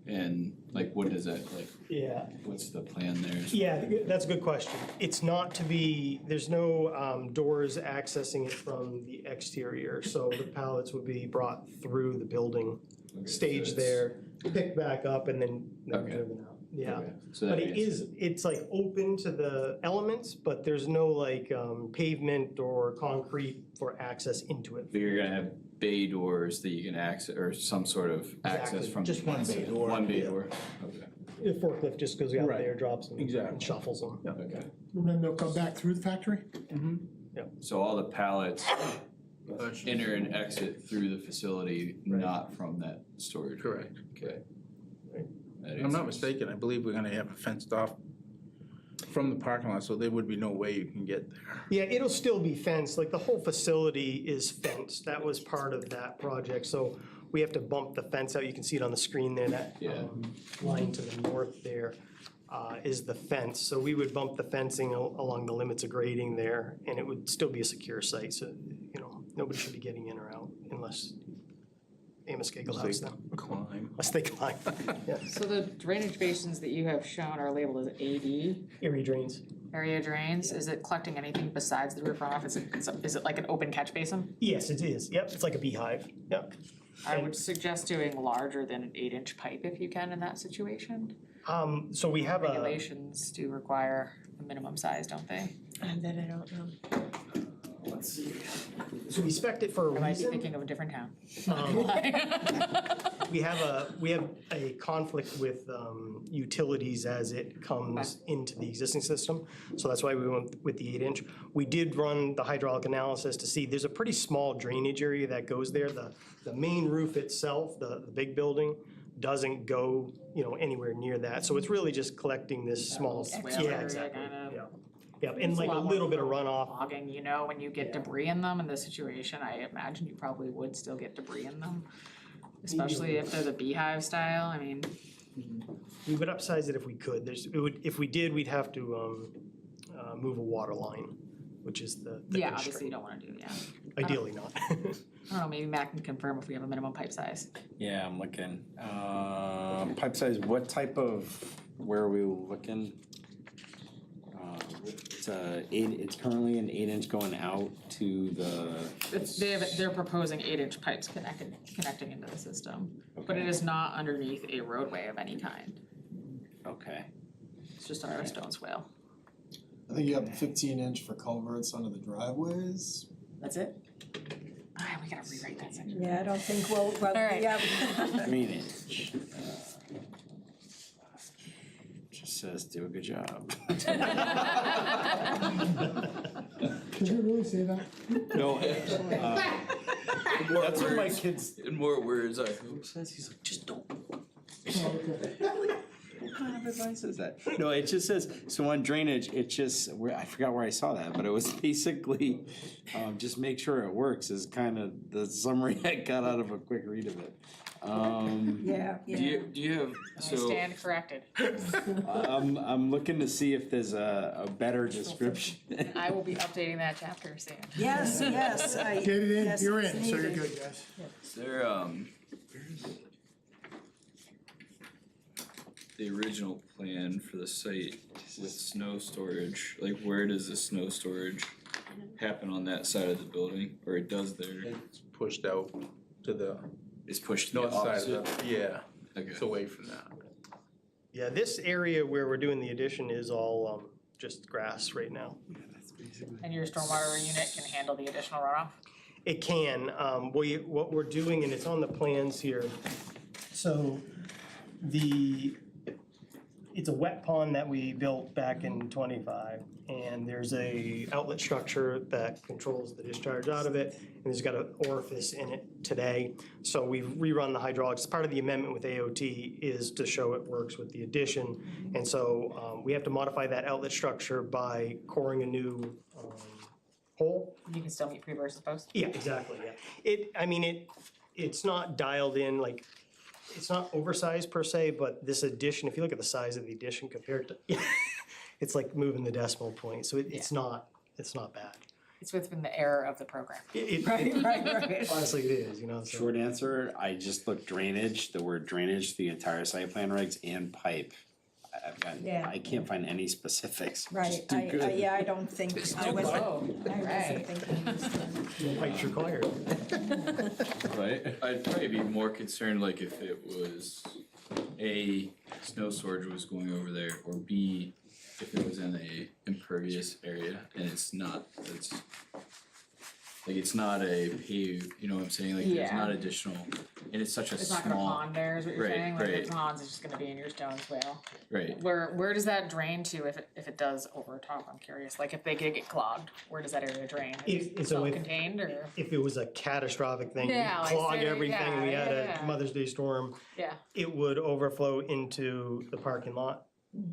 And like, what is that, like, Yeah. what's the plan there? Yeah, that's a good question. It's not to be, there's no doors accessing it from the exterior, so the pallets would be brought through the building, staged there, picked back up, and then Okay. driven out. Yeah. Okay. So But that it answers is, it's like open to the elements, but there's no like pavement or concrete for access into it. But you're gonna have bay doors that you can access, or some sort of access Exactly. from. Just one bay door. One bay Yeah. door, okay. The forklift just goes out Right. there, drops them, Exactly. and shuffles them. Yeah. Okay. And then they'll come back through the factory? So all the pallets enter and exit through the facility, not from that storage? Correct. Okay. That If I'm not answers- mistaken, I believe we're gonna have it fenced off from the parking lot, so there would be no way you can get there. Yeah, it'll still be fenced, like the whole facility is fenced, that was part of that project, so we have to bump the fence out, you can see it on the screen there, that line to the north there is the fence, so we would bump the fencing along the limits of grading there, and it would still be a secure site, so, you know, nobody should be getting in or out unless Amos Gagel House them. Climb. Unless they climb, yeah. So the drainage basins that you have shown are labeled as AD, Area drains. area drains. Is it collecting anything besides the roof runoff? Is it like an open catch basin? Yes, it is, yep, it's like a beehive, yep. I would suggest doing larger than an 8-inch pipe if you can in that situation. So we have a. Regulations do require a minimum size, don't they? And then I don't know. Let's see. So we spec'd it for a I might be reason. thinking of a different town. We have a conflict with utilities as it comes into the existing system, so that's why we went with the 8-inch. We did run the hydraulic analysis to see, there's a pretty small drainage area that goes there. The main roof itself, the big building, doesn't go, you know, anywhere near that, so it's really just collecting this small. swale Yeah, area exactly. kind of. Yeah, and It's like a lot more little bit of runoff. Logging, you know, when you get debris in them in this situation, I imagine you probably would still get debris in them. Especially if they're the beehive style, I mean, We would upsize it if we could. If we did, we'd have to move a water line, which is the yeah, obviously you constraint. don't wanna do, yeah. Ideally not. I don't know, maybe Matt can confirm if we have a minimum pipe size. Yeah, I'm looking. Pipe size, what type of, where are we looking? It's currently an 8-inch going out to the. They're proposing 8-inch pipes connecting into the system, but it is not underneath a roadway of any kind. Okay. It's just our stone swale. I think you have the 15-inch for culverts under the driveways. That's it? We gotta rewrite that section. Yeah, I don't think we'll, well, All right. yeah. 3-inch. Just says do a good job. Did you really say that? No. That's what my kids. In more words, I hope. He's like, just don't. Oh, okay. What kind of advice is that? No, it just says, so on drainage, it just, I forgot where I saw that, but it was basically, just make sure it works is kind of the summary I got out of a quick read of it. Yeah, Do you have, I so, stand corrected. I'm looking to see if there's a better description. I will be updating that chapter soon. Yes, yes, Get it in, yes, you're it's in, so you're needed. good, guys. is there, the original plan for the site with snow storage, like where does the snow storage happen on that side of the building, or it does there? It's pushed out to the It's pushed to the north side opposite? of the, yeah, Okay. it's away from that. Yeah, this area where we're doing the addition is all just grass right now. And your stormwater unit can handle the additional runoff? It can, what we're doing, and it's on the plans here, so it's a wet pond that we built back in '25, and there's a outlet structure that controls the discharge out of it, and it's got an orifice in it today. So we've rerun the hydraulics. Part of the amendment with AOT is to show it works with the addition, and so we have to modify that outlet structure by coring a new hole. You can still meet pre versus post? Yeah, exactly, yeah. It's not dialed in, like, it's not oversized per se, but this addition, if you look at the size of the addition compared to, it's like moving the decimal point, so it's not bad. It's within the error of the program. Right. Honestly, it is, so. Short answer, I just looked drainage, the word drainage, the entire site plan regs and pipe. Yeah. I can't find any specifics, which is Right, too good. I don't think, I wasn't thinking this. No pipes required. Right, I'd probably be more concerned like if it was A, snow storage was going over there, or B, if it was in a impervious area and it's not a paved, you know what I'm saying, like there's Yeah. not additional, and it's such a It's small. not gonna pond there, is what you're Right, saying? Like, if right. it ponds, it's just gonna be in your stone swale. Right, Where does that drain to if it does overtop? I'm curious. Like if they get clogged, where does that area drain? Is it So if- self-contained or? If it was a catastrophic thing, we Yeah, like clog say, everything, we yeah, had yeah. a Mother's Day storm, Yeah. it would overflow into the parking lot,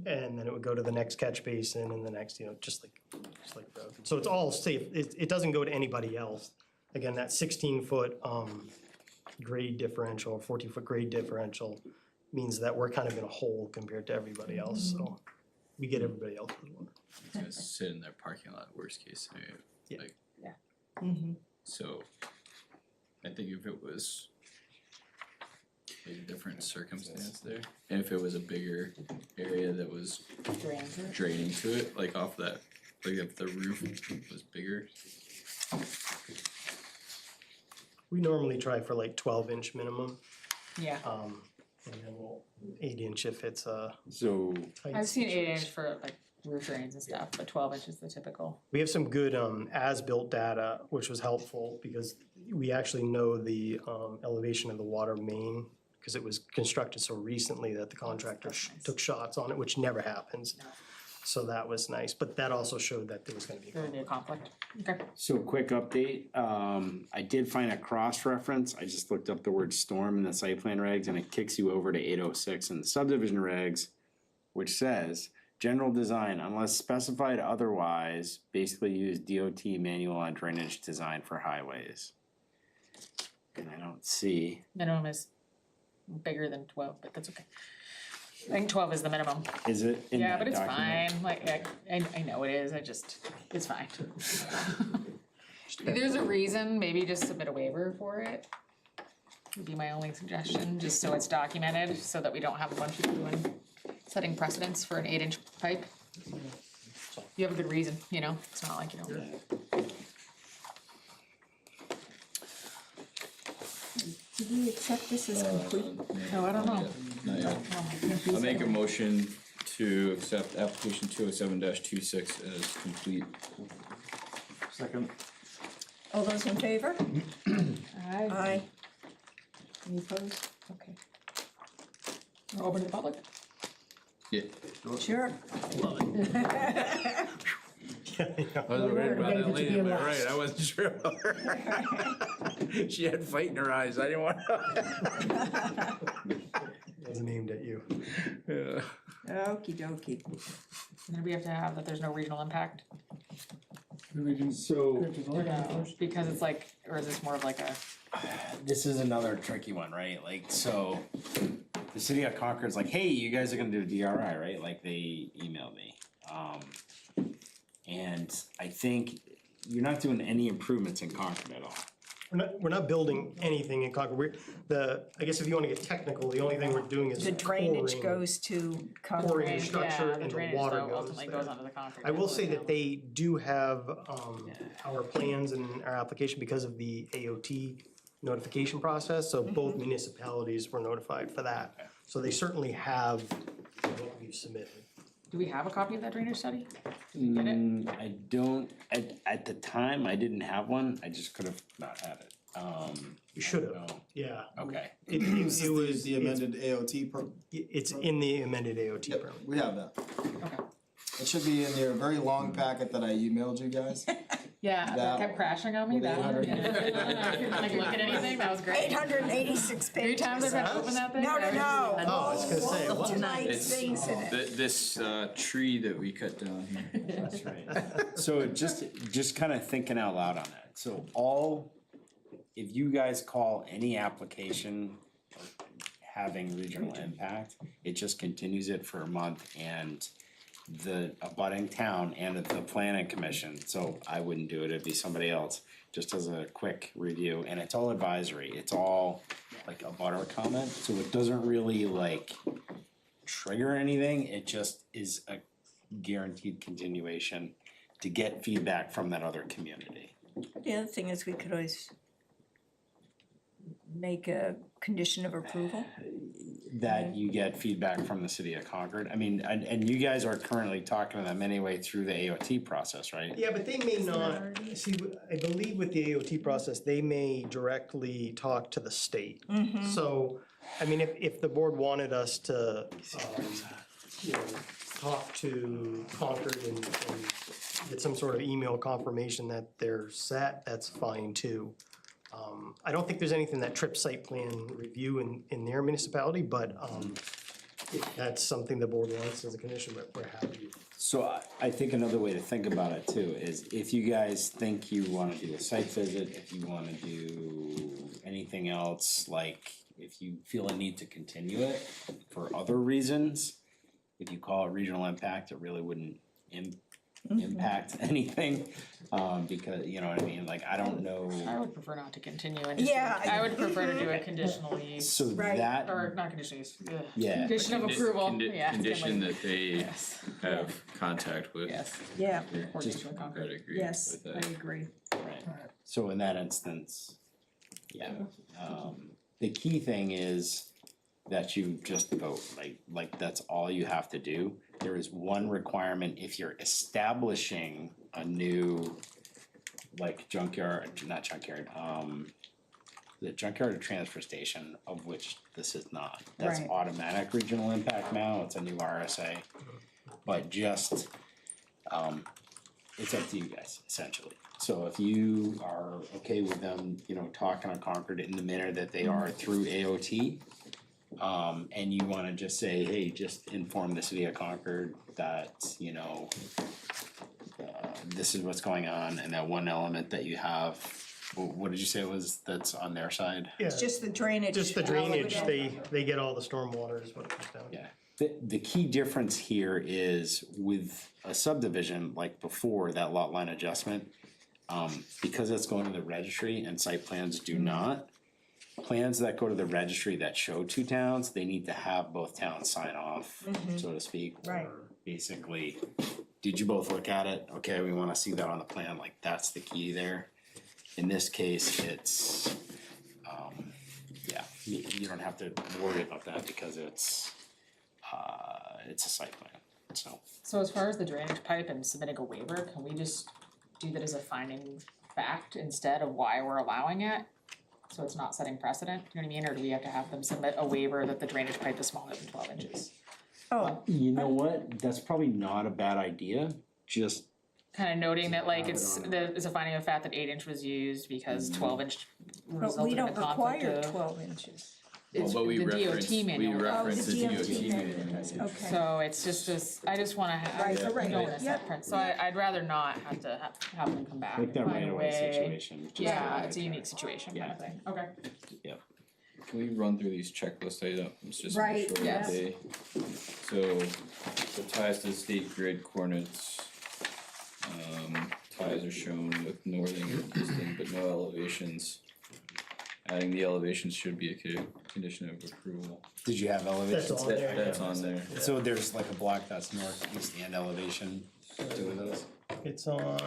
and then it would go to the next catch basin and the next, just like road. So it's all safe, it doesn't go to anybody else. Again, that 16-foot grade differential, 14-foot grade differential means that we're kind of in a hole compared to everybody else, so we get everybody else's water. it's gonna sit in their parking lot, worst case scenario, Yeah. like, Mhm. so. I think if it was a different circumstance there, and if it was a bigger area that was draining to it, like off that, like if the roof was bigger. We normally try for like 12-inch minimum, Yeah. and then we'll 8-inch if it's So. tight I've seen situation. 8-inch for like roof drains and stuff, but 12-inch is the typical. We have some good as-built data, which was helpful because we actually know the elevation of the water main because it was constructed so recently that the contractor took shots on it, which never happens. So that was nice, but that also showed that there was gonna be a There would be a conflict. Okay. So quick update, I did find a cross-reference, I just looked up the word storm in the site plan regs and it kicks you over to 806 in the subdivision regs, which says, general design unless specified otherwise, basically use DOT manual on drainage design for highways. And I don't see, Minimum is bigger than 12, but that's okay. I think 12 is the minimum. is it in Yeah, that but it's document? fine. Like, I know it is. It's fine. There's a reason, maybe just submit a waiver for it. Would be my only suggestion, just so it's documented, so that we don't have a bunch of people setting precedents for an 8-inch pipe. You have a good reason, it's not like you don't. Did we accept this as complete? No, I don't know. Not yet. I'll make a motion to accept application 207-26 as complete. Second. All those in favor? Aye. Aye. Any opposed? Okay. Open to the public? Yeah. Sure. I was worried about that lady, but right, I wasn't sure about her. She had fight in her eyes, I didn't want. Wasn't aimed at you. Yeah. Okey dokey. And then we have to have that there's no regional impact. So, Or no, because it's like, or is this more of like a, this is another tricky one, right? Like, so, the city of Concord's like, hey, you guys are gonna do a DRI, right? Like, they emailed me. And I think you're not doing any improvements in Concord at all. We're not building anything in Concord. I guess if you wanna get technical, the only thing we're doing is The drainage coring. goes to concrete. Coring structure yeah, the and the drainage water though goes ultimately there. goes onto the concrete. I will say that they do have our plans and our application because of the AOT notification process, so both municipalities were notified for that. So they certainly have what we've submitted. Do we have a copy of that drainage study? Did we get it? I don't, at the time, I didn't have one, I just could have not had it. You should have, No. yeah. Okay. It This is was, the amended AOT per, it's in the amended AOT yep, permit. we have that. It should be in your very long packet that I emailed you guys. Yeah, That that kept crashing on me, with that one. 800. I couldn't like look at anything, that was great. 886 Three times I've had to open that thing. No, no, no. Oh, I was gonna say, what? Tonight's things in it. This tree that we cut down here. That's right. So just kind of thinking out loud on that. So if you guys call any application having regional impact, it just continues it for a month and the abutting town and the planning commission, so I wouldn't do it, it'd be somebody else, just as a quick review, and it's all advisory, it's all like a butter comment, so it doesn't really like trigger anything, it just is a guaranteed continuation to get feedback from that other community. The other thing is we could always make a condition of approval. That you get feedback from the city of Concord, I mean, and you guys are currently talking to them anyway through the AOT process, right? Yeah, but they may not, see, I believe with the AOT process, they may directly talk to the state. So, I mean, if the board wanted us to, you know, talk to Concord and get some sort of email confirmation that they're set, that's fine too. I don't think there's anything that trips site plan review in their municipality, but, if that's something the board wants as a condition, we're happy. So I think another way to think about it too is if you guys think you wanna do a site visit, if you wanna do anything else, like if you feel a need to continue it for other reasons, if you call it regional impact, it really wouldn't impact anything, because, you know what I mean, like, I don't know. I would prefer not to continue and just, Yeah, I would prefer to do a conditional use, So that, or not conditional use, yeah, condition of approval, yeah. Condition that they Yes. have contact with. Yes. Yeah, Coordination with Concord. I'd agree yes, with I that. agree. right, so in that instance, yeah, the key thing is that you just vote, like that's all you have to do. There is one requirement if you're establishing a new, like junkyard, not junkyard, the junkyard or transfer station, of which this is not. That's Right. automatic regional impact now, it's a new RSA. But just, it's up to you guys, essentially. So if you are okay with them, you know, talking on Concord in the manner that they are through AOT, and you wanna just say, hey, just inform the city of Concord that, you know, this is what's going on, and that one element that you have, what did you say it was, that's on their side? Yeah, It's just the drainage. just the drainage, they get all the stormwater is what it comes down to. Yeah, the key difference here is with a subdivision, like before, that lot line adjustment, because it's going to the registry and site plans do not, plans that go to the registry that show two towns, they need to have both towns sign off, so to speak. Right. Or basically, did you both look at it? Okay, we wanna see that on the plan, like, that's the key there. In this case, it's, yeah, you don't have to worry about that because it's a site plan, so. So as far as the drainage pipe and submitting a waiver, can we just do that as a finding fact instead of why we're allowing it? So it's not setting precedent, you know what I mean, or do we have to have them submit a waiver that the drainage pipe is smaller than 12 inches? Oh, You know what, that's probably not a bad idea, just, Kind of noting that like it's a finding of fact that 8-inch was used because 12-inch but we resulted in a don't conflict require of. 12 inches. It's Well, but we the reference, DOT manual. the DOT manual. manual. Okay. So it's just this, I just wanna have, Right, I right, don't wanna set yep. print, so I'd rather not have to have them come back like that and right find a away way. situation. just Yeah, like it's a that. unique situation kind of thing, okay. Can we run through these checklist items, just to Right, make sure yes. that they, so, the ties to the state grid coordinates. Ties are shown with northing and easting, but no elevations. Adding the elevations should be a condition of approval. Did you have elevations? That's on there. That's on there. So there's like a block that's north, east, and elevation, two of those? It's on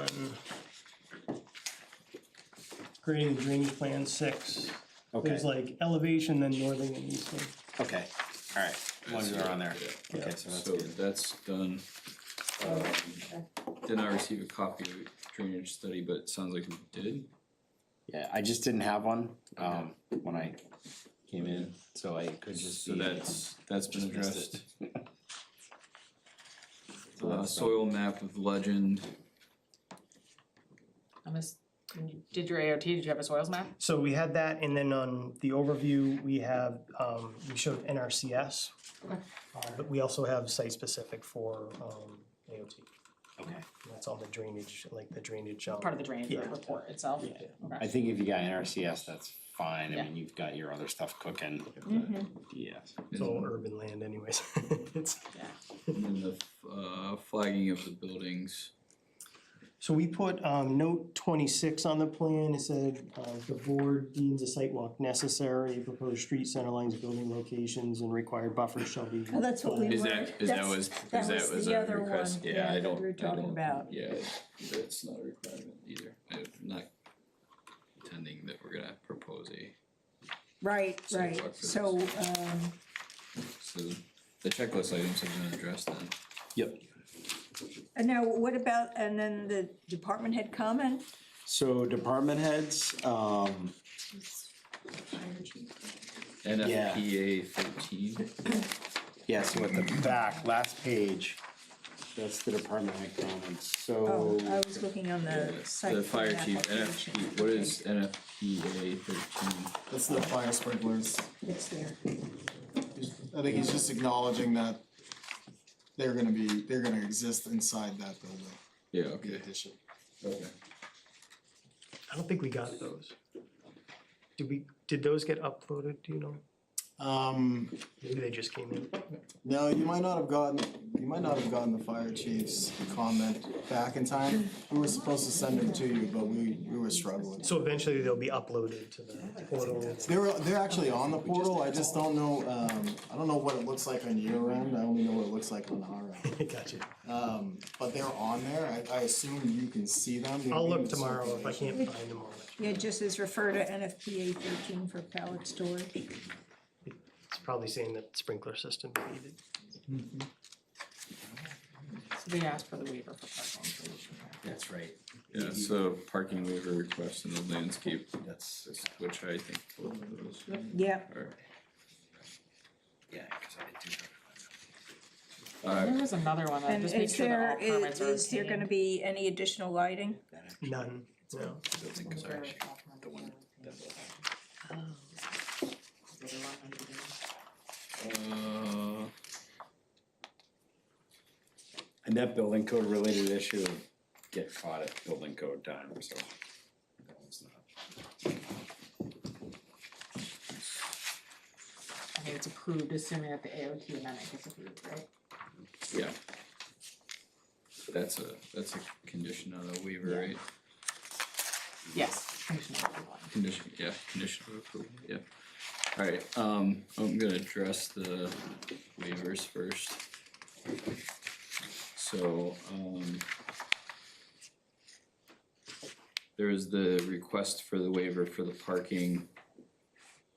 creating drainage plan 6. Okay, There's like elevation, then northern and eastern. okay, alright, ones are on there, okay, so that's So good. that's done. Did not receive a copy of the drainage study, but it sounds like we did. Yeah, I just didn't have one, when I came in, so I could just So be. that's been just missed addressed. it. Soil map of legend. When you did your AOT, did you have a soils map? So we had that, and then on the overview, we have, we showed NRCS. Okay. But we also have site-specific for, AOT. Okay. That's on the drainage, like the drainage, Part of the drainage yeah. report itself? Yeah. Okay. I think if you got NRCS, that's fine, I Yeah. mean, you've got your other stuff cooking. Yes. It's all urban land anyways. It's, And then the flagging of the buildings. so we put, note 26 on the plan. It said, the board deems a site walk necessary, proposed street center lines, building locations, and required buffers shall be. Oh, that's what we Is were, that that's, that was the our other one, request? Yeah, I that don't. we were I talking don't- about. Yeah, that's not a requirement either. I'm not intending that we're gonna propose a, Right, Sidewalk right, for so, so the checklist items have been addressed then. Yep. and now what about, and then the department head comment? So department heads, NFPA 13. yeah, so at the back, last page, that's the department head comments, Oh, so. I was looking on the site. The fire plan chief, application. NFP, what is NFPA 13? That's the fire sprinklers. It's there. I think he's just acknowledging that they're gonna exist inside that building. Yeah, The okay, addition. okay. I don't think we got those. Did those get uploaded, do you know? Maybe they just came in. No, you might not have gotten the fire chief's comment back in time. We were supposed to send it to you, but we were struggling. So eventually they'll be uploaded to the portal. They're actually on the portal, I just don't know, I don't know what it looks like on your end, I only know what it looks like on our end. Gotcha. But they're on there, I assume you can see them. They're I'll being look tomorrow if I circulated. can't find them all. Yeah, it just says refer to NFPA 13 for pallet storage. It's probably saying that sprinkler system needed. So they asked for the waiver for parking. so we should have- That's right. Yeah, so parking waiver request in the landscape, That's, which I think both of those Yeah, are. yeah, cause I do. There was another one that and just make is sure that there, all permits are is there gonna obtained. be any additional lighting? None, no. And that building code related issue, get caught at building code time, so. that one's not. I think it's approved, assuming that the AOT amendment gets approved, right? Yeah. That's a condition on the waiver, right? Yes. Conditional approval. Condition of approval, yeah. Alright, I'm gonna address the waivers first. So, there is the request for the waiver for the parking,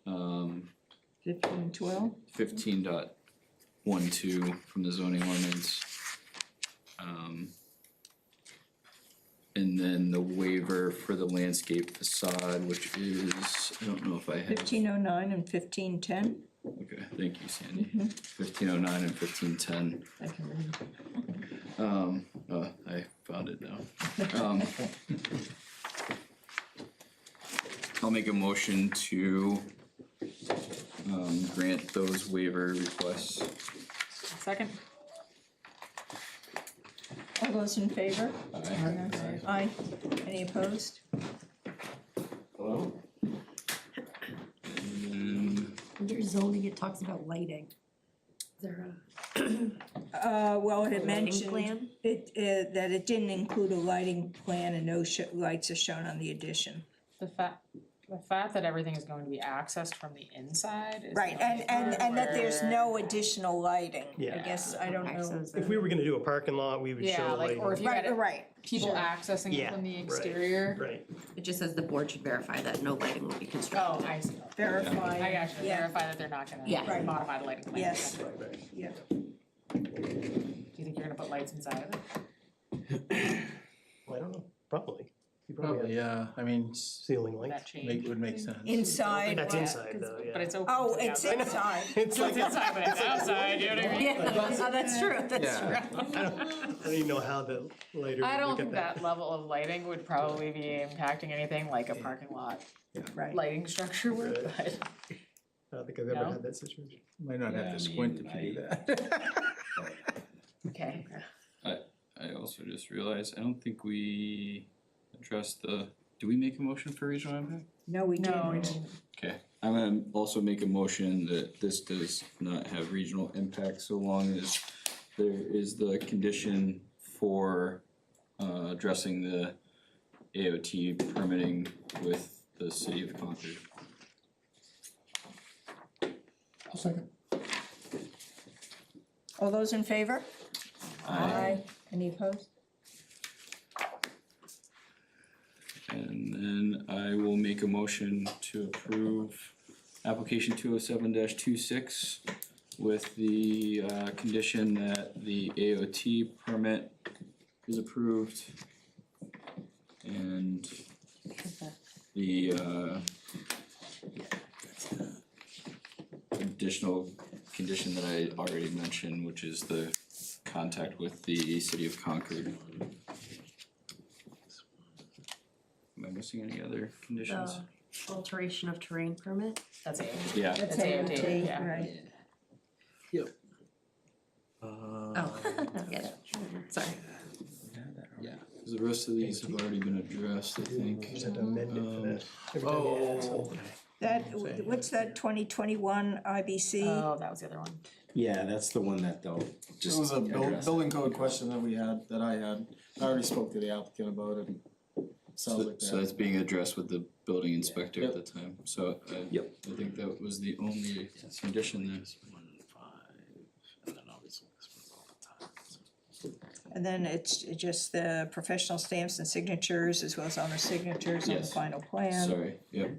1512? 15.12 from the zoning ordinance. And then the waiver for the landscape facade, which is, I don't know if I have. 1509 and 1510? Okay, thank you, Sandy. 1509 and 1510. I can read. I found it now. I'll make a motion to grant those waiver requests. Second? All those in favor? Aye. Aye. Any opposed? Hello? Under zoning, it talks about lighting. Is there Well, it had lighting mentioned plan? that it didn't include a lighting plan and no lights are shown on the addition. The fact that everything is going to be accessed from the inside is. Right, the only and part that there's where- no additional lighting. I Yeah. guess, I don't know. If we were gonna do a parking lot, we would Yeah, show like, lighting. or if you Right, had right. people Sure. accessing it Yeah, from the right, exterior. Right. It just says the board should verify that no lighting will be Oh, constructed. I see. Verify. I got you, Yeah. verify that they're not gonna Yeah. Right. modify the lighting plan. Yes, yeah. Do you think you're gonna put lights inside of it? Well, I don't know, probably. You probably Probably, have yeah, I mean, ceiling light. That change. would make sense. Inside. That's what? inside though, yeah. But it's open Oh, to the it's outside. inside. It's So it's inside, but it's outside, you know what I mean? Yeah, oh, that's true, that's Yeah. true. I don't even know how the later. I we don't look think at that level of lighting would probably be impacting anything like a parking lot Right. lighting structure would, Right. but. I don't think I've ever No? had that situation. Might not have Yeah, to I squint mean, if you do that. Okay. I also just realized, I don't think we addressed do we make a motion for regional impact? No, we No, didn't. Okay, I'm gonna also make a motion that this does not have regional impact so long as there is the condition for addressing the AOT permitting with the city of Concord. I'll second. All those in favor? Aye. Any opposed? And then I will make a motion to approve application 207-26 with the condition that the AOT permit is approved and the additional condition that I already mentioned, which is the contact with the city of Concord. Am I missing any other conditions? The alteration of terrain permit? That's it. Yeah. That's AOT, AOT, yeah. right. Oh, get it, sorry. Yeah, cause the rest of these have already been addressed, I think. Just had to amend it for that. Every time you add something. That, what's that 2021 IBC? Oh, that was the other one. Yeah, that's the one that they'll This just was a address. building code question that we had, that I had. I already spoke to the applicant about it. Sounds like So that's that. being addressed with the building inspector at Yep. the time, so I think that was the only condition there. And then it's just the professional stamps and signatures as well as owner signatures on the Yes. final plan. Sorry, yep.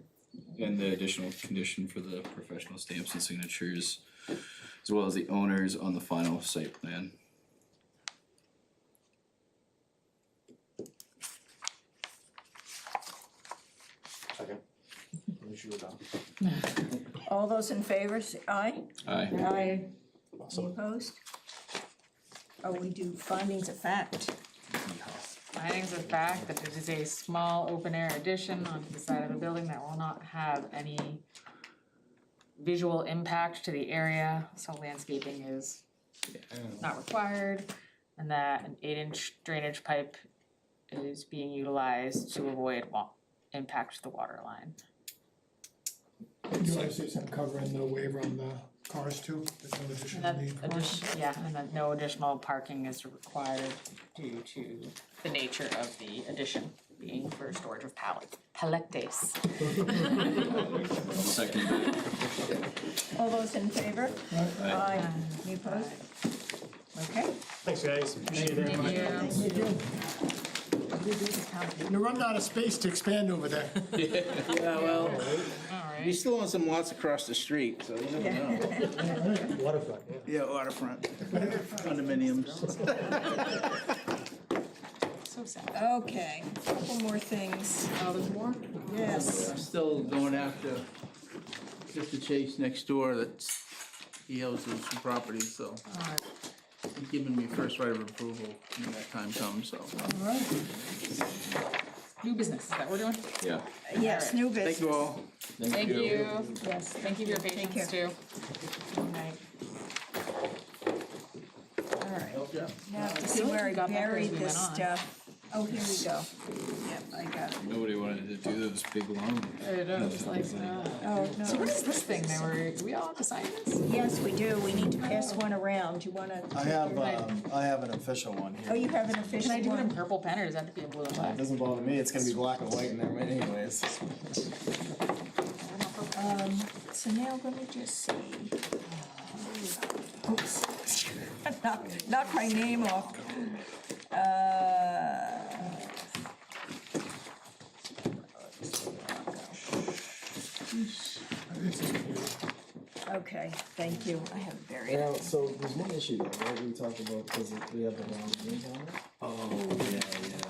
And the additional condition for the professional stamps and signatures, as well as the owners on the final site plan. Second. All those in favor, say aye. Aye. Aye. Any opposed? Oh, we do findings of fact. Findings of fact that it is a small open-air addition onto the side of the building that will not have any visual impact to the area, so landscaping is not required, and that an 8-inch drainage pipe is being utilized to avoid impact to the water line. You want to say something covering the waiver on the cars too? There's no And additional that need for cars? and that no additional parking is required due to the nature of the addition being for storage of palettes. Second that. All those in favor? Aye. Any opposed? Okay. Thanks, guys, appreciate it. Thank you. You're running out of space to expand over there. Yeah, well, Alright. you still own some lots across the street, so you never know. Waterfront, yeah. Yeah, waterfront, condominiums. So sad. Okay, couple more things. Oh, there's more? Yes. I'm still going after Mr. Chase next door, that's, he owns some property, so Alright. he's giving me first right of approval when that time comes, so. New business, is that what we're doing? Yeah. Yes, new business. Thank you all. Thank you. Yes. Thank you for your patience too. Alright. Alright, Yeah. now I have to I see feel like where you I got that as buried we this went on. stuff. Oh, here we go. Yep, I got it. Nobody wanted to do those big long. I know, it's like, Oh, no. so what is this thing that do we all have to sign this? Yes, we do. We need to pass one around. You wanna? I have an official one Oh, here. you have an official Can I do it in one? purple pen or does it have to be in blue and It black? doesn't bother me, it's gonna be black and white in there anyways. So now let me just see. Oops. Knock my name off. Okay, thank you. I have it buried. Now, so there's one issue though, right, we talked about, because we have the wrong names on it. Oh, yeah,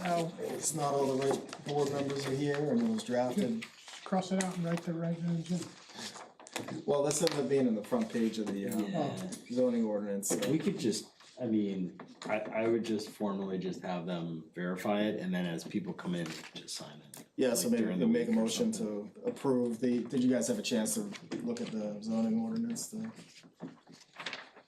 yeah. Oh, It's not all the right board members are here and it was drafted. Cross it out and write the right, Well, this ended up being in the front page of the zoning ordinance. So. We could just, I mean, I would just formally just have them verify it, and then as people come in, just sign it. Yeah, so Like maybe during we the make a week or motion something. to approve did you guys have a chance to look at the zoning ordinance to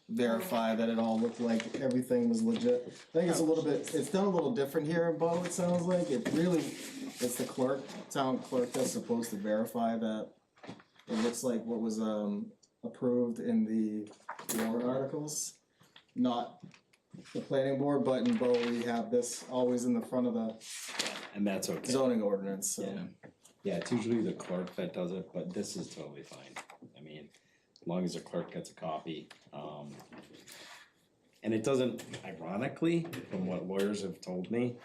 verify that it all looked like everything was legit? I think it's a little bit, it's done a little different here in Bow, it sounds like. It's the clerk, town clerk that's supposed to verify that it looks like what was approved in the warrant articles, not the planning board, but in Bow, we have this always in the front of the And that's okay. zoning ordinance, so. Yeah, it's usually the clerk that does it, but this is totally fine. I mean, as long as the clerk gets a copy. And it doesn't, ironically, from what lawyers have told me,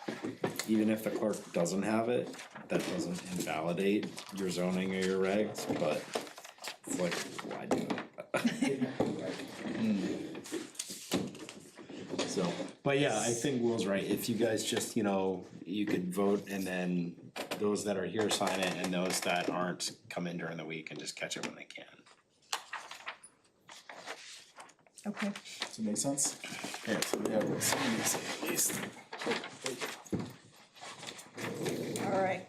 even if the clerk doesn't have it, that doesn't invalidate your zoning or your regs, but it's like, why do it? So, but yeah, I think Will's right. If you guys just, you could vote and then those that are here sign it and those that aren't come in during the week and just catch it when they can. okay. Does it make sense? Yeah, so we have some of these at least. All right.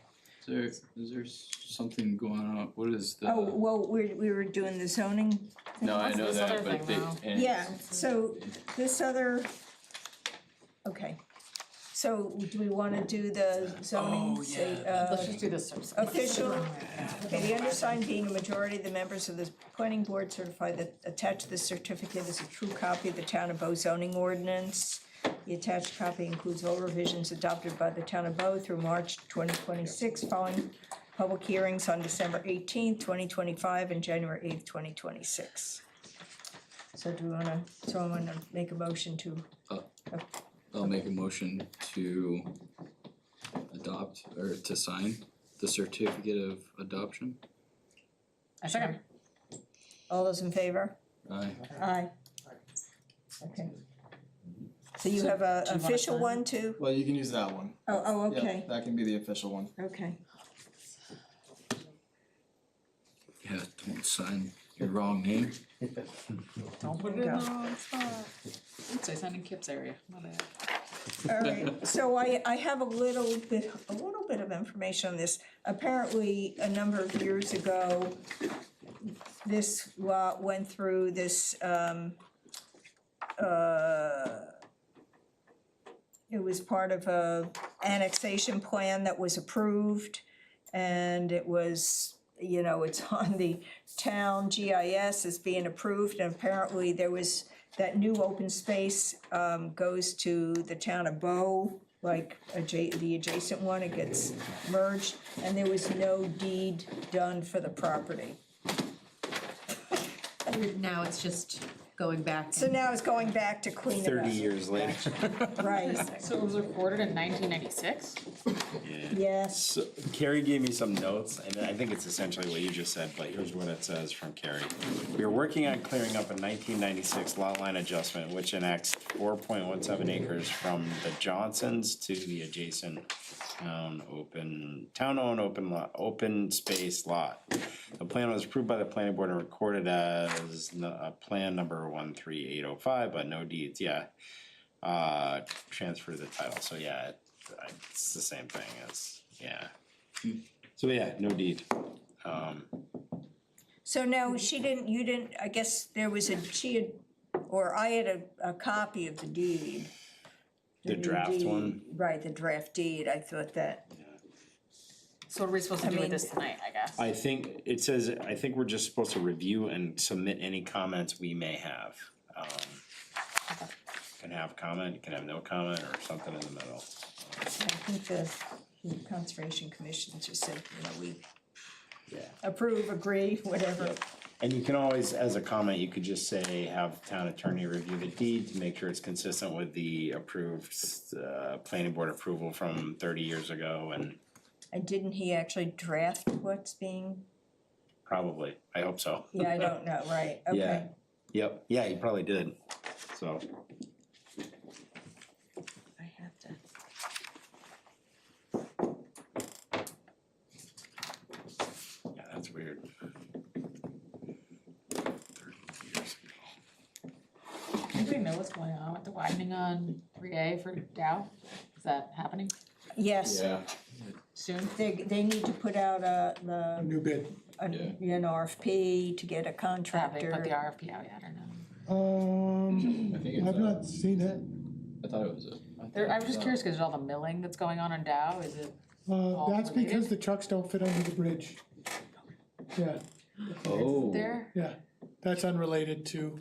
Is there something going on? What is the? Oh, well, we were doing the zoning. No, I What's know this that, other but thing now? Yeah, so this other, okay. So do we wanna do the zoning, say, Let's just do this. official? Okay, the undersigned being a majority of the members of the planning board certify that attached to the certificate is a true copy of the town of Bow zoning ordinance. The attached copy includes all revisions adopted by the town of Bow through March 2026, following public hearings on December 18th, 2025, and January 8th, 2026. So someone wanna make a motion to, I'll make a motion to adopt or to sign the certificate of adoption. I second. all those in favor? Aye. Aye. Okay. So you have a do you wanna official sign one too? Well, you can use that one. Oh, Yeah, okay, that can be the official one. okay. Yeah, don't sign your wrong name. Don't put it in the wrong spot. Oops, I signed in Kip's area, my bad. All right, so I have a little bit of information on this. Apparently, a number of years ago, this lot went through this, it was part of a annexation plan that was approved, and it was, it's on the town GIS as being approved, and apparently there was, that new open space goes to the town of Bow, like the adjacent one, it gets merged, and there was no deed done for the property. Now it's just going back. So now it's going back to clean it up. 30 years later. Right, So it was recorded in 1996? yes. So Carrie gave me some notes, and I think it's essentially what you just said, but here's what it says from Carrie. We are working on clearing up a 1996 lot line adjustment which annexed 4.17 acres from the Johnsons to the adjacent town-owned open space lot. The plan was approved by the planning board and recorded as plan number 13805, but no deeds, transfer the title, so it's the same thing as, So no deed. So now, you didn't, I guess there was I had a copy of the deed. The new draft deed. one? Right, the draft deed, I thought that, So what are we supposed to do with this tonight, I guess? I think we're just supposed to review and submit any comments we may have. Can have comment, can have no comment, or something in the middle. I think the Conservation Commission just said, we approve, agree, whatever. And you can always, as a comment, you could just say, have town attorney review the deed to make sure it's consistent with the approved, planning board approval from 30 years ago, and And didn't he actually draft what's being, probably, I hope so. I don't know, right, okay. Yep, he probably did, so. I have to. Anybody know what's going on with the widening on 3A for Dow? Is that happening Yes, Yeah, soon? they need to put out the, New bid. an RFP to get a Have they contractor. put the RFP out yet or no? I think it's I've not seen that. I thought it was I was just curious, cause all the milling that's going on Dow, is it? That's because related? the trucks don't fit under the bridge. Yeah, Oh. There, yeah, that's unrelated to,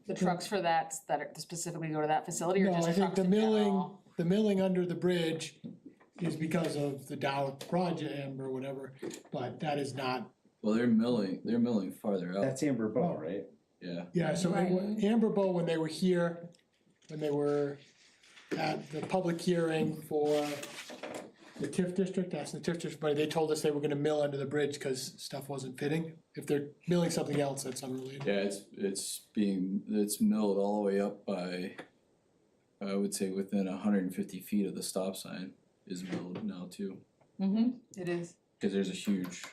the trucks for that are specifically go to that facility or no, just I think trucks the in milling, general? the milling under the bridge is because of the Dow project or whatever, but that is not, Well, they're milling farther out. That's Amber Bow, right? Yeah. yeah, so Right. Amber Bow, when they were here, when they were at the public hearing for the TIF district, asking the TIF district, but they told us they were gonna mill under the bridge because stuff wasn't fitting. If they're milling something else, that's unrelated. Yeah, it's milled all the way up by, I would say within 150 feet of the stop sign is milled now too. It is. Cause there's a huge,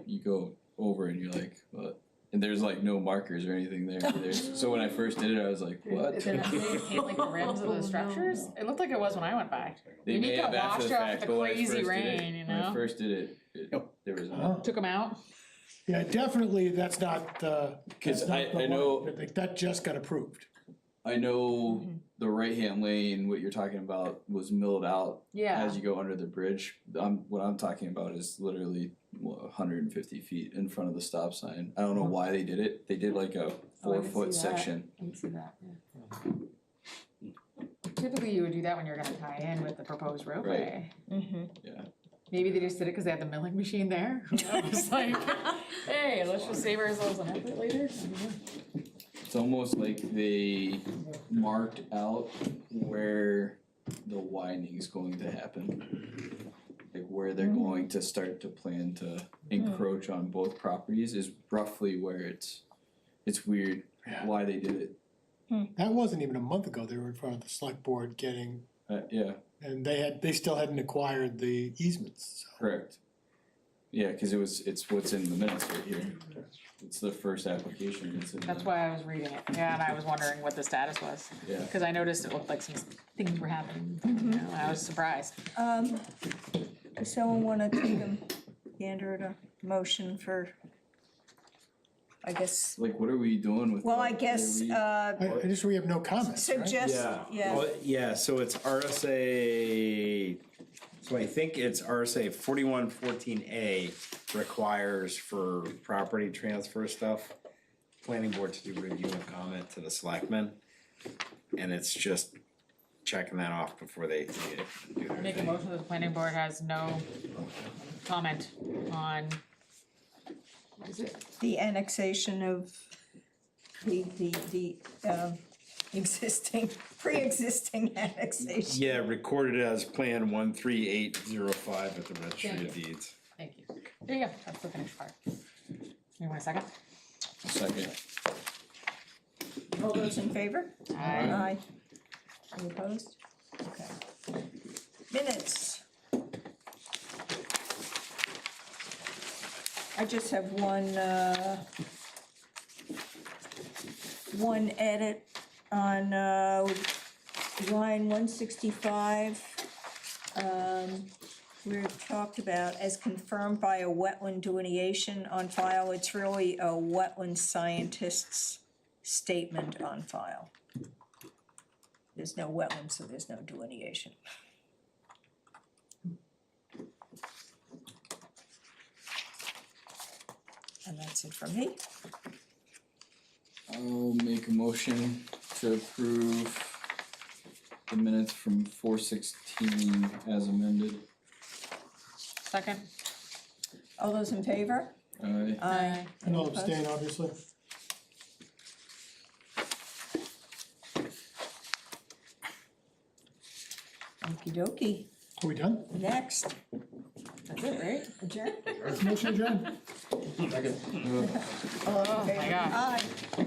you go over and you're like, what? And there's like no markers or anything there. So when I first did it, I was like, what? Did they paint like the rims of the structures? It looked like it was when I went by. They You may need to have after wash the off fact, the but when I crazy first did rain, you When I know? first did it, there was no. Took them out? Yeah, definitely, that's not the. 'Cause that's not I the know- one, like, that just got approved. I know the right-hand lane, what you're talking about, was milled out Yeah. as you go under the bridge. What I'm talking about is literally 150 feet in front of the stop sign. I don't know why they did it. They did like a Oh, I didn't 4-foot see that. section. I didn't see that, yeah. Typically, you would do that when you're gonna tie in with the proposed roadway. Yeah. Maybe they just did it because they had the milling machine there. Who knows? Like, hey, let's just save ourselves an effort later. I don't know. It's almost like they marked out where the widening is going to happen. Like where they're going to start to plan to encroach on both properties is roughly where it's weird why they did it. That wasn't even a month ago, they were in front of the select board getting, Yeah, and they still hadn't acquired the easements, so. correct. Yeah, cause it's what's in the minutes right here. It's the first application, it's in That's the, why I was reading it. Yeah, and I was wondering what the status was. yeah. Cause I noticed it looked like some things were happening, you know, and I was surprised. Does someone wanna take a gander at a motion for, I guess, Like, what are we doing with? well, that? I guess, I just, we have no comments, right? suggest, yeah. Well, yeah, so it's RSA, so I think it's RSA 4114A requires for property transfer stuff, planning board to do review and comment to the selectmen. And it's just checking that off before they do their Make a thing. motion that the planning board has no comment on, what is it? The annexation of the existing, pre-existing annexation. Yeah, recorded as Plan 13805 at the Registry of Deeds. Thank you. There you go, that's the finished part. You want a second? Second. All those in favor? Aye. Any opposed? Okay. Minutes. I just have one edit on, line 165. We're talked about as confirmed by a wetland delineation on file. It's really a wetland scientist's statement on file. There's no wetland, so there's no delineation. And that's it from me. I'll make a motion to approve the minutes from 4/16 as amended. Second? All those in favor? Aye. Aye. And I'll Any opposed? abstain, obviously. Okey dokey. Are we done? Next. That's it, right? Adjourn. Motion adjourned. All in Oh my favor? God. Aye.